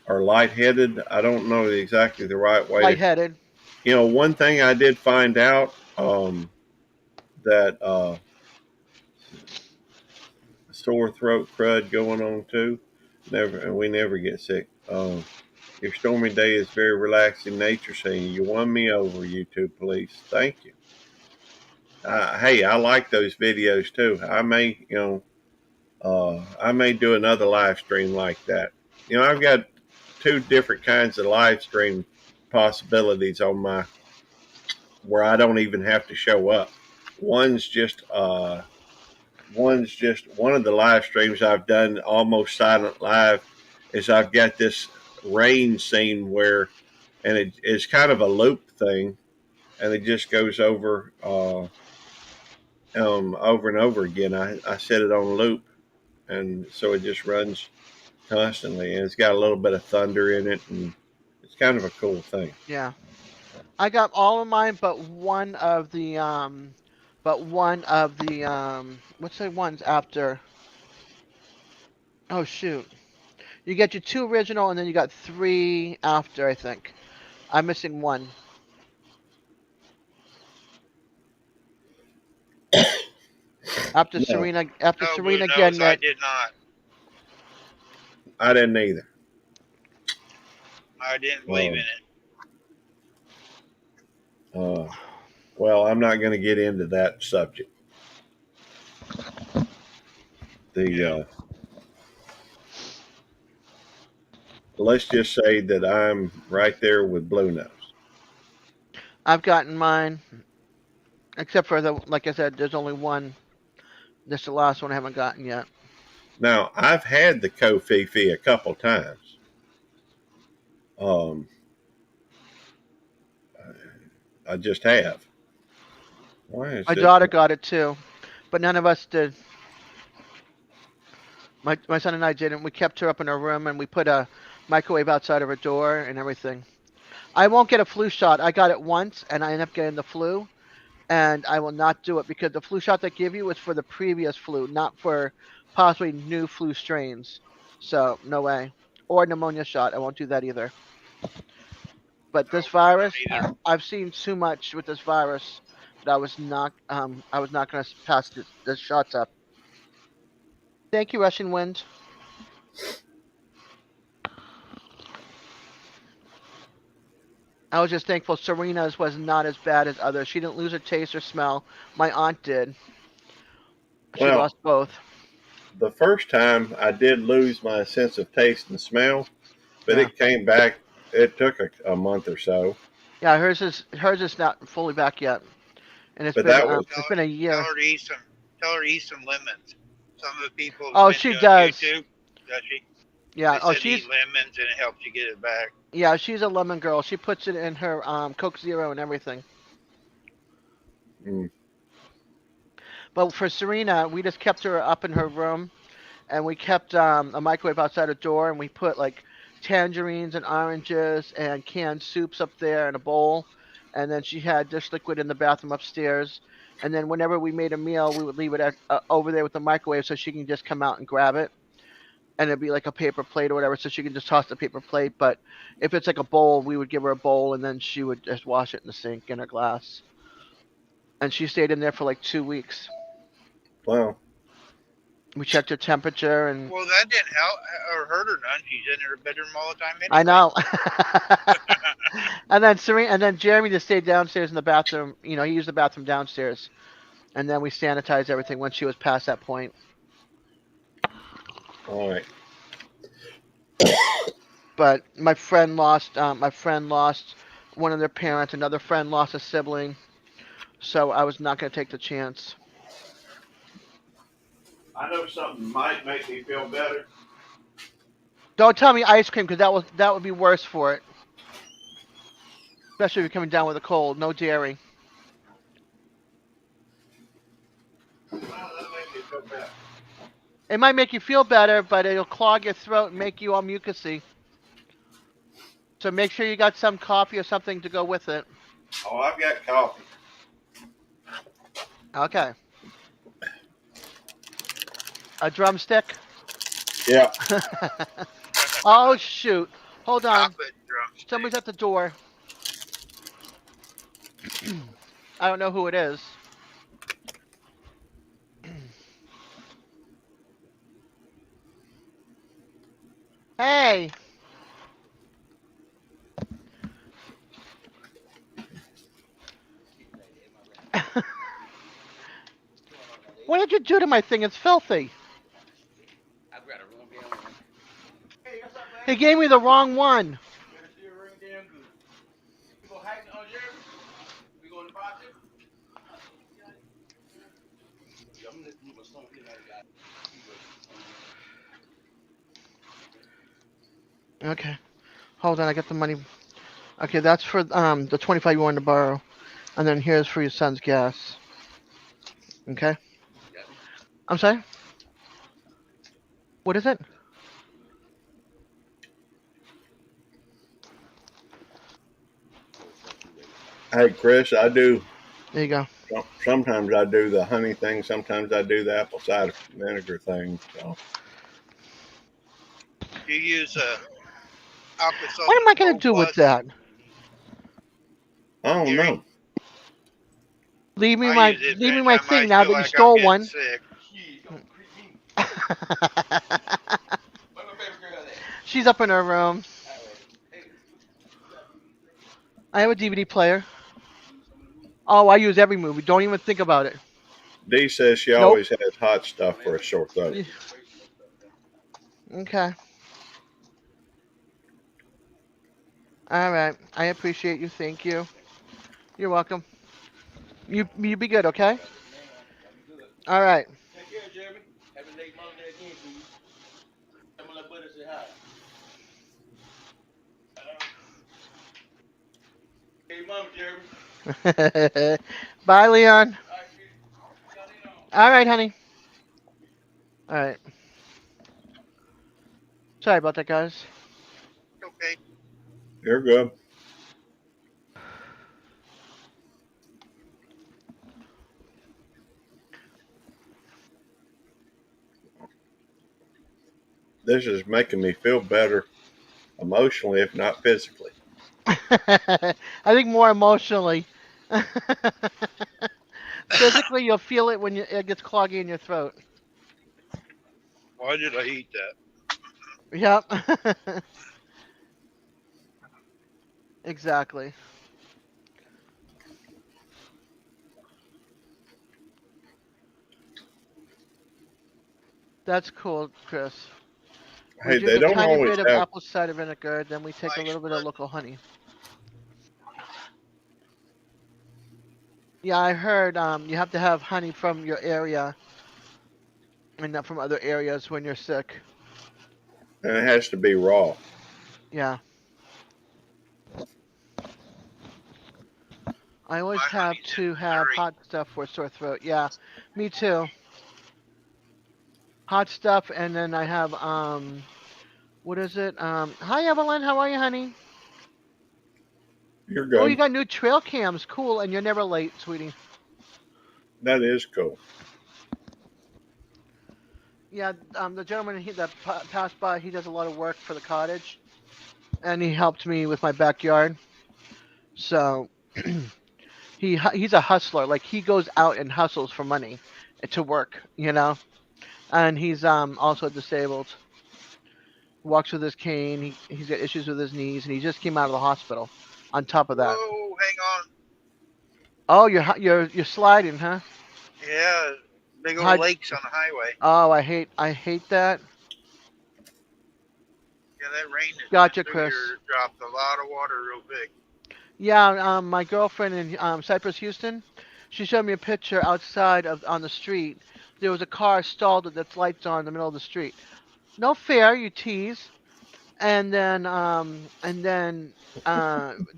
Speaker 2: or lightheaded. I don't know exactly the right way.
Speaker 9: lightheaded.
Speaker 2: One thing I did find out that sore throat crud going on too. We never get sick. Your stormy day is very relaxing nature scene. You won me over, YouTube police. Thank you. Hey, I like those videos too. I may do another live stream like that. I've got 2 different kinds of live stream possibilities on where I don't even have to show up. One's just one of the live streams I've done almost silent live is I've got this rain scene and it's kind of a loop thing, and it just goes over and over again. I set it on loop, and so it just runs constantly, and it's got a little bit of thunder in it, and it's kind of a cool thing.
Speaker 9: Yeah. I got all of mine, but one of the what's the ones after? Oh shoot. You get your 2 original and then you got 3 after, I think. I'm missing 1. After
Speaker 2: No.
Speaker 9: Serena
Speaker 1: No, Blue knows
Speaker 9: getting
Speaker 1: I
Speaker 9: it.
Speaker 1: did not.
Speaker 2: I didn't either.
Speaker 1: I didn't believe in it.
Speaker 2: Well, I'm not going to get into that subject. Let's just say that I'm right there with Blue Nose.
Speaker 9: I've gotten mine. Except for like I said, there's only 1. This is the last one I haven't gotten yet.
Speaker 2: Now, I've had the Kofifi a couple times. I just have. Why is
Speaker 9: My
Speaker 2: this-
Speaker 9: daughter got it too, but none of us did. My son and I didn't. We kept her up in her room and we put a microwave outside of her door and everything. I won't get a flu shot. I got it once and I ended up getting the flu, and I will not do it because the flu shot they give you is for the previous flu, not for possibly new flu strains. So no way. Or pneumonia shot. I won't do that either. But this
Speaker 1: I
Speaker 9: virus,
Speaker 1: don't either.
Speaker 9: I've seen too much with this virus that I was not going to pass this shots up. Thank you, Russian Wind. I was just thankful Serena's was not as bad as others. She didn't lose her taste or smell. My aunt did. She
Speaker 2: Well,
Speaker 9: lost both.
Speaker 2: the first time I did lose my sense of taste and smell, but
Speaker 9: Yeah.
Speaker 2: it came back. It took a month or so,
Speaker 9: Yeah, hers is not fully back yet, and
Speaker 2: but that was
Speaker 9: it's been a year.
Speaker 1: Tell her to eat some lemons. Some of the people
Speaker 9: Oh,
Speaker 1: sent
Speaker 9: she
Speaker 1: you on
Speaker 9: does.
Speaker 1: YouTube. Does she?
Speaker 9: Yeah.
Speaker 1: They
Speaker 9: Oh,
Speaker 1: said eat lemons and it helps you get it back.
Speaker 9: yeah. She's a lemon girl. She puts it in her Coke Zero and everything.
Speaker 2: mm,
Speaker 9: But for Serena, we just kept her up in her room, and we kept a microwave outside her door, and we put like tangerines and oranges and canned soups up there in a bowl, and then she had dish liquid in the bathroom upstairs. And then whenever we made a meal, we would leave it over there with the microwave so she can just come out and grab it. And it'd be like a paper plate or whatever, so she can just toss the paper plate. But if it's like a bowl, we would give her a bowl, and then she would just wash it in the sink in her glass. And she stayed in there for like 2 weeks.
Speaker 2: well.
Speaker 9: We checked her temperature, and
Speaker 1: Well, that didn't help or hurt her none. She's in her bedroom all the time anyway.
Speaker 9: I know. And then Serena, and then Jeremy just stayed downstairs in the bathroom. You know, he used the bathroom downstairs, and then we sanitized everything once she was past that point.
Speaker 2: All right.
Speaker 9: But my friend lost one of their parents. Another friend lost a sibling, so I was not going to take the chance.
Speaker 2: I know something might make me feel better.
Speaker 9: Don't tell me ice cream, because that would be worse for it. Especially if you're coming down with a cold. No dairy.
Speaker 2: Well, that makes me feel better.
Speaker 9: It might make you feel better, but it'll clog your throat and make you all mucusy. So make sure you got some coffee or something to go with it.
Speaker 2: Oh, I've got coffee.
Speaker 9: Okay. A drumstick?
Speaker 2: Yeah.
Speaker 9: Oh, shoot. Hold on.
Speaker 1: Chocolate drumstick.
Speaker 9: Somebody's at the door. I don't know who it is. Hey! What did you do to my thing? It's filthy. He gave me the wrong one. Okay. Hold on, I got the money. Okay, that's for the 25 you wanted to borrow. And then here's for your son's gas. Okay? I'm sorry? What is it?
Speaker 2: Hey, Chris, I do.
Speaker 9: There you go.
Speaker 2: Sometimes I do the honey thing. Sometimes I do the apple cider vinegar thing. So.
Speaker 1: You use alcohol.
Speaker 9: What am I going to do with that?
Speaker 2: I don't know.
Speaker 9: Leave me
Speaker 1: I
Speaker 9: my
Speaker 1: use it
Speaker 9: leave me my
Speaker 1: anytime I
Speaker 9: thing now
Speaker 1: feel
Speaker 9: that you
Speaker 1: like I'm
Speaker 9: stole
Speaker 1: getting
Speaker 9: one.
Speaker 1: sick.
Speaker 9: She's up in her room. I have a DVD player. Oh, I use every movie. Don't even think about it.
Speaker 2: Dee says she
Speaker 9: Nope.
Speaker 2: always has hot stuff for a short throat.
Speaker 9: Okay. All right. I appreciate you. Thank you. You're welcome. You be good, okay? All right.
Speaker 10: Take care, Jeremy. Happy late Mother's Day again to you. I'm gonna let Butter say hi. Hey, Mom, Jeremy.
Speaker 9: Bye, Leon.
Speaker 10: All right, sweetie.
Speaker 9: All right, honey. All right. Sorry about that, guys.
Speaker 1: Okay.
Speaker 2: You're good. This is making me feel better emotionally, if not physically.
Speaker 9: I think more emotionally. Physically, you'll feel it when it gets cloggy in your throat.
Speaker 1: Why did I eat that?
Speaker 9: Yep. Exactly. That's cool, Chris. We
Speaker 2: Hey,
Speaker 9: drink
Speaker 2: they
Speaker 9: a
Speaker 2: don't
Speaker 9: tiny
Speaker 2: always
Speaker 9: bit of
Speaker 2: have.
Speaker 9: apple cider vinegar, then we take a
Speaker 1: Nice,
Speaker 9: little bit of
Speaker 1: but
Speaker 9: local honey. Yeah, I heard you have to have honey from your area and not from other areas when you're sick.
Speaker 2: And it has to be raw.
Speaker 9: Yeah. I always
Speaker 1: my
Speaker 9: have
Speaker 1: honey's in
Speaker 9: to have
Speaker 1: Missouri.
Speaker 9: hot stuff for a sore throat. Yeah, me too. Hot stuff, and then I have what is it? Hi Evelyn, how are you, honey?
Speaker 2: You're
Speaker 9: Oh, you
Speaker 2: good.
Speaker 9: got new trail cams, cool, and you're never late, sweetie.
Speaker 2: That is cool.
Speaker 9: Yeah, the gentleman that passed by, he does a lot of work for the cottage, and he helped me with my backyard. So he's a hustler. Like he goes out and hustles for money to work, and he's also disabled. Walks with his cane. He's got issues with his knees, and he just came out of the hospital. On top of that,
Speaker 1: Whoa, hang on.
Speaker 9: oh, you're sliding, huh?
Speaker 1: Yeah, big old
Speaker 9: How'd,
Speaker 1: lakes on the highway.
Speaker 9: oh, I hate that.
Speaker 1: Yeah, that rain that's been
Speaker 9: Gotcha,
Speaker 1: through
Speaker 9: Chris.
Speaker 1: here dropped a lot of water real big.
Speaker 9: Yeah, my girlfriend in Cypress, Houston, she showed me a picture outside on the street. There was a car stalled with its lights on in the middle of the street. No fair, you tease. And then there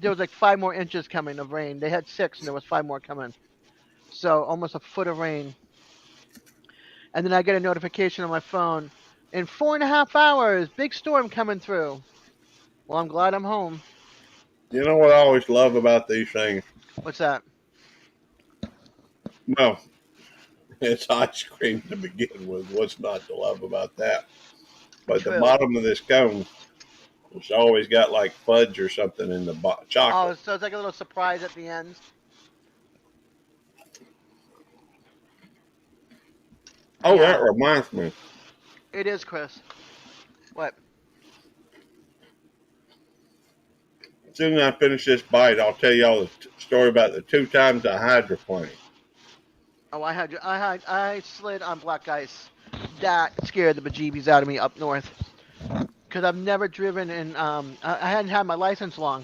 Speaker 9: was like 5 more inches coming of rain. They had 6, and there was 5 more coming. So almost a foot of rain. And then I get a notification on my phone. In 4.5 hours, big storm coming through. Well, I'm glad I'm home.
Speaker 2: You know what I always love about these things?
Speaker 9: What's that?
Speaker 2: Well, it's ice cream to begin with. What's not to love about that? But the
Speaker 9: True.
Speaker 2: bottom of this cone it's always got like fudge or something in the
Speaker 9: Oh,
Speaker 2: chocolate.
Speaker 9: so it's like a little surprise at the end.
Speaker 2: Oh,
Speaker 9: Yeah,
Speaker 2: that reminds me.
Speaker 9: it is, Chris. What?
Speaker 2: As soon as I finish this bite, I'll tell y'all the story about the 2 times I hydroplaned.
Speaker 9: Oh, I slid on black ice. That scared the bejeebies out of me up north. Because I've never driven in, I hadn't had my license long.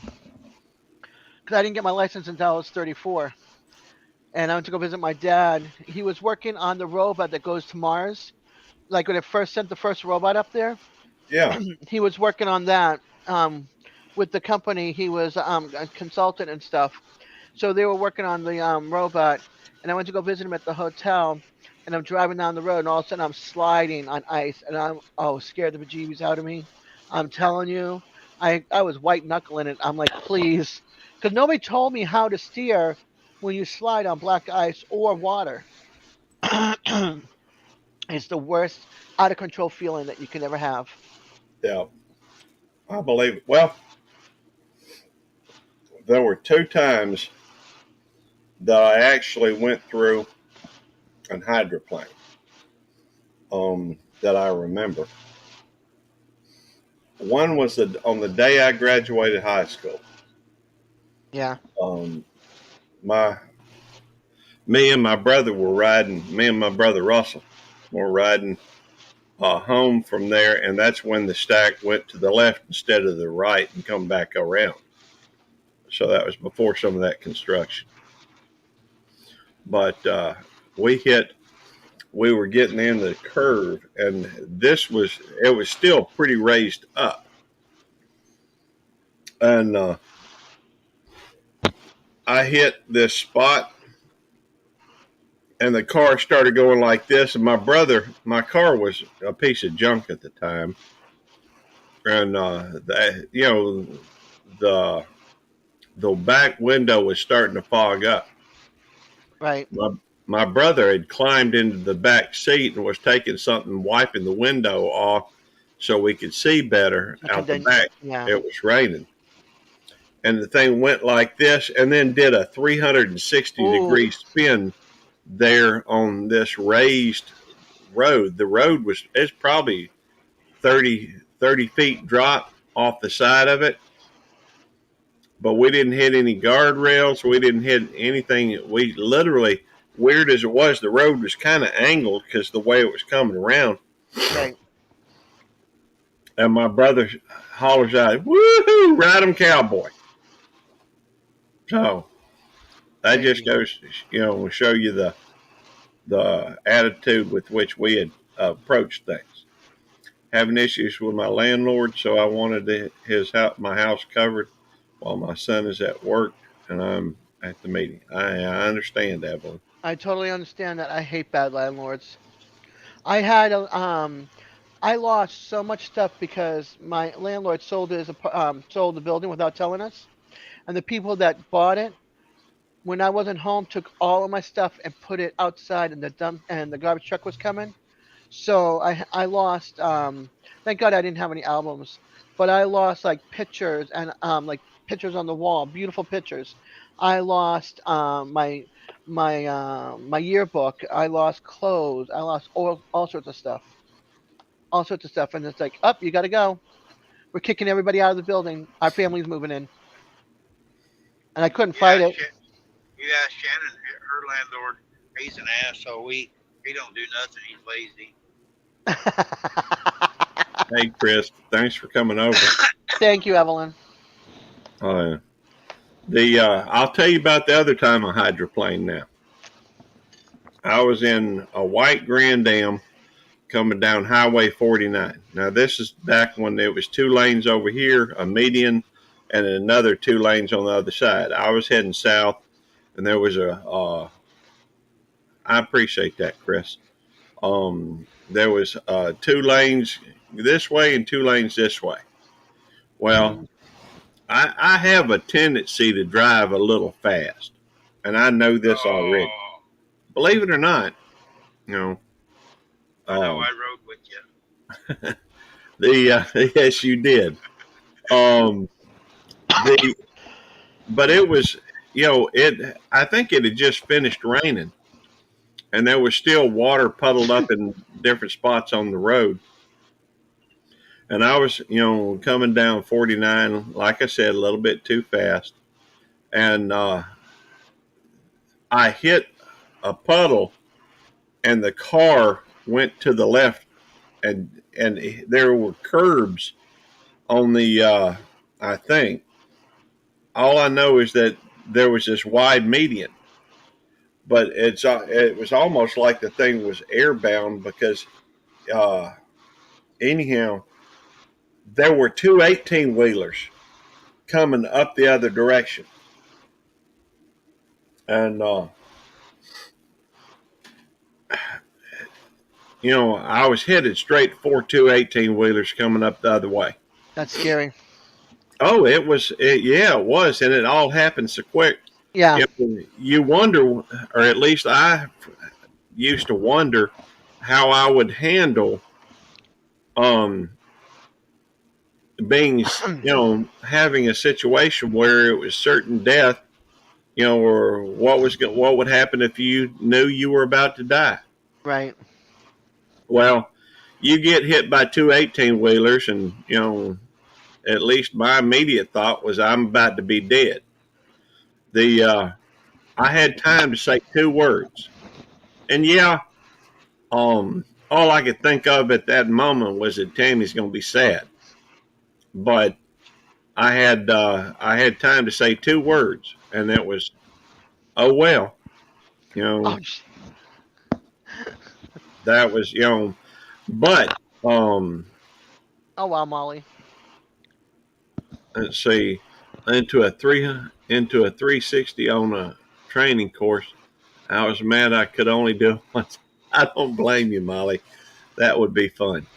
Speaker 9: Because I didn't get my license until I was 34. And I went to go visit my dad. He was working on the robot that goes to Mars. Like when it first sent the first robot up there,
Speaker 2: Yeah.
Speaker 9: he was working on that with the company. He was a consultant and stuff. So they were working on the robot. And I went to go visit him at the hotel. And I'm driving down the road, and all of a sudden I'm sliding on ice. And I'm, scared the bejeebies out of me. I'm telling you, I was white knuckling it. I'm like, please. Because nobody told me how to steer when you slide on black ice or water. It's the worst out of control feeling that you can ever have.
Speaker 2: Yeah. I believe it. Well, there were 2 times that I actually went through an hydroplane that I remember. One was on the day I graduated high school.
Speaker 9: Yeah.
Speaker 2: Me and my brother were riding. Me and my brother Russell were riding home from there, and that's when the stack went to the left instead of the right and come back around. So that was before some of that construction. But we were getting in the curve, and it was still pretty raised up. And I hit this spot, and the car started going like this. And my car was a piece of junk at the time. And, the back window was starting to fog up.
Speaker 9: Right.
Speaker 2: My brother had climbed into the back seat and was taking something, wiping the window off so we could see better out the back.
Speaker 9: Yeah.
Speaker 2: It was raining. and the thing went like this, and then did a 360
Speaker 9: Ooh.
Speaker 2: degree spin there on this raised road. The road it's probably 30 feet drop off the side of it, but we didn't hit any guardrails. We didn't hit anything. We literally, weird as it was, the road was kind of angled because the way it was coming around.
Speaker 9: Right.
Speaker 2: And my brother hollers out, "Woohoo! Ride 'em, cowboy!" So that just goes, to show you the attitude with which we had approached things. Having issues with my landlord, so I wanted my house covered while my son is at work and I'm at the meeting. I understand, Evelyn.
Speaker 9: I totally understand that. I hate bad landlords. I lost so much stuff because my landlord sold the building without telling us, and the people that bought it, when I wasn't home, took all of my stuff and put it outside in the dump, and the garbage truck was coming. So I lost. Thank God I didn't have any albums, but I lost like pictures and like pictures on the wall, beautiful pictures. I lost my yearbook. I lost clothes. I lost all sorts of stuff. All sorts of stuff, and it's like, you got to go. We're kicking everybody out of the building. Our family's moving in, and I couldn't fight it.
Speaker 1: You ask Shannon, her landlord, he's an asshole. He don't do nothing. He's lazy.
Speaker 2: Hey, Chris, thanks for coming over.
Speaker 9: Thank you, Evelyn.
Speaker 2: I'll tell you about the other time I hydroplaned now. I was in a white Grand Am coming down Highway 49. Now, this is back when there was 2 lanes over here, a median, and another 2 lanes on the other side. I was heading south, and there was I appreciate that, Chris. There was 2 lanes this way and 2 lanes this way. Well, I have a tendency to drive a little fast, and I know this already. Believe it or not,
Speaker 1: I rode with you.
Speaker 2: Yes, you did. But it was, I think it had just finished raining, and there was still water puddled up in different spots on the road. And I was, coming down 49, like I said, a little bit too fast. And I hit a puddle, and the car went to the left, and there were curbs on the, I think. All I know is that there was this wide median. But it was almost like the thing was airbound because, anyhow, there were 2 18-wheelers coming up the other direction. And, I was headed straight for 2 18-wheelers coming up the other way.
Speaker 9: That's scary.
Speaker 2: Oh, it was. It was. And it all happened so quick.
Speaker 9: Yeah.
Speaker 2: You wonder, or at least I used to wonder how I would handle being, having a situation where it was certain death, or what would happen if you knew you were about to die.
Speaker 9: Right.
Speaker 2: Well, you get hit by 2 18-wheelers, and at least my immediate thought was I'm about to be dead. I had time to say 2 words, and all I could think of at that moment was that Tammy's going to be sad. But I had time to say 2 words, and it was, oh well, that was, but
Speaker 9: oh wow, Molly.
Speaker 2: Let's see, into a 360 on a training course. I was mad I could only do it once. I don't blame you, Molly. That would be fun.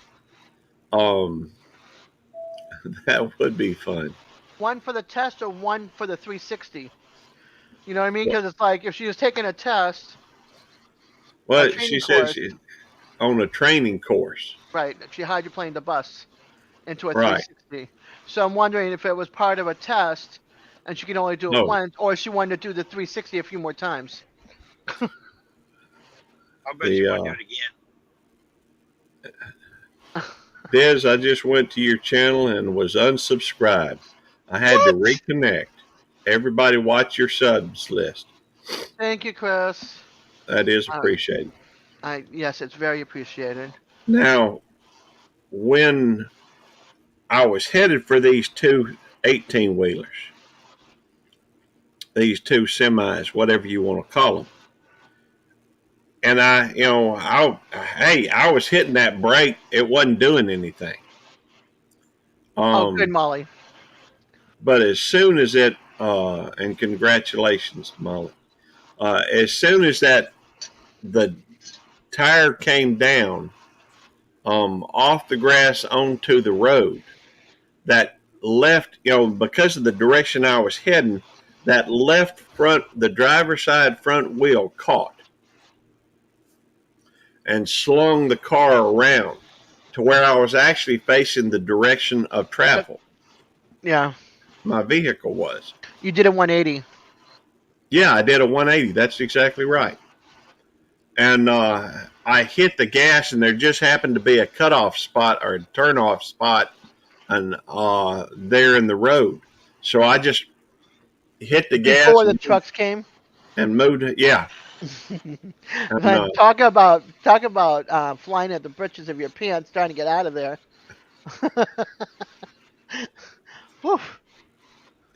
Speaker 2: That would be fun.
Speaker 9: One for the test or one for the 360? You know what I mean? Because it's like if she was taking a test.
Speaker 2: Well, she said she's on a training course.
Speaker 9: Right. She hydroplaned the bus into a 360. So I'm wondering if it was part of a test and she can only do it
Speaker 2: No.
Speaker 9: once, or she wanted to do the 360 a few more times.
Speaker 1: I'll bet you won't do it again.
Speaker 2: Des, I just went to your channel and was unsubscribed. I had to reconnect. Everybody watch your subs list.
Speaker 9: Thank you, Chris.
Speaker 2: That is appreciated.
Speaker 9: Yes, it's very appreciated.
Speaker 2: Now, when I was headed for these two 18-wheelers, these two semis, whatever you want to call them, and I was hitting that brake. It wasn't doing anything.
Speaker 9: Good, Molly.
Speaker 2: But as soon as it, and congratulations, Molly, as soon as the tire came down off the grass onto the road, that left, because of the direction I was heading, that left front, the driver's side front wheel caught and slung the car around to where I was actually facing the direction of travel.
Speaker 9: Yeah.
Speaker 2: My vehicle was.
Speaker 9: You did a 180.
Speaker 2: Yeah, I did a 180. That's exactly right. And I hit the gas, and there just happened to be a cutoff spot or a turnoff spot and there in the road. So I just hit the gas
Speaker 9: Before the trucks came?
Speaker 2: And moved it. Yeah.
Speaker 9: And, talk about flying at the britches of your pants trying to get out of there.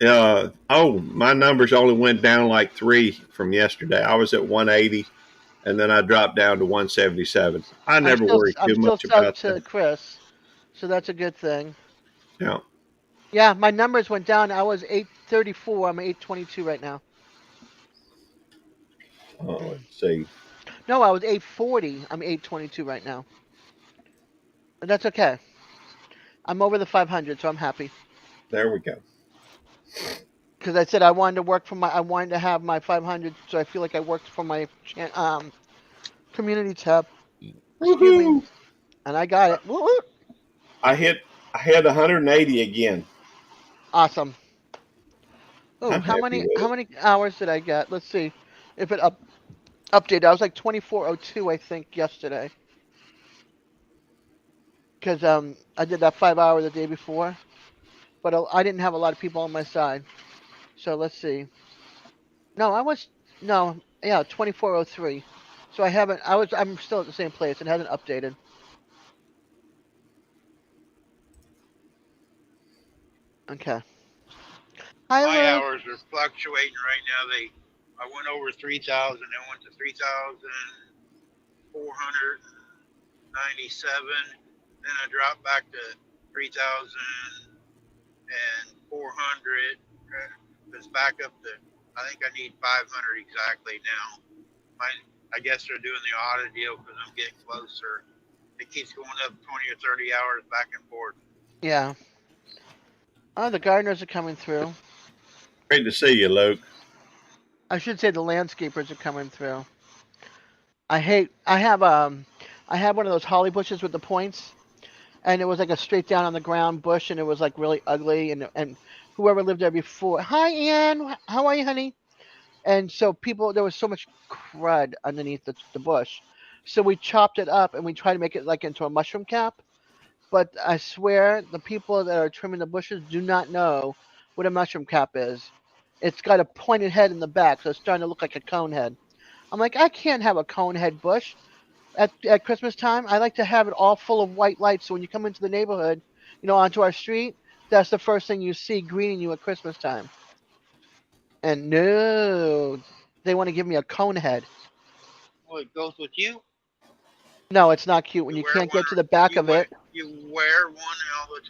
Speaker 2: My numbers only went down like 3 from yesterday. I was at 180, and then I dropped down to 177. I never worry too much about
Speaker 9: to
Speaker 2: that.
Speaker 9: Chris, so that's a good thing.
Speaker 2: Yeah.
Speaker 9: Yeah, my numbers went down. I was 834. I'm 822 right now.
Speaker 2: Let's see.
Speaker 9: No, I was 840. I'm 822 right now. But that's okay. I'm over the 500, so I'm happy.
Speaker 2: There we go.
Speaker 9: Because I said I wanted to have my 500, so I feel like I worked for my community tab. Excuse me. And I got it. Woo-hoo.
Speaker 2: I had 180 again.
Speaker 9: Awesome. Oh,
Speaker 2: I'm
Speaker 9: how
Speaker 2: happy
Speaker 9: many hours did I get? Let's see. If it updated, I was like 2402, I think, yesterday. Because I did that 5 hour the day before, but I didn't have a lot of people on my side. So let's see. No, 2403. So I'm still at the same place. It hasn't updated. Okay. Hi,
Speaker 1: My
Speaker 9: Luke.
Speaker 1: hours are fluctuating right now. I went over 3,000, then went to 3,497. Then I dropped back to 3,400. It's back up to, I think I need 500 exactly now. I guess they're doing the audit deal because I'm getting closer. It keeps going up 20 or 30 hours back and forth.
Speaker 9: Yeah. Oh, the gardeners are coming through.
Speaker 2: Great to see you, Luke.
Speaker 9: I should say the landscapers are coming through. I have one of those holly bushes with the points, and it was like a straight down on the ground bush, and it was like really ugly, and whoever lived there before. Hi, Ann. How are you, honey? And so there was so much crud underneath the bush. So we chopped it up and we tried to make it like into a mushroom cap. But I swear the people that are trimming the bushes do not know what a mushroom cap is. It's got a pointed head in the back, so it's starting to look like a cone head. I'm like, I can't have a cone head bush at Christmas time. I like to have it all full of white lights, so when you come into the neighborhood, onto our street, that's the first thing you see greeting you at Christmas time. And no, they want to give me a cone head.
Speaker 1: Well, it goes with you.
Speaker 9: No, it's not cute when you can't get to the back of it.
Speaker 1: You wear one all the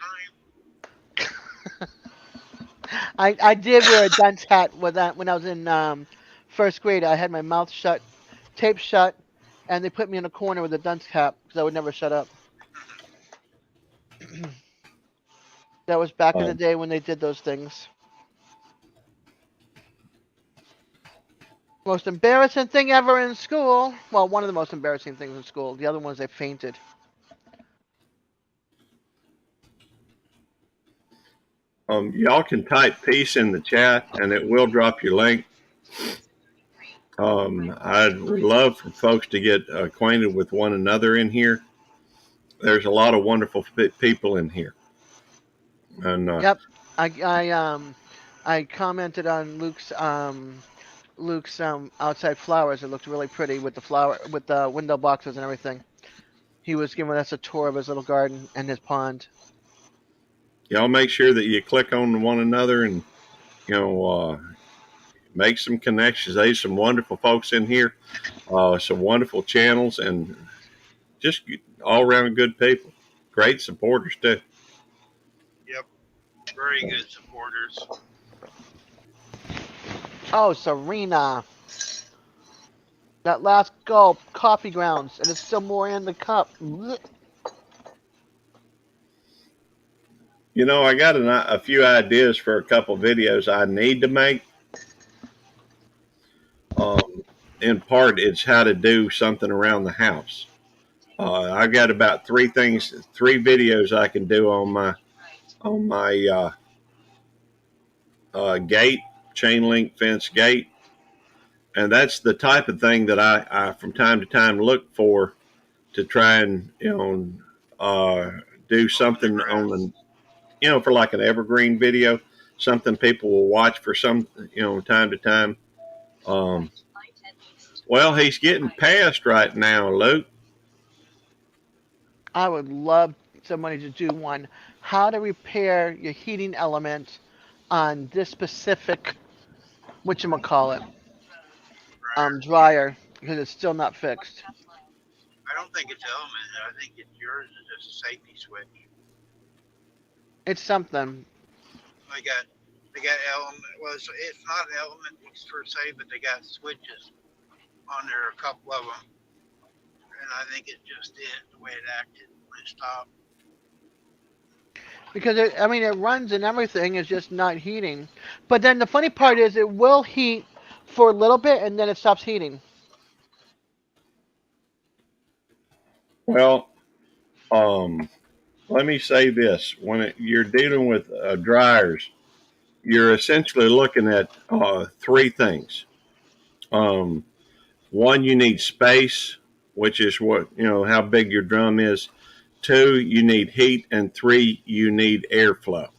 Speaker 1: time.
Speaker 9: I did wear a dunce hat with that when I was in first grade. I had my mouth shut, taped shut, and they put me in a corner with a dunce cap because I would never shut up. That was back in the day when they did those things. Most embarrassing thing ever in school. Well, one of the most embarrassing things in school. The other one was I fainted.
Speaker 2: Y'all can type peace in the chat, and it will drop your link. I'd love for folks to get acquainted with one another in here. There's a lot of wonderful people in here. And
Speaker 9: Yep. I commented on Luke's outside flowers. It looked really pretty with the window boxes and everything. He was giving us a tour of his little garden and his pond.
Speaker 2: y'all make sure that you click on one another and make some connections. There's some wonderful folks in here, some wonderful channels, and just all around good people. Great supporters too.
Speaker 1: Yep. Very good supporters.
Speaker 9: Oh, Serena. That last gulp, coffee grounds, and there's still more in the cup. Blech.
Speaker 2: I got a few ideas for a couple videos I need to make. In part, it's how to do something around the house. I got about three videos I can do on my gate, chain link fence gate, and that's the type of thing that I from time to time look for to try and do something on the for like an evergreen video, something people will watch for some time to time. Well, he's getting passed right now, Luke.
Speaker 9: I would love somebody to do one. How to repair your heating element on this specific, whatchamacallit, dryer, because it's still not fixed.
Speaker 1: I don't think it's element. I think it's yours is just a safety switch.
Speaker 9: It's something.
Speaker 1: They got element. Well, it's not element per se, but they got switches on there, a couple of them, and I think it just did the way it acted when it stopped.
Speaker 9: Because it runs and everything, it's just not heating. But then the funny part is it will heat for a little bit and then it stops heating.
Speaker 2: Well, let me say this: when you're dealing with dryers, you're essentially looking at three things. One, you need space, which is how big your drum is. Two, you need heat, and three, you need airflow.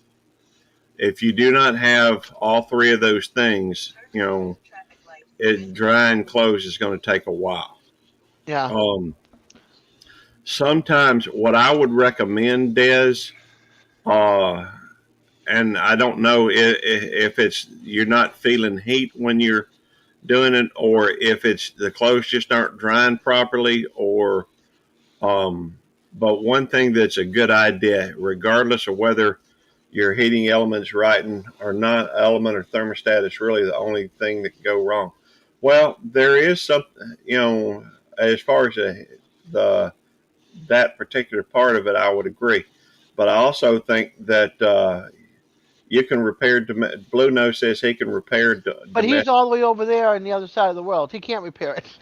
Speaker 2: If you do not have all three of those things, drying clothes is going to take a while.
Speaker 9: Yeah.
Speaker 2: Sometimes what I would recommend, Des, and I don't know if it's you're not feeling heat when you're doing it, or if it's the clothes just aren't drying properly, or but one thing that's a good idea, regardless of whether your heating element's right or not, element or thermostat is really the only thing that can go wrong. Well, there is something, as far as that particular part of it, I would agree. But I also think that you can repair. Blue Nose says he can repair.
Speaker 9: But he's all the way over there on the other side of the world. He can't repair it.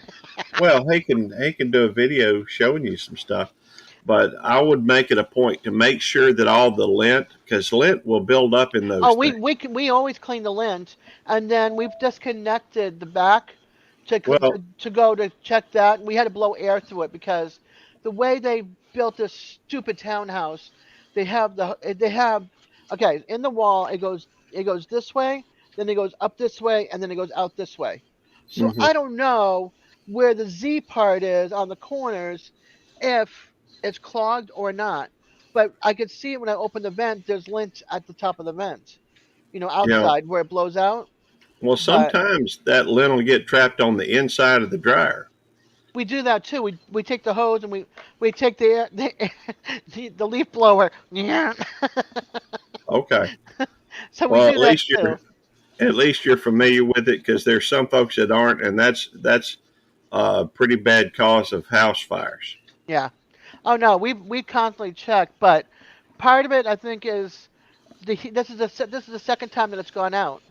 Speaker 2: Well, he can do a video showing you some stuff. But I would make it a point to make sure that all the lint, because lint will build up in those.
Speaker 9: Oh, we always clean the lint, and then we've disconnected the back to go to check that. We had to blow air through it because the way they built this stupid townhouse, they have okay, in the wall it goes this way, then it goes up this way, and then it goes out this way. So I don't know where the Z part is on the corners, if it's clogged or not. But I could see it when I open the vent. There's lint at the top of the vent, outside where it blows out.
Speaker 2: Well, sometimes that lint will get trapped on the inside of the dryer.
Speaker 9: We do that too. We take the hose and we take the leaf blower. Yeah.
Speaker 2: Okay.
Speaker 9: So
Speaker 2: well,
Speaker 9: we do that too.
Speaker 2: At least you're familiar with it, because there's some folks that aren't, and that's a pretty bad cause of house fires.
Speaker 9: Yeah. Oh no, we constantly check, but part of it I think is this is the second time that it's gone out.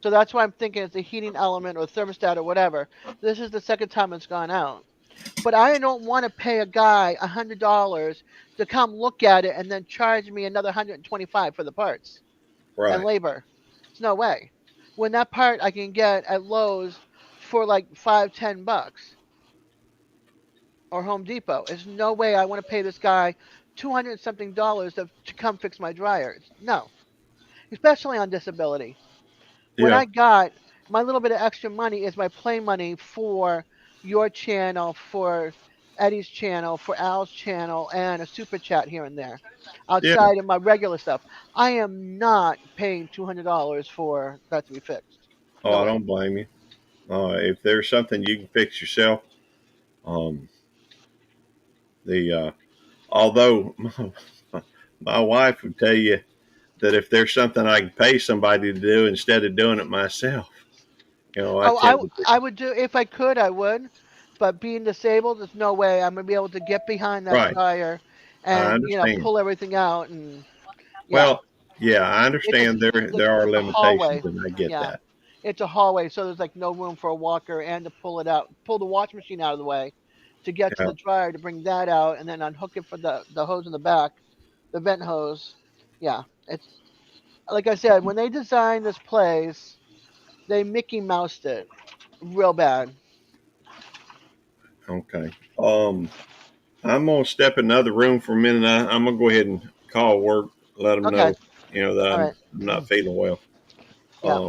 Speaker 9: So that's why I'm thinking it's a heating element or thermostat or whatever. This is the second time it's gone out. But I don't want to pay a guy $100 to come look at it and then charge me another $125 for the parts.
Speaker 2: Right.
Speaker 9: labor. It's no way. When that part I can get at Lowe's for like $5-10 or Home Depot. There's no way I want to pay this guy $200 something to come fix my dryers. No, especially on disability. What
Speaker 2: Yeah.
Speaker 9: I got, my little bit of extra money is my play money for your channel, for Eddie's channel, for Al's channel, and a super chat here and there.
Speaker 2: Yeah.
Speaker 9: Outside of my regular stuff, I am not paying $200 for that to be fixed.
Speaker 2: Oh,
Speaker 9: No
Speaker 2: I
Speaker 9: way.
Speaker 2: don't blame you. If there's something you can fix yourself, um, although my wife would tell you that if there's something I can pay somebody to do instead of doing it myself, I
Speaker 9: Oh,
Speaker 2: tend to.
Speaker 9: I would do if I could, I would. But being disabled, there's no way I'm gonna be able to get behind that
Speaker 2: Right.
Speaker 9: dryer
Speaker 2: I
Speaker 9: and
Speaker 2: understand.
Speaker 9: pull everything out and yeah.
Speaker 2: Well, yeah, I understand there are
Speaker 9: It's a hallway.
Speaker 2: limitations, and I get
Speaker 9: Yeah,
Speaker 2: that.
Speaker 9: it's a hallway, so there's like no room for a walker and to pull it out, pull the wash machine out of the way, to get to
Speaker 2: Yeah.
Speaker 9: the dryer to bring that out and then unhook it for the hose in the back, the vent hose. Yeah, it's like I said, when they designed this place, they Mickey Moused it real bad.
Speaker 2: Okay. I'm gonna step in another room for a minute. I'm gonna go ahead and call work, let them
Speaker 9: Okay,
Speaker 2: know, that
Speaker 9: all
Speaker 2: I'm
Speaker 9: right.
Speaker 2: not feeling well.
Speaker 9: Yeah.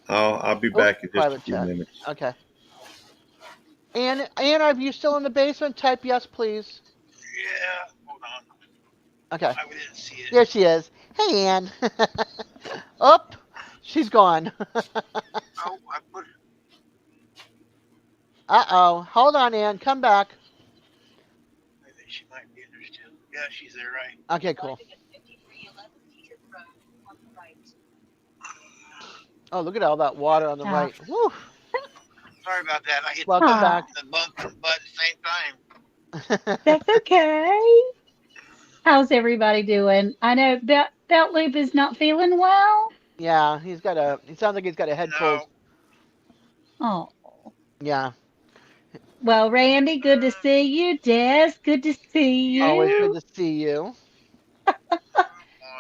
Speaker 2: I'll be
Speaker 9: Oh,
Speaker 2: back in just a
Speaker 9: private
Speaker 2: few
Speaker 9: chat.
Speaker 2: minutes.
Speaker 9: Okay. And are you still in the basement? Type yes, please.
Speaker 1: Yeah, hold on.
Speaker 9: Okay.
Speaker 1: I didn't see it.
Speaker 9: There she is. Hey, Ann. Up. She's gone.
Speaker 1: Oh, I put it.
Speaker 9: Uh-oh. Hold on, Ann. Come back.
Speaker 1: I think she might be interested. Yeah, she's there, right?
Speaker 9: Okay, cool. Oh, look at all that water on the right. Woo.
Speaker 1: Sorry about that. I hit
Speaker 9: Welcome back.
Speaker 1: the bump and butt at the same time.
Speaker 11: That's okay. How's everybody doing? I know Belt Loop is not feeling well.
Speaker 9: Yeah, he sounds like he's got a head cold.
Speaker 11: Oh.
Speaker 9: Yeah.
Speaker 11: Well, Randy, good to see you. Des, good to see you.
Speaker 9: Always good to see you.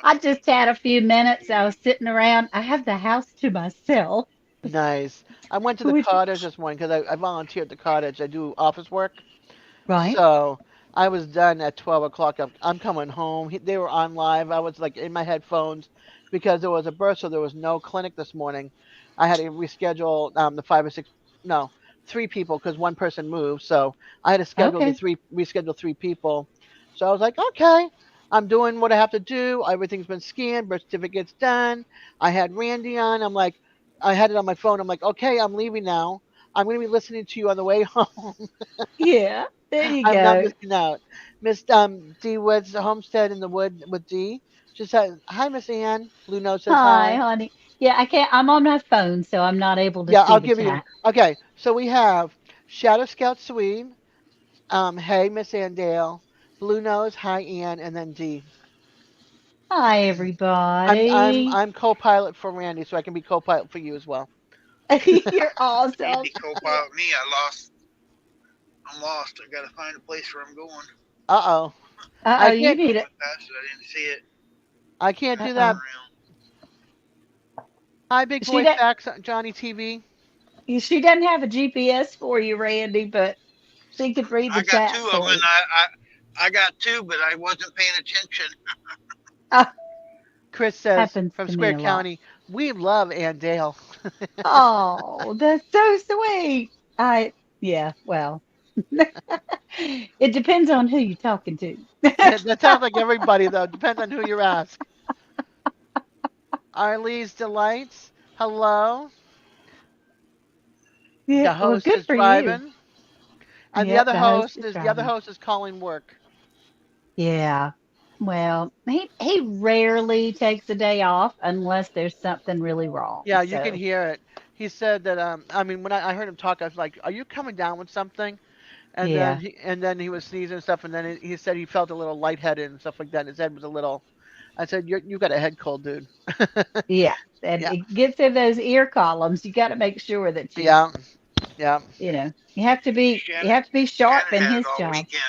Speaker 11: I just had a few minutes. I was sitting around. I have the house to myself.
Speaker 9: Nice. I went to the cottage this morning because I volunteer at the cottage. I do office work.
Speaker 11: Right.
Speaker 9: So I was done at 12 o'clock. I'm coming home. They were on live. I was like in my headphones because there was a birth, so there was no clinic this morning. I had to reschedule the 5 or 6, no, 3 people because one person moved. So I had to schedule reschedule 3 people. So I was like, okay, I'm doing what I have to do. Everything's been scanned. Birth certificate's done. I had Randy on. I'm like, I had it on my phone. I'm like, okay, I'm leaving now. I'm going to be listening to you on the way home.
Speaker 11: Yeah, there you
Speaker 9: I'm
Speaker 11: go.
Speaker 9: not missing out. Miss D Woods Homestead in the Wood with D. She said, hi, Miss Ann. Blue Nose says
Speaker 11: Hi,
Speaker 9: hi.
Speaker 11: honey. Yeah, I can't. I'm on my phone, so I'm not able to
Speaker 9: Yeah,
Speaker 11: see
Speaker 9: I'll
Speaker 11: the
Speaker 9: give you.
Speaker 11: chat.
Speaker 9: Okay, so we have Shadow Scout Swede. Hey, Miss Andale. Blue Nose, hi, Ann, and then D.
Speaker 11: Hi, everybody.
Speaker 9: I'm co-pilot for Randy, so I can be co-pilot for you as well.
Speaker 11: You're awesome.
Speaker 1: Need to co-pilot me. I'm lost. I gotta find a place where I'm going.
Speaker 9: Uh-oh.
Speaker 11: You need it.
Speaker 1: I didn't see it.
Speaker 9: I can't do that. Hi, Big Boy Facts, Johnny TV.
Speaker 11: She doesn't have a GPS for you, Randy, but she could read the chat.
Speaker 1: I got 2 of them. I got 2, but I wasn't paying attention.
Speaker 9: Chris says
Speaker 11: Happens
Speaker 9: from
Speaker 11: to
Speaker 9: Square
Speaker 11: me a lot.
Speaker 9: County, we love Andale.
Speaker 11: Oh, that's so sweet. Yeah, well, it depends on who you're talking to.
Speaker 9: That sounds like everybody, though. Depends on who you ask. Arlene's Delights. Hello.
Speaker 11: Yeah,
Speaker 9: The host
Speaker 11: good
Speaker 9: is
Speaker 11: for
Speaker 9: driving.
Speaker 11: you.
Speaker 9: And
Speaker 11: Yep,
Speaker 9: the other host is calling work.
Speaker 11: Yeah. Well, he rarely takes a day off unless there's something really wrong.
Speaker 9: Yeah, you can hear it. He said that. I mean, when I heard him talk, I was like, "Are you coming down with something?" And
Speaker 11: Yeah.
Speaker 9: then he was sneezing and stuff, and then he said he felt a little lightheaded and stuff like that. And his head was a little. I said, "You got a head cold, dude."
Speaker 11: Yeah, and it gets in those ear columns. You got to make sure that you.
Speaker 9: Yeah.
Speaker 11: You have to be sharp in his job.
Speaker 1: Weekend.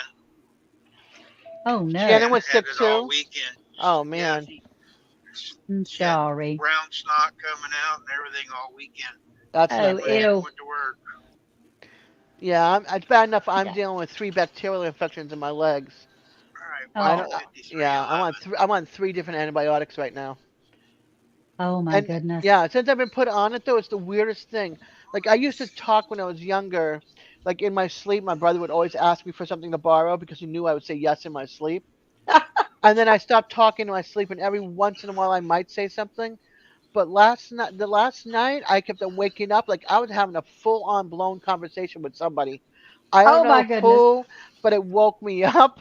Speaker 11: Oh no.
Speaker 9: Shannon was sick
Speaker 1: All
Speaker 9: too.
Speaker 1: weekend.
Speaker 9: Oh man.
Speaker 11: I'm
Speaker 1: She had
Speaker 11: sorry.
Speaker 1: brown snot coming out and everything all weekend.
Speaker 9: That's
Speaker 11: Oh,
Speaker 9: not
Speaker 1: Went in
Speaker 9: good.
Speaker 1: and
Speaker 11: ew.
Speaker 1: went to work.
Speaker 9: Yeah, it's bad enough I'm
Speaker 11: Yeah.
Speaker 9: dealing with 3 bacterial infections in my legs.
Speaker 1: All right,
Speaker 9: I
Speaker 1: well,
Speaker 9: don't.
Speaker 11: Oh,
Speaker 1: 5311.
Speaker 9: I'm on 3 different antibiotics right now.
Speaker 11: oh my
Speaker 9: And
Speaker 11: goodness.
Speaker 9: yeah, since I've been put on it though, it's the weirdest thing. Like I used to talk when I was younger. Like in my sleep, my brother would always ask me for something to borrow because he knew I would say yes in my sleep. And then I stopped talking in my sleep, and every once in a while I might say something. But the last night, I kept on waking up like I was having a full-on blown conversation with somebody. I don't
Speaker 11: Oh my
Speaker 9: know
Speaker 11: goodness.
Speaker 9: who, but it woke me up.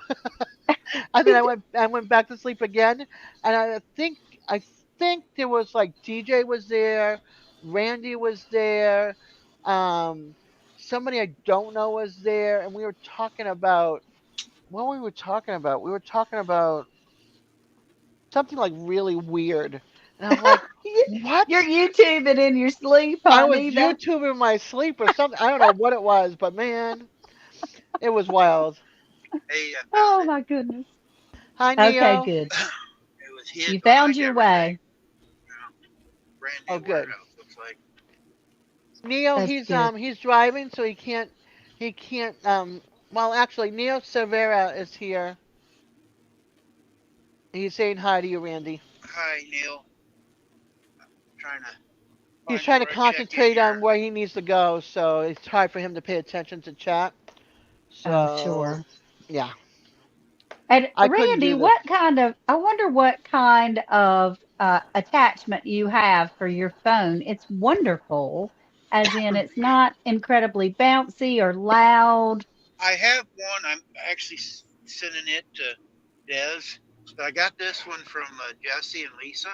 Speaker 9: And then I went back to sleep again, and I think there was like DJ was there, Randy was there, um, somebody I don't know was there, and we were talking about what we were talking about. We were talking about something like really weird, and I'm like, what?
Speaker 11: You're YouTubing in your sleep,
Speaker 9: I was
Speaker 11: honey. That's
Speaker 9: YouTubing in my sleep or something. I don't know what it was, but man, it was wild.
Speaker 1: Hey, I found
Speaker 11: oh
Speaker 1: it.
Speaker 11: my goodness.
Speaker 9: Hi,
Speaker 11: Okay,
Speaker 9: Neo.
Speaker 11: good.
Speaker 1: It was hid
Speaker 11: You found
Speaker 1: behind
Speaker 11: your
Speaker 1: everything.
Speaker 11: way.
Speaker 1: Brand
Speaker 9: Oh,
Speaker 1: new
Speaker 9: good.
Speaker 1: warehouse, looks like.
Speaker 9: Neo,
Speaker 11: That's good.
Speaker 9: he's driving, so he can't well actually Neo Cervera is here. He's saying hi to you, Randy.
Speaker 1: Hi, Neil. Trying to
Speaker 9: He's
Speaker 1: find
Speaker 9: trying to
Speaker 1: where I check in
Speaker 9: concentrate on
Speaker 1: here.
Speaker 9: where he needs to go, so it's hard for him to pay attention to chat.
Speaker 11: Oh,
Speaker 9: So
Speaker 11: sure.
Speaker 9: yeah.
Speaker 11: And
Speaker 9: I couldn't
Speaker 11: Randy,
Speaker 9: do this.
Speaker 11: I wonder what kind of attachment you have for your phone. It's wonderful, as in it's not incredibly bouncy or loud.
Speaker 1: I have one. I'm actually sending it to Des. But I got this one from Jesse and Lisa,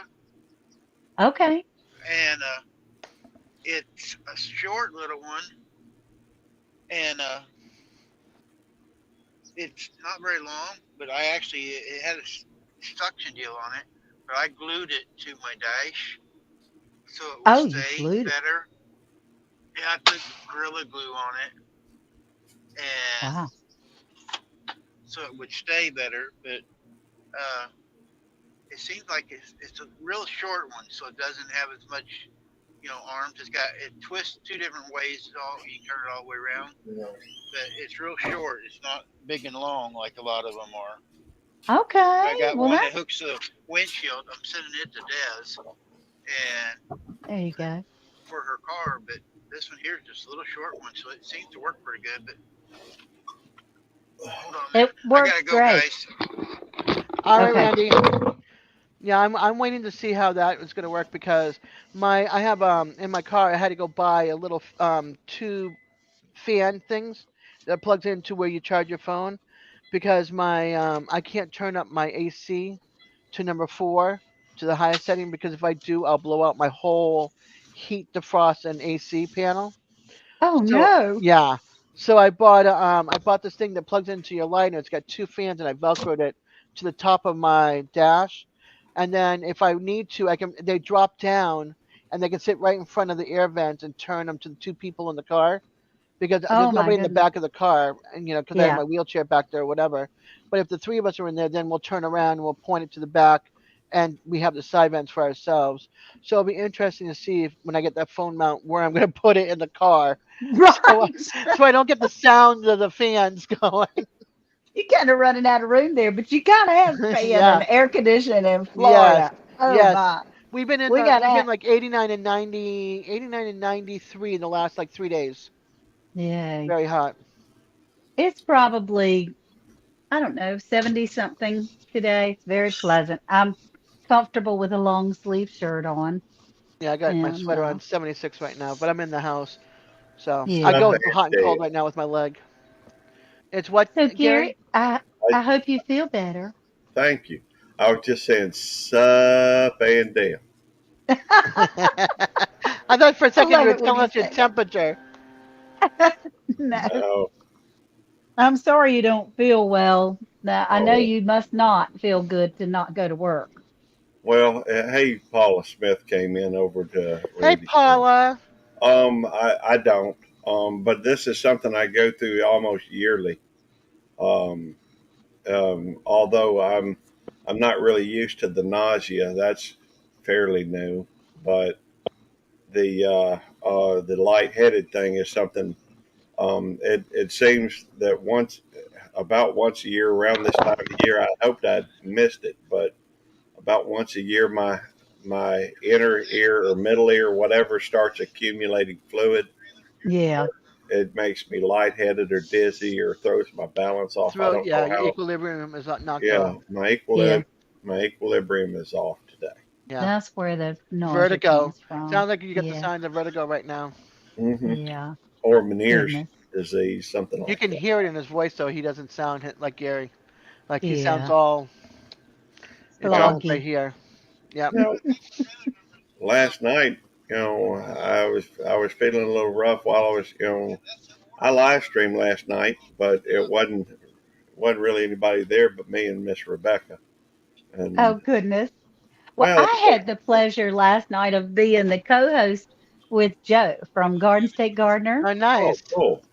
Speaker 11: Okay.
Speaker 1: and it's a short little one, and it's not very long. But it had a suction deal on it, but I glued it to my dash so it would
Speaker 11: Oh, you
Speaker 1: stay
Speaker 11: glued it.
Speaker 1: better. Yeah, I put Gorilla Glue on it, and
Speaker 11: Wow.
Speaker 1: so it would stay better. But it seems like it's a real short one, so it doesn't have as much, arms. It twists 2 different ways. You can turn it all the way around, but it's real short. It's not big and long like a lot of them are.
Speaker 11: Okay.
Speaker 1: I got
Speaker 11: Well,
Speaker 1: one that
Speaker 11: that's
Speaker 1: hooks the windshield. I'm sending it to Des, and
Speaker 11: there you go.
Speaker 1: for her car, but this one here is just a little short one, so it seems to work pretty good. But hold on a minute.
Speaker 11: It
Speaker 1: I
Speaker 11: works
Speaker 1: gotta go,
Speaker 11: great.
Speaker 1: guys.
Speaker 9: All right,
Speaker 11: Okay.
Speaker 9: Randy. Yeah, I'm waiting to see how that is going to work because I have in my car I had to go buy a little 2 fan things that plugs into where you charge your phone because my I can't turn up my AC to number 4 to the highest setting because if I do I'll blow out my whole heat defrost and AC panel.
Speaker 11: Oh
Speaker 9: So
Speaker 11: no.
Speaker 9: yeah. So I bought this thing that plugs into your light and it's got 2 fans and I velcroed it to the top of my dash. And then if I need to, they drop down and they can sit right in front of the air vents and turn them to the 2 people in the car because
Speaker 11: Oh
Speaker 9: there's
Speaker 11: my
Speaker 9: nobody in the
Speaker 11: goodness.
Speaker 9: back of the car and because I have
Speaker 11: Yeah.
Speaker 9: my wheelchair back there or whatever. But if the 3 of us are in there, then we'll turn around and we'll point it to the back and we have the side vents for ourselves. So it'll be interesting to see if when I get that phone mount where I'm going to put it in the car so
Speaker 11: Right.
Speaker 9: so I don't get the sound of the fans going.
Speaker 11: You kind of running out of room there, but you kind of have fan
Speaker 9: Yeah.
Speaker 11: and air conditioning in
Speaker 9: Yes.
Speaker 11: Florida. Oh
Speaker 9: Yes.
Speaker 11: my. We
Speaker 9: We've been
Speaker 11: gotta.
Speaker 9: like 89 and 90, 89 and 93 in the last like 3 days.
Speaker 11: Yeah.
Speaker 9: Very hot.
Speaker 11: It's probably, I don't know, 70 something today. It's very pleasant. I'm comfortable with a long sleeve shirt on.
Speaker 9: Yeah, I got my
Speaker 11: And
Speaker 9: sweater on 76 right now, but I'm in the house. So I
Speaker 11: yeah.
Speaker 2: Not
Speaker 9: go
Speaker 2: bad,
Speaker 9: through hot and
Speaker 2: Dave.
Speaker 9: cold right now with my leg. It's what,
Speaker 11: So
Speaker 9: Gary?
Speaker 11: Gary, I hope you feel better.
Speaker 2: Thank you. I was just saying, sup and down.
Speaker 9: I thought for a
Speaker 11: I
Speaker 9: second you
Speaker 11: love
Speaker 9: were
Speaker 11: it when
Speaker 9: telling
Speaker 11: you
Speaker 9: us your
Speaker 11: say that.
Speaker 9: temperature.
Speaker 11: No,
Speaker 2: No.
Speaker 11: I'm sorry you don't feel well. Now, I know
Speaker 2: Oh,
Speaker 11: you must not feel good to not go to work.
Speaker 2: well, hey, Paula Smith came in over to
Speaker 9: Hey,
Speaker 2: Randy's room.
Speaker 9: Paula.
Speaker 2: I don't. But this is something I go through almost yearly. Although I'm not really used to the nausea. That's fairly new, but the lightheaded thing is something. It seems that about once a year around this time of year, I hoped I'd missed it, but about once a year, my inner ear or middle ear, whatever, starts accumulating fluid.
Speaker 11: Yeah.
Speaker 2: It makes me lightheaded or dizzy or throws my balance off. I
Speaker 9: Throat,
Speaker 2: don't
Speaker 9: yeah,
Speaker 2: know
Speaker 9: your
Speaker 2: how.
Speaker 9: equilibrium is not knocked
Speaker 2: Yeah,
Speaker 9: off.
Speaker 11: Yeah.
Speaker 2: my equilibrium is off today.
Speaker 9: Yeah.
Speaker 11: That's where the nausea
Speaker 9: Vertigo.
Speaker 11: comes from.
Speaker 9: Sounds like you got the
Speaker 11: Yeah.
Speaker 9: signs of vertigo right now.
Speaker 11: Yeah.
Speaker 2: Or Meniere's
Speaker 11: Goodness.
Speaker 2: disease, something
Speaker 9: You
Speaker 2: like
Speaker 9: can
Speaker 2: that.
Speaker 9: hear it in his voice, though. He doesn't sound like Gary. Like he sounds
Speaker 11: Yeah.
Speaker 9: all. It's
Speaker 2: Yeah.
Speaker 9: all right
Speaker 11: Sloggy.
Speaker 9: here. Yep.
Speaker 2: You know, last night, I was feeling a little rough while I live streamed last night, but it wasn't really anybody there but me and Miss Rebecca. And
Speaker 11: Oh, goodness. Well,
Speaker 2: well,
Speaker 11: I had the pleasure last night of being the co-host with Joe from Garden State Gardener.
Speaker 9: Oh,
Speaker 2: oh,
Speaker 9: nice.
Speaker 2: cool.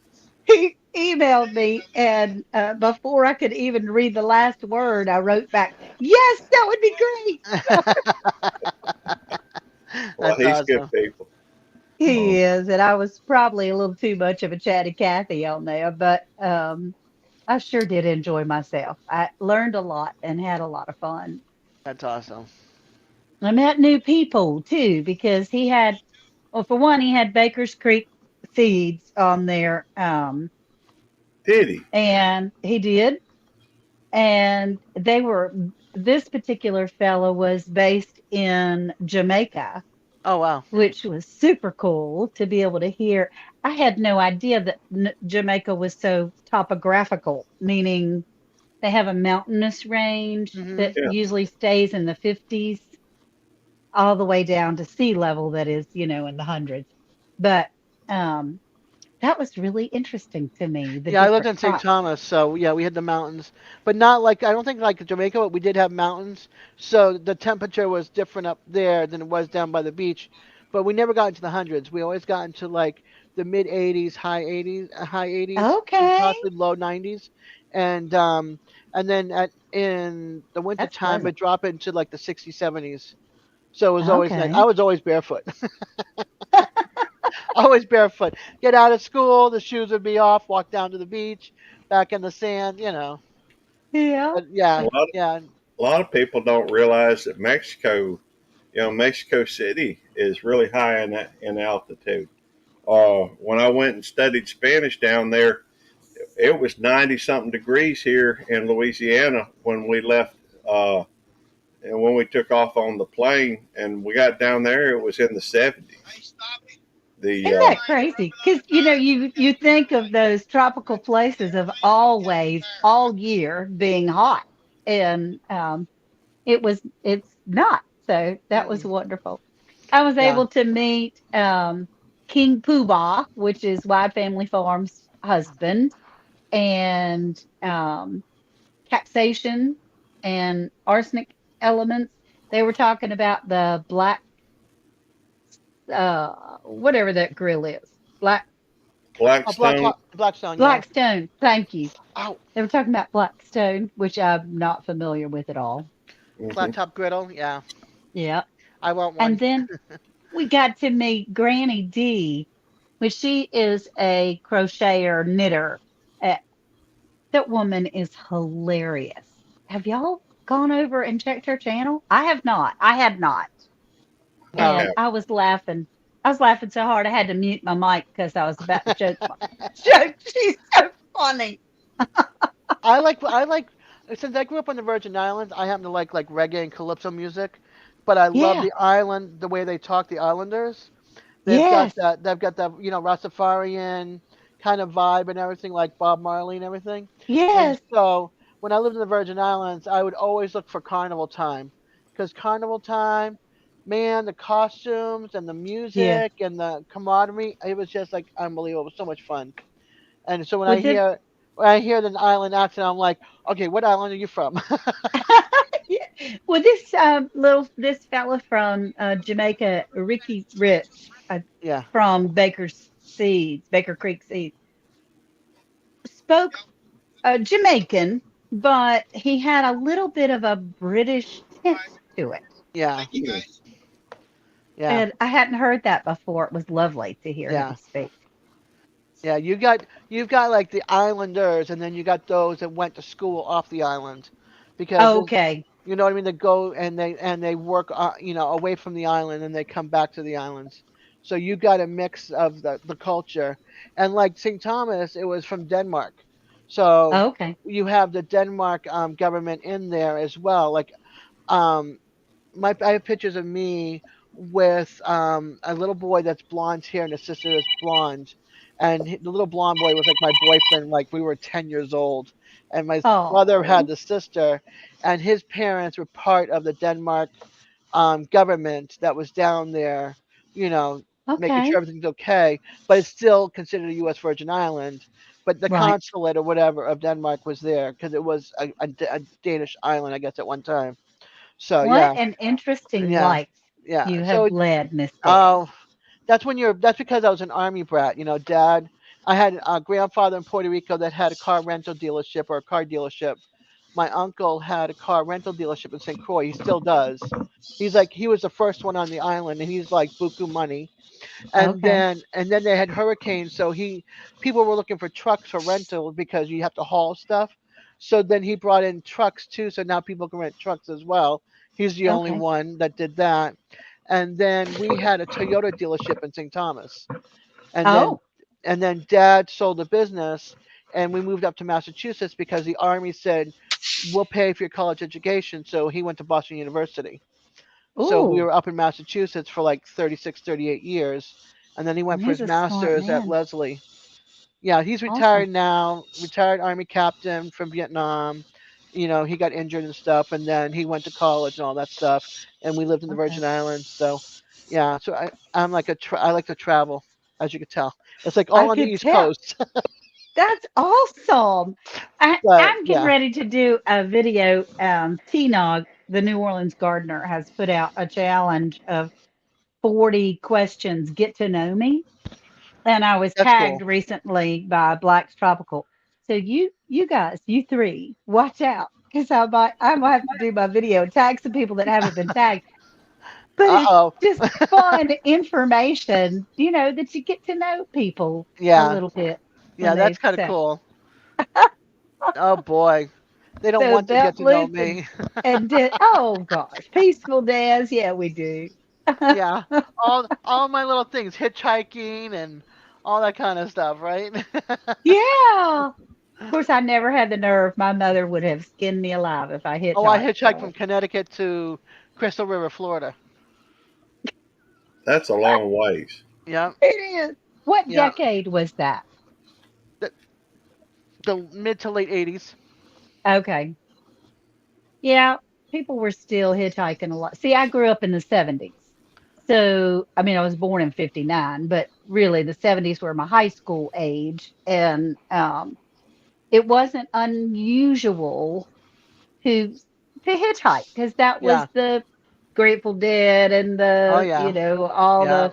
Speaker 11: He emailed me, and before I could even read the last word, I wrote back, "Yes, that would be great."
Speaker 2: Well,
Speaker 9: That's
Speaker 2: he's good
Speaker 9: awesome.
Speaker 2: people.
Speaker 11: He is, and I was probably a little too much of a chatty Cathy on there, but I sure did enjoy myself. I learned a lot and had a lot of fun.
Speaker 9: That's awesome.
Speaker 11: I met new people too because he had, well, for one, he had Baker's Creek seeds on there,
Speaker 2: Did he?
Speaker 11: and he did, and this particular fellow was based in Jamaica,
Speaker 9: Oh, wow.
Speaker 11: which was super cool to be able to hear. I had no idea that Jamaica was so topographical, meaning they have a mountainous range that
Speaker 2: Yeah.
Speaker 11: usually stays in the 50s all the way down to sea level that is, in the hundreds. But um, that was really interesting to me, the
Speaker 9: Yeah, I lived
Speaker 11: different
Speaker 9: in St.
Speaker 11: crops.
Speaker 9: Thomas, so yeah, we had the mountains, but not like I don't think like Jamaica, but we did have mountains, so the temperature was different up there than it was down by the beach. But we never got into the hundreds. We always got into like the mid 80s, high 80s, and
Speaker 11: Okay,
Speaker 9: possibly low 90s, and then in the winter
Speaker 11: that's
Speaker 9: time,
Speaker 11: pleasant.
Speaker 9: it dropped into like the 60s, 70s. So it was always nice. I
Speaker 11: Okay.
Speaker 9: was always barefoot. Always barefoot. Get out of school, the shoes would be off, walk down to the beach, back in the sand.
Speaker 11: Yeah.
Speaker 9: But yeah,
Speaker 2: A lot of,
Speaker 9: yeah.
Speaker 2: a lot of people don't realize that Mexico City is really high in altitude. When I went and studied Spanish down there, it was 90 something degrees here in Louisiana when we left. And when we took off on the plane and we got down there, it was in the 70s. The
Speaker 11: Isn't that crazy? Because you think of those tropical places of always all year being hot, and it's not. So that was
Speaker 9: Mm,
Speaker 11: wonderful. I was
Speaker 9: yeah.
Speaker 11: able to meet King Poobah, which is Wide Family Farms' husband, and Capsation and Arsenic Elements. They were talking about the black, whatever that grill is, black
Speaker 9: Oh,
Speaker 2: Blackstone.
Speaker 9: Blackstone, yeah.
Speaker 11: Blackstone. Thank you.
Speaker 9: Ow,
Speaker 11: They were talking about Blackstone, which I'm not familiar with at all.
Speaker 2: Mhm.
Speaker 9: flat top griddle, yeah.
Speaker 11: Yeah.
Speaker 9: I want
Speaker 11: And
Speaker 9: one.
Speaker 11: then we got to meet Granny D, which she is a crocheter knitter. Uh, that woman is hilarious. Have y'all gone over and checked her channel? I have not. I had not.
Speaker 2: I
Speaker 9: No.
Speaker 11: And
Speaker 2: have.
Speaker 11: I was laughing. I was laughing so hard I had to mute my mic because I was about to choke. Joke. She's so funny.
Speaker 9: I like since I grew up on the Virgin Islands, I happen to like reggae and calypso music, but I love
Speaker 11: Yeah.
Speaker 9: the island, the way they talk the islanders.
Speaker 11: Yes.
Speaker 9: They've got that, Rastafarian kind of vibe and everything like Bob Marley and everything. And
Speaker 11: Yes.
Speaker 9: so when I lived in the Virgin Islands, I would always look for carnival time because carnival time, man, the costumes and the
Speaker 11: Yeah.
Speaker 9: music and the camaraderie, it was just like unbelievable. It was so much fun. And so when
Speaker 11: Well,
Speaker 9: I
Speaker 11: did
Speaker 9: hear when I hear the island accent, I'm like, okay, what island are you from?
Speaker 11: yeah. Well, this fella from Jamaica, Ricky Rich,
Speaker 9: Yeah.
Speaker 11: from Baker Creek Seeds, spoke Jamaican, but he had a little bit of a British tint to it.
Speaker 9: Yeah. Yeah,
Speaker 11: And I hadn't heard that before. It was lovely to hear
Speaker 9: yeah,
Speaker 11: him speak.
Speaker 9: yeah. You've got like the islanders, and then you got those that went to school off the island, because
Speaker 11: Okay.
Speaker 9: you know what I mean. They go and they work, away from the island, and they come back to the islands. So you got a mix of the culture, and like St. Thomas, it was from Denmark. So
Speaker 11: Okay.
Speaker 9: you have the Denmark government in there as well. Like um, I have pictures of me with a little boy that's blonde hair and a sister that's blonde, and the little blonde boy was like my boyfriend. Like we were 10 years old, and my brother had
Speaker 11: Oh.
Speaker 9: the sister, and his parents were part of the Denmark government that was down there, you know, making sure
Speaker 11: Okay.
Speaker 9: everything's okay. But it's still considered a U.S. Virgin Island. But the
Speaker 11: Right.
Speaker 9: consulate or whatever of Denmark was there because it was a Danish island, I guess, at one time. So
Speaker 11: What
Speaker 9: yeah,
Speaker 11: an interesting
Speaker 9: yeah,
Speaker 11: life
Speaker 9: yeah.
Speaker 11: you
Speaker 9: So
Speaker 11: have led, Miss Bess.
Speaker 9: oh, that's because I was an army brat. You know, Dad. I had a grandfather in Puerto Rico that had a car rental dealership or a car dealership. My uncle had a car rental dealership in St. Croix. He still does. He was the first one on the island, and he's like buku money.
Speaker 11: Okay.
Speaker 9: And then they had hurricanes, so people were looking for trucks for rental because you have to haul stuff. So then he brought in trucks too, so now people can rent trucks as well. He's the only
Speaker 11: Okay.
Speaker 9: one that did that. And then we had a Toyota dealership in St. Thomas. And then
Speaker 11: Oh.
Speaker 9: and then Dad sold the business, and we moved up to Massachusetts because the Army said, "We'll pay for your college education." So he went to Boston University. So we
Speaker 11: Ooh.
Speaker 9: were up in Massachusetts for like 36, 38 years. And then he went for
Speaker 11: He's
Speaker 9: his
Speaker 11: a smart
Speaker 9: master's at
Speaker 11: man.
Speaker 9: Lesley. Yeah, he's
Speaker 11: Awesome.
Speaker 9: retired now, retired Army captain from Vietnam. You know, he got injured and stuff, and then he went to college and all that stuff. And we lived in the
Speaker 11: Okay.
Speaker 9: Virgin Islands. So, yeah, so I like to travel, as you could tell. It's like
Speaker 11: I
Speaker 9: all on the
Speaker 11: could
Speaker 9: East
Speaker 11: tell.
Speaker 9: Coast.
Speaker 11: That's awesome.
Speaker 9: But
Speaker 11: I'm getting
Speaker 9: yeah,
Speaker 11: ready to do a video. T-Nog, the New Orleans Gardener, has put out a challenge of 40 questions, get to know me. And I was
Speaker 9: that's
Speaker 11: tagged
Speaker 9: cool.
Speaker 11: recently by Black's Tropical. So you guys, you three, watch out. Because I might have to do my video and tag some people that haven't been tagged. But
Speaker 9: Uh
Speaker 11: it's
Speaker 9: oh.
Speaker 11: just fun information, that you get to know people a
Speaker 9: Yeah,
Speaker 11: little bit when
Speaker 9: yeah,
Speaker 11: they
Speaker 9: that's kind of
Speaker 11: say.
Speaker 9: cool. Oh boy, they don't
Speaker 11: So
Speaker 9: want to get
Speaker 11: Beth
Speaker 9: to know
Speaker 11: Loop and
Speaker 9: me.
Speaker 11: and did oh gosh, Peaceful Des, yeah, we do.
Speaker 9: Yeah, all my little things, hitchhiking and all that kind of stuff, right?
Speaker 11: Yeah. Of course, I never had the nerve. My mother would have skinned me alive if I
Speaker 9: Oh, I
Speaker 11: hitchhiked.
Speaker 9: hitchhiked from
Speaker 11: So
Speaker 9: Connecticut to Crystal River, Florida.
Speaker 2: That's a long ways.
Speaker 9: Yeah,
Speaker 11: it is. What
Speaker 9: yeah,
Speaker 11: decade was that?
Speaker 9: the, the mid to late '80s.
Speaker 11: Okay. Yeah, people were still hitchhiking a lot. See, I grew up in the 70s. So, I mean, I was born in 59, but really the 70s were my high school age. And it wasn't unusual to to hitchhike because that
Speaker 9: Yeah.
Speaker 11: was the Grateful Dead and
Speaker 9: Oh
Speaker 11: the,
Speaker 9: yeah,
Speaker 11: all
Speaker 9: yeah.
Speaker 11: the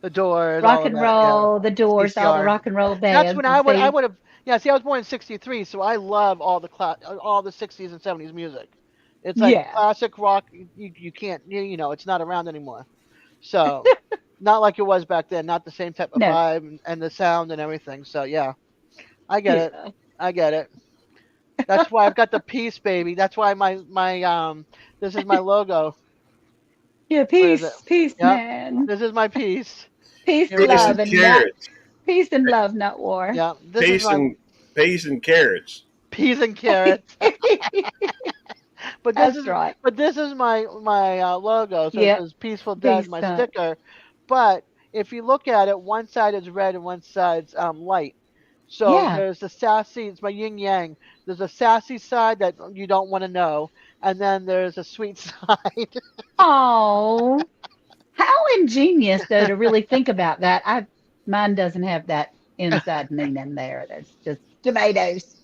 Speaker 9: The Doors,
Speaker 11: rock
Speaker 9: all of
Speaker 11: and
Speaker 9: that. Yeah.
Speaker 11: roll, the Doors, all the
Speaker 9: CCR.
Speaker 11: rock and roll
Speaker 9: That's
Speaker 11: bands.
Speaker 9: when
Speaker 11: And
Speaker 9: I
Speaker 11: see,
Speaker 9: would have. Yeah. See, I was born in '63, so I love all the '60s and '70s music. It's like
Speaker 11: yeah,
Speaker 9: classic rock. You can't. It's not around anymore. So, not like it was back then. Not the same type of
Speaker 11: no,
Speaker 9: vibe and the sound and everything. So yeah, I get it.
Speaker 11: yeah,
Speaker 9: I get it. That's why I've got the peace, baby. That's why my this is my logo.
Speaker 11: yeah,
Speaker 9: What is it?
Speaker 11: peace,
Speaker 9: Yep.
Speaker 11: man,
Speaker 9: This is my piece.
Speaker 11: peace,
Speaker 9: Here we
Speaker 2: Peas
Speaker 9: go.
Speaker 11: love,
Speaker 2: and
Speaker 11: and not
Speaker 2: carrots.
Speaker 11: peace and love, not war.
Speaker 9: Yeah. This is
Speaker 2: Peas
Speaker 9: my
Speaker 2: and peas and carrots.
Speaker 9: peas and carrots. But this
Speaker 11: That's
Speaker 9: is
Speaker 11: right.
Speaker 9: my logo. So it
Speaker 11: Yep,
Speaker 9: says Peaceful Dead,
Speaker 11: peace
Speaker 9: my
Speaker 11: sign.
Speaker 9: sticker. But if you look at it, one side is red and one side's light. So
Speaker 11: Yeah.
Speaker 9: there's the sassy. It's my yin yang. There's a sassy side that you don't want to know, and then there's a sweet side.
Speaker 11: Oh, how ingenious though to really think about that. Mine doesn't have that inside meaning there. That's just tomatoes.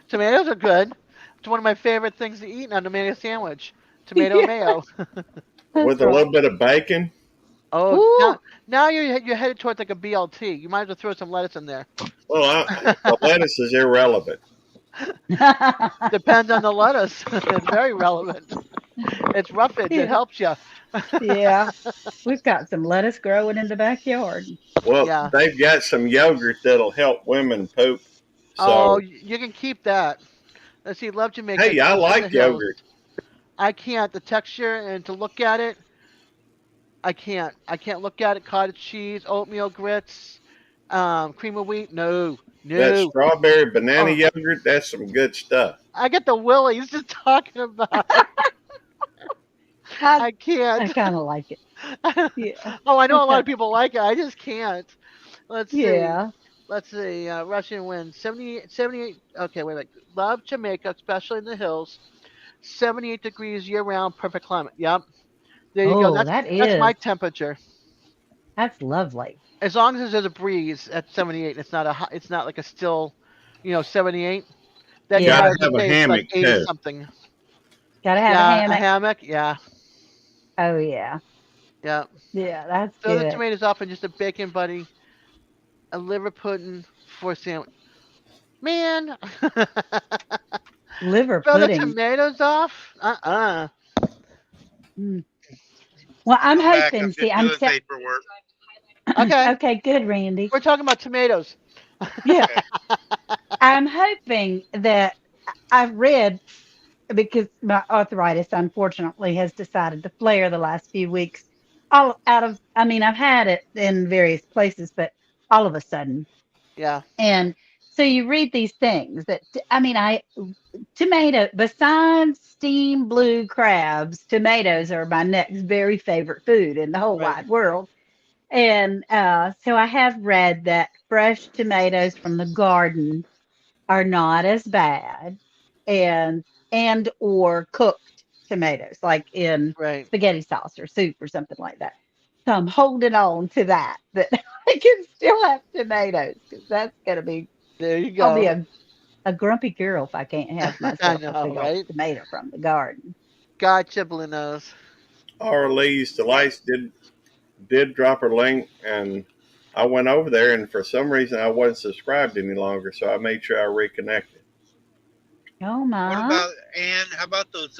Speaker 9: Tomatoes are good. It's one of my favorite things to eat on a tomato sandwich. Tomato and
Speaker 11: Yeah,
Speaker 9: mayo.
Speaker 11: that's
Speaker 2: With a
Speaker 11: right.
Speaker 2: little bit of bacon.
Speaker 9: Oh,
Speaker 11: Ooh.
Speaker 9: now you're headed towards like a BLT. You might as well throw some lettuce in there.
Speaker 2: Well, the lettuce is irrelevant.
Speaker 9: Depends on the lettuce. It's very relevant. It's roughage.
Speaker 11: Yeah.
Speaker 9: It helps you.
Speaker 11: Yeah. We've got some lettuce growing in the backyard.
Speaker 2: Well,
Speaker 9: Yeah.
Speaker 2: they've got some yogurt that'll help women poop.
Speaker 9: Oh,
Speaker 2: So,
Speaker 9: you can keep that. Let's see. Love Jamaica.
Speaker 2: hey, I
Speaker 9: Comes from the
Speaker 2: like
Speaker 9: hills.
Speaker 2: yogurt.
Speaker 9: I can't. The texture and to look at it, I can't. I can't look at it. Cottage cheese, oatmeal grits, cream of wheat. No,
Speaker 2: That
Speaker 9: no.
Speaker 2: strawberry banana
Speaker 9: Oh,
Speaker 2: yogurt, that's some good stuff.
Speaker 9: I get the willies just talking about it. I
Speaker 11: I
Speaker 9: can't.
Speaker 11: kind of like it. Yeah.
Speaker 9: Oh, I know a lot of people like it. I just can't. Let's see.
Speaker 11: Yeah.
Speaker 9: Let's see. Russian wins 78. Okay, wait. Love Jamaica, especially in the hills. 78 degrees year round, perfect climate. Yep. There you go.
Speaker 11: Oh,
Speaker 9: That's my temperature.
Speaker 11: that's lovely.
Speaker 9: As long as there's a breeze at 78, it's not it's not like a still, 78. Then
Speaker 11: Yeah.
Speaker 2: Gotta
Speaker 9: you
Speaker 2: have a
Speaker 9: say it's
Speaker 2: hammock,
Speaker 9: like 80
Speaker 2: too.
Speaker 9: something.
Speaker 11: Gotta have
Speaker 9: Yeah,
Speaker 11: a hammock.
Speaker 9: hammock. Yeah,
Speaker 11: Oh yeah.
Speaker 9: yeah.
Speaker 11: Yeah, that's
Speaker 9: Throw the
Speaker 11: good.
Speaker 9: tomatoes off and just a bacon buddy, a liver pudding for a sandwich. Man,
Speaker 11: Liver
Speaker 9: throw the
Speaker 11: pudding.
Speaker 9: tomatoes off.
Speaker 11: Mm. Well, I'm
Speaker 1: Back,
Speaker 11: hoping.
Speaker 1: I'm
Speaker 11: See,
Speaker 1: just
Speaker 11: I'm
Speaker 1: doing paperwork.
Speaker 9: Okay,
Speaker 11: okay. Good, Randy.
Speaker 9: we're talking about tomatoes.
Speaker 11: Yeah, I'm hoping that I've read because my arthritis unfortunately has decided to flare the last few weeks. All out of, I mean, I've had it in various places, but all of a sudden.
Speaker 9: Yeah.
Speaker 11: And so you read these things that, I mean, besides steamed blue crabs, tomatoes are my next very favorite food in the whole
Speaker 9: Right.
Speaker 11: wide world. And so I have read that fresh tomatoes from the garden are not as bad, and or cooked tomatoes, like in
Speaker 9: Right.
Speaker 11: spaghetti sauce or soup or something like that. So I'm holding on to that I can still have tomatoes because that's gonna be.
Speaker 9: There you
Speaker 11: I'll be
Speaker 9: go.
Speaker 11: a grumpy girl if I can't have
Speaker 9: I
Speaker 11: myself a
Speaker 9: know,
Speaker 11: big old
Speaker 9: right?
Speaker 11: tomato from the garden.
Speaker 9: Gotcha, Blue Nose.
Speaker 2: Arlise Delights did drop her link, and I went over there, and for some reason I wasn't subscribed any longer, so I made sure I reconnected.
Speaker 11: Oh
Speaker 1: What
Speaker 11: my!
Speaker 1: about, Ann, how about those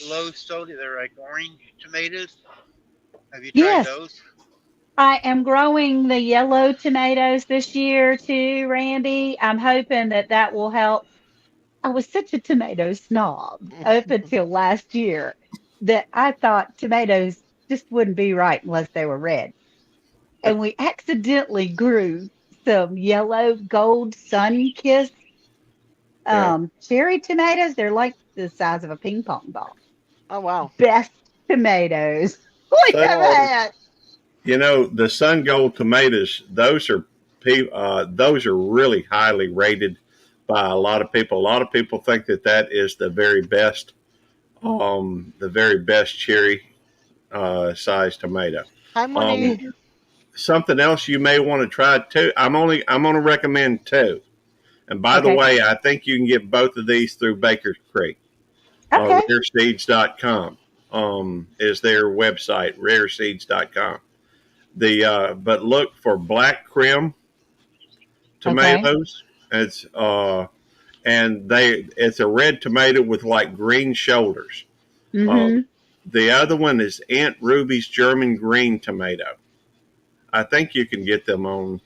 Speaker 1: low sodium, they're like orange tomatoes? Have you tried
Speaker 11: Yes,
Speaker 1: those?
Speaker 11: I am growing the yellow tomatoes this year too, Randy. I'm hoping that will help. I was such a tomato snob up until last year that I thought tomatoes just wouldn't be right unless they were red. And we accidentally grew some yellow gold sun-kissed
Speaker 2: Yeah.
Speaker 11: cherry tomatoes. They're like the size of a ping pong ball.
Speaker 9: Oh wow.
Speaker 11: Best tomatoes we
Speaker 2: So,
Speaker 11: ever had.
Speaker 2: the Sun Gold tomatoes, those are really highly rated by a lot of people. A lot of people think that is the very best cherry size tomato.
Speaker 9: Hi, Monique.
Speaker 2: Something else you may want to try too. I'm going to recommend two. And by the
Speaker 11: Okay.
Speaker 2: way, I think you can get both of these through Baker's Creek.
Speaker 11: Okay.
Speaker 2: Rareseeds.com is their website, rareseeds.com. But look for Black Krim tomatoes. It's it's a red tomato with like green shoulders.
Speaker 11: Mm-hmm.
Speaker 2: The other one is Aunt Ruby's German green tomato. I think you can get them on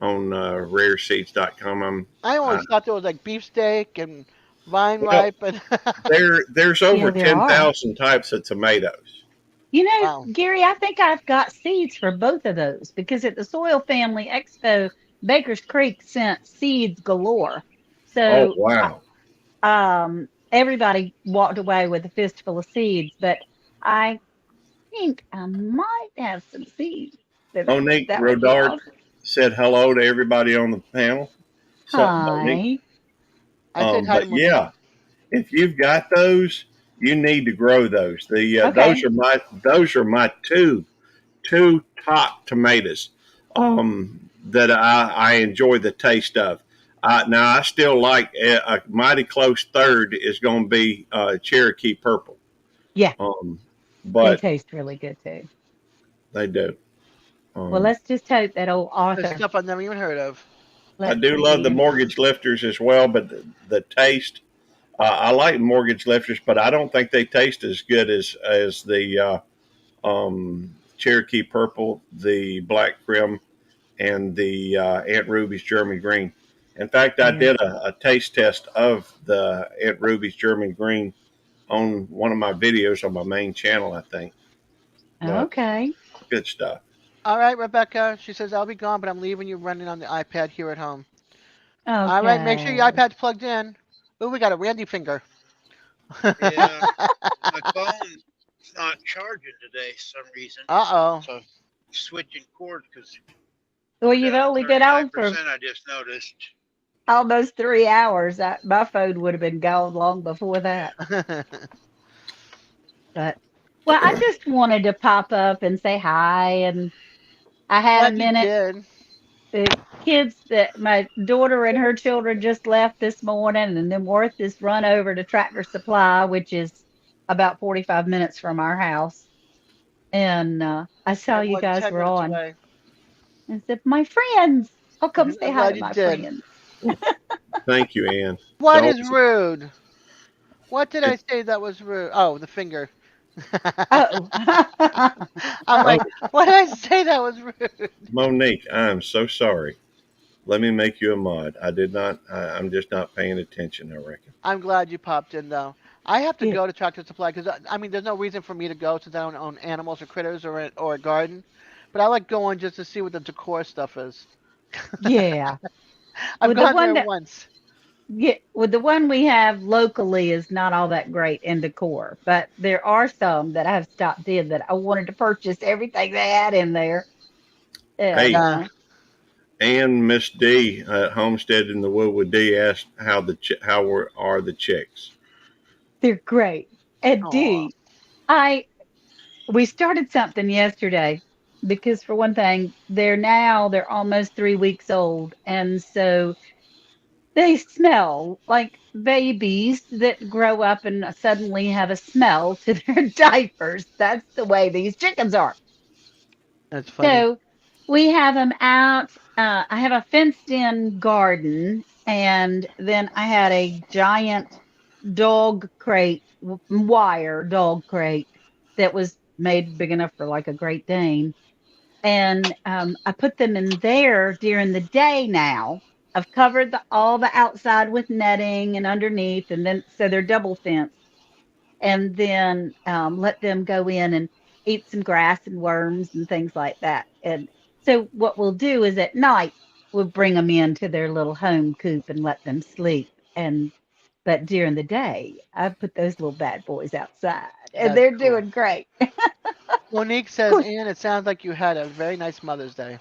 Speaker 2: rareseeds.com.
Speaker 9: I always thought there was like beefsteak and vine
Speaker 2: Well,
Speaker 9: ripe and
Speaker 2: there's over
Speaker 11: there are.
Speaker 2: 10,000 types of tomatoes.
Speaker 11: You know,
Speaker 9: Wow.
Speaker 11: Gary, I think I've got seeds for both of those because at the Soil Family Expo, Baker's Creek sent seeds galore.
Speaker 2: Oh,
Speaker 11: So
Speaker 2: wow.
Speaker 11: everybody walked away with a fistful of seeds, but I think I might have some seeds.
Speaker 2: Monique
Speaker 11: That would be
Speaker 2: Rodard
Speaker 11: awesome.
Speaker 2: said hello to everybody on the panel. So, Monique,
Speaker 11: Hi.
Speaker 9: I said hi to
Speaker 2: but
Speaker 9: Monique.
Speaker 2: yeah, if you've got those, you need to grow those.
Speaker 11: Okay.
Speaker 2: Those are my two top tomatoes that I enjoy the taste of. Now I still like a mighty close third is going to be Cherokee Purple.
Speaker 11: Yeah, they
Speaker 2: But
Speaker 11: taste really good too.
Speaker 2: they do.
Speaker 11: Well, let's just hope that old
Speaker 9: There's
Speaker 11: Arthur.
Speaker 9: stuff I've never even heard of.
Speaker 2: I
Speaker 11: Let's
Speaker 2: do love the
Speaker 11: see.
Speaker 2: mortgage lifters as well, but the taste I like mortgage lifters, but I don't think they taste as good as the Cherokee Purple, the Black Grim, and the Aunt Ruby's German Green. In fact, I
Speaker 11: Yeah.
Speaker 2: did a taste test of the Aunt Ruby's German Green on one of my videos on my main channel, I think.
Speaker 11: Okay.
Speaker 2: Good stuff.
Speaker 9: All right, Rebecca. She says, I'll be gone, but I'm leaving you running on the iPad here at home.
Speaker 11: Okay.
Speaker 9: All right, make sure your iPad's plugged in. Ooh, we got a Randy finger.
Speaker 1: Yeah, my phone's not charging today for some reason.
Speaker 9: Uh-oh.
Speaker 1: So I'm switching cords because
Speaker 11: Well, you've only been on for
Speaker 1: 39%. I just noticed.
Speaker 11: almost 3 hours. My phone would have been gone long before that. But well, I just wanted to pop up and say hi, and I had a
Speaker 9: Glad you
Speaker 11: minute.
Speaker 9: did.
Speaker 11: The kids that my daughter and her children just left this morning, and then Worth has run over to Tractor Supply, which is about 45 minutes from our house. And I saw
Speaker 9: And
Speaker 11: you
Speaker 9: what,
Speaker 11: guys
Speaker 9: 10
Speaker 11: were
Speaker 9: minutes
Speaker 11: on.
Speaker 9: away.
Speaker 11: I said, my friends, I'll come say
Speaker 9: I'm
Speaker 11: hi
Speaker 9: glad
Speaker 11: to
Speaker 9: you
Speaker 11: my
Speaker 9: did.
Speaker 11: friends.
Speaker 2: Thank you, Ann.
Speaker 9: What
Speaker 2: Don't-
Speaker 9: is rude? What did I say that was rude? Oh, the finger.
Speaker 11: Oh.
Speaker 9: I'm like, what did I say that was rude?
Speaker 2: Monique, I'm so sorry. Let me make you a mod. I did not. I'm just not paying attention, I reckon.
Speaker 9: I'm glad you popped in, though. I have to
Speaker 11: Yeah.
Speaker 9: go to Tractor Supply because, I mean, there's no reason for me to go since I don't own animals or critters or a garden. But I like going just to see what the decor stuff is.
Speaker 11: Yeah.
Speaker 9: I've
Speaker 11: Well, the
Speaker 9: gone
Speaker 11: one
Speaker 9: there
Speaker 11: that
Speaker 9: once.
Speaker 11: Yeah, well, the one we have locally is not all that great in decor, but there are some that I've stopped in that I wanted to purchase everything they had in there. And
Speaker 2: Hey,
Speaker 9: Nah.
Speaker 2: and Miss D at Homestead in the Woodwood D asked how are the chicks?
Speaker 11: they're great. And
Speaker 9: Aw.
Speaker 11: D, we started something yesterday because for one thing, they're almost 3 weeks old, and so they smell like babies that grow up and suddenly have a smell to their diapers. That's the way these chickens are.
Speaker 9: That's funny.
Speaker 11: So we have them out. I have a fenced in garden, and then I had a giant dog crate, wire dog crate that was made big enough for like a Great Dane. And I put them in there during the day now. I've covered all the outside with netting and underneath, and then so they're double fenced. And then let them go in and eat some grass and worms and things like that. And so what we'll do is at night we'll bring them into their little home coop and let them sleep. And but during the day, I put those little bad boys outside, and
Speaker 9: That's
Speaker 11: they're
Speaker 9: cool.
Speaker 11: doing great.
Speaker 9: Monique
Speaker 11: Of
Speaker 9: says,
Speaker 11: course,
Speaker 9: Ann, it sounds like you had a very nice Mother's Day.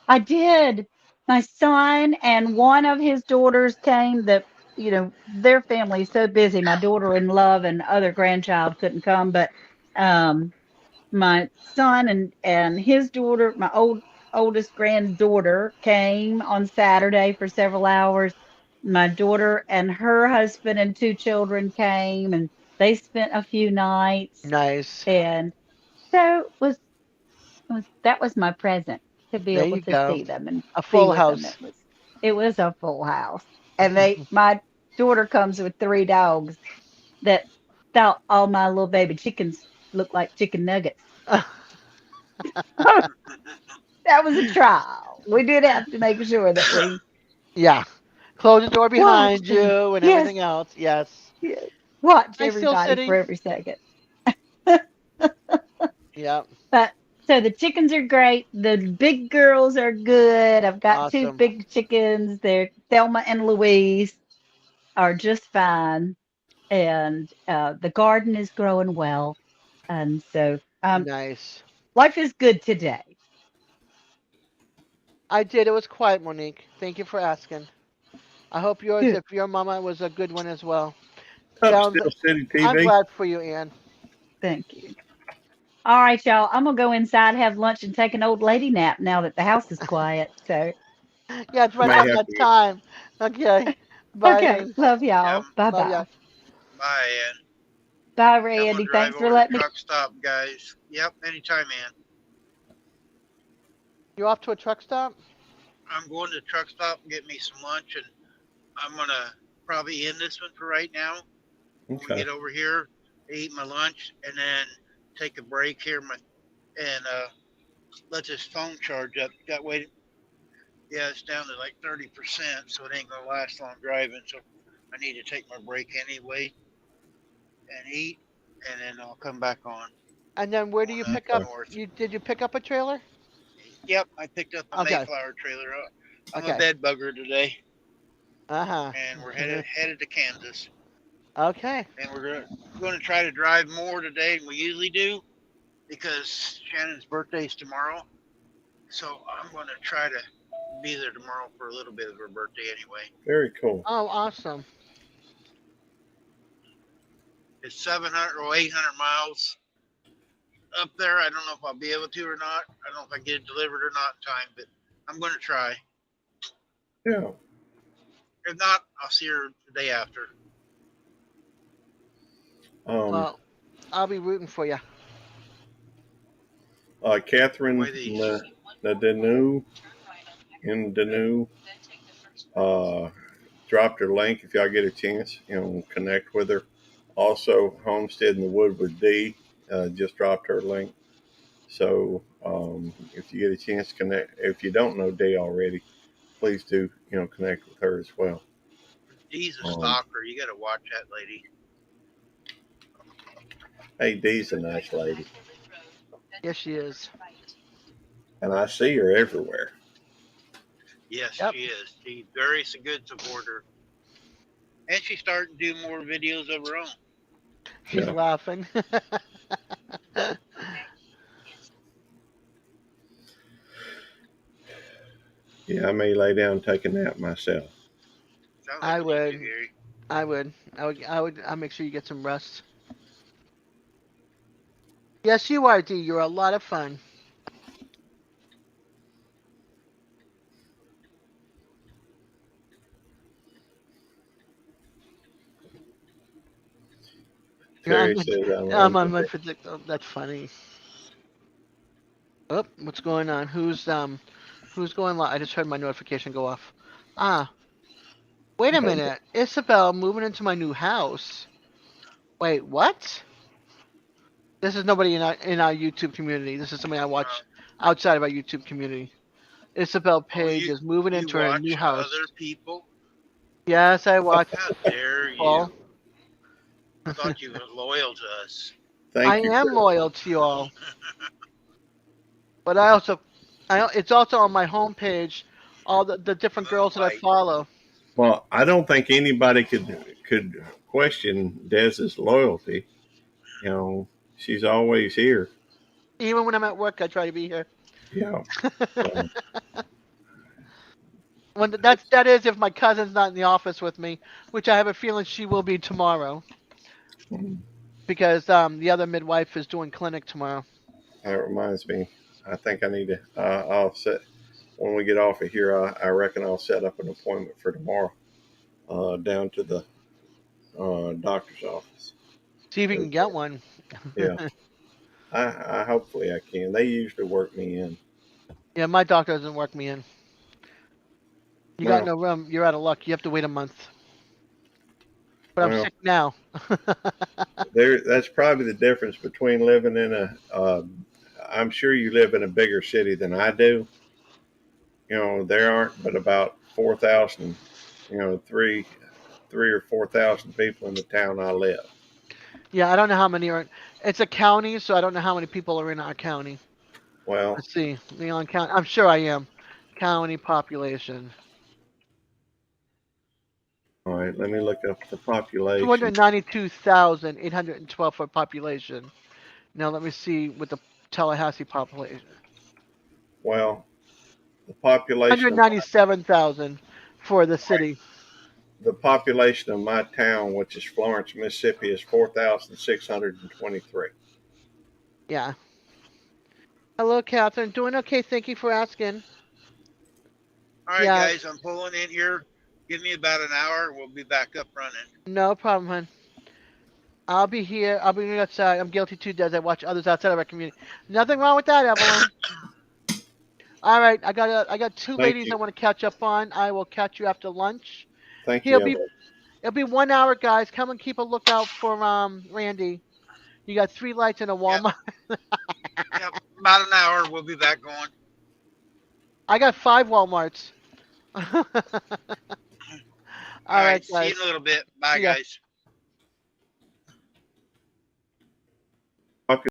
Speaker 11: I did. My son and one of his daughters came. Their family's so busy. My daughter in love and other grandchild couldn't come, but um, my son and his daughter, my oldest granddaughter, came on Saturday for several hours. My daughter and her husband and two children came, and they spent a few nights.
Speaker 9: Nice.
Speaker 11: And so that was my present to be
Speaker 9: There
Speaker 11: able
Speaker 9: you
Speaker 11: to
Speaker 9: go.
Speaker 11: see them and
Speaker 9: A
Speaker 11: be
Speaker 9: full
Speaker 11: with them.
Speaker 9: house.
Speaker 11: It was a full house, and my daughter comes with 3 dogs that thought all my little baby chickens look like chicken nuggets. That was a trial. We did have to make sure that we
Speaker 9: Yeah. Close the door behind
Speaker 11: watched them.
Speaker 9: you and
Speaker 11: Yes,
Speaker 9: everything else. Yes.
Speaker 11: yes. Watch
Speaker 9: Am I still
Speaker 11: everybody for
Speaker 9: sitting?
Speaker 11: every second.
Speaker 9: Yeah.
Speaker 11: But so the chickens are great. The big girls are good. I've got two
Speaker 9: Awesome.
Speaker 11: big chickens. They're Thelma and Louise are just fine. And the garden is growing well. And so
Speaker 9: Nice.
Speaker 11: life is good today.
Speaker 9: I did. It was quiet, Monique. Thank you for asking. I hope yours,
Speaker 11: Good.
Speaker 9: if your mama was a good one as well.
Speaker 2: Up
Speaker 9: Sounds.
Speaker 2: Still City
Speaker 9: I'm
Speaker 2: TV.
Speaker 9: glad for you, Ann.
Speaker 11: Thank you. All right, y'all. I'm gonna go inside, have lunch, and take an old lady nap now that the house is quiet. So
Speaker 9: Yeah, it's right
Speaker 2: May
Speaker 9: around
Speaker 2: have
Speaker 9: that
Speaker 2: to.
Speaker 9: time. Okay. Bye,
Speaker 11: okay,
Speaker 9: honey.
Speaker 11: love
Speaker 1: Yep.
Speaker 11: y'all. Bye
Speaker 9: Love ya.
Speaker 11: bye.
Speaker 1: Bye, Ann.
Speaker 11: Bye,
Speaker 1: I'm gonna
Speaker 11: Randy.
Speaker 1: drive
Speaker 11: Thanks for
Speaker 1: over to
Speaker 11: letting me.
Speaker 1: truck stop, guys. Yep, anytime, Ann.
Speaker 9: You off to a truck stop?
Speaker 1: I'm going to the truck stop and get me some lunch, and I'm gonna probably end this one for right now. When we
Speaker 2: Okay.
Speaker 1: get over here, eat my lunch, and then take a break here, and let this phone charge up. That way, yeah, it's down to like 30%, so it ain't gonna last long driving. So I need to take my break anyway and eat, and then I'll come back on
Speaker 9: And then where do you pick up?
Speaker 1: north.
Speaker 9: Did you pick up a trailer?
Speaker 1: Yep, I picked up a
Speaker 9: Okay.
Speaker 1: Mayflower trailer. I'm a
Speaker 9: Okay.
Speaker 1: bed bugger today,
Speaker 9: Uh-huh.
Speaker 1: and we're headed to Kansas.
Speaker 9: Okay.
Speaker 1: And we're going to try to drive more today than we usually do because Shannon's birthday is tomorrow. So I'm going to try to be there tomorrow for a little bit of her birthday anyway.
Speaker 2: Very cool.
Speaker 9: Oh, awesome.
Speaker 1: It's 700 or 800 miles up there. I don't know if I'll be able to or not. I don't know if I can get it delivered or not in time, but I'm going to try.
Speaker 2: Yeah.
Speaker 1: If not, I'll see her the day after.
Speaker 9: Well, I'll be rooting for you.
Speaker 2: Catherine Nadenu in Danu dropped her link if y'all get a chance, connect with her. Also, Homestead in the Wood with D just dropped her link. So if you get a chance to connect, if you don't know D already, please do, connect with her as well.
Speaker 1: Dee's a stalker. You got to watch that lady.
Speaker 2: Hey, Dee's a nice lady.
Speaker 9: Yes, she is.
Speaker 2: And I see her everywhere.
Speaker 1: Yes,
Speaker 9: Yep.
Speaker 1: she is. She's very good supporter. And she's starting to do more videos of her own.
Speaker 9: She's laughing.
Speaker 2: Yeah, I may lay down and take a nap myself.
Speaker 9: I would. I'll make sure you get some rest. Yes, you are, D. You're a lot of fun.
Speaker 2: Terry says
Speaker 9: I'm unpredictable. That's funny. Oh, what's going on? Who's going live? I just heard my notification go off. Wait a minute. Isabel moving into my new house. Wait, what? This is nobody in our YouTube community. This is somebody I watch outside of our YouTube community. Isabel Page is moving into her new house.
Speaker 1: Other people?
Speaker 9: Yes, I watch.
Speaker 1: How dare you?
Speaker 9: Paul.
Speaker 1: I thought you were loyal to us.
Speaker 9: I am loyal to you all. But I it's also on my homepage, all the different girls that I follow.
Speaker 2: Well, I don't think anybody could question Dez's loyalty. She's always here.
Speaker 9: Even when I'm at work, I try to be here.
Speaker 2: Yeah.
Speaker 9: That is if my cousin's not in the office with me, which I have a feeling she will be tomorrow. Because the other midwife is doing clinic tomorrow.
Speaker 2: That reminds me. I think I need to. I'll set when we get off of here. I reckon I'll set up an appointment for tomorrow. Down to the doctor's office.
Speaker 9: See if you can get one.
Speaker 2: Yeah. I hopefully I can. They usually work me in.
Speaker 9: Yeah, my doctor doesn't work me in. You got no room. You're out of luck. You have to wait a month. But I'm sick now.
Speaker 2: That's probably the difference between living in I'm sure you live in a bigger city than I do. There aren't but about 4,000, 3 or 4,000 people in the town I live.
Speaker 9: Yeah, I don't know how many are. It's a county, so I don't know how many people are in our county.
Speaker 2: Well,
Speaker 9: let's see. Leon County. I'm sure I am. County population.
Speaker 2: All right, let me look up the population.
Speaker 9: 292,812 for population. Now let me see with the Tallahassee population.
Speaker 2: Well, the population.
Speaker 9: 197,000 for the city.
Speaker 2: The population of my town, which is Florence, Mississippi, is 4,623.
Speaker 9: Yeah. Hello, Catherine. Doing okay. Thank you for asking.
Speaker 1: All right, guys, I'm pulling in here. Give me about an hour. We'll be back up running.
Speaker 9: No problem, hon. I'll be here. I'll be outside. I'm guilty too, Des. I watch others outside of our community. Nothing wrong with that, Evelyn. All right, I got two ladies I want to catch up on. I will catch you after lunch.
Speaker 2: Thank you.
Speaker 9: It'll be 1 hour, guys. Come and keep a lookout for Randy. You got 3 lights in a Walmart.
Speaker 1: Yep, about an hour. We'll be back going.
Speaker 9: I got 5 Walmarts. All
Speaker 1: All right.
Speaker 9: right,
Speaker 1: See you
Speaker 9: guys.
Speaker 1: in a little bit. Bye,
Speaker 9: See ya.
Speaker 1: guys.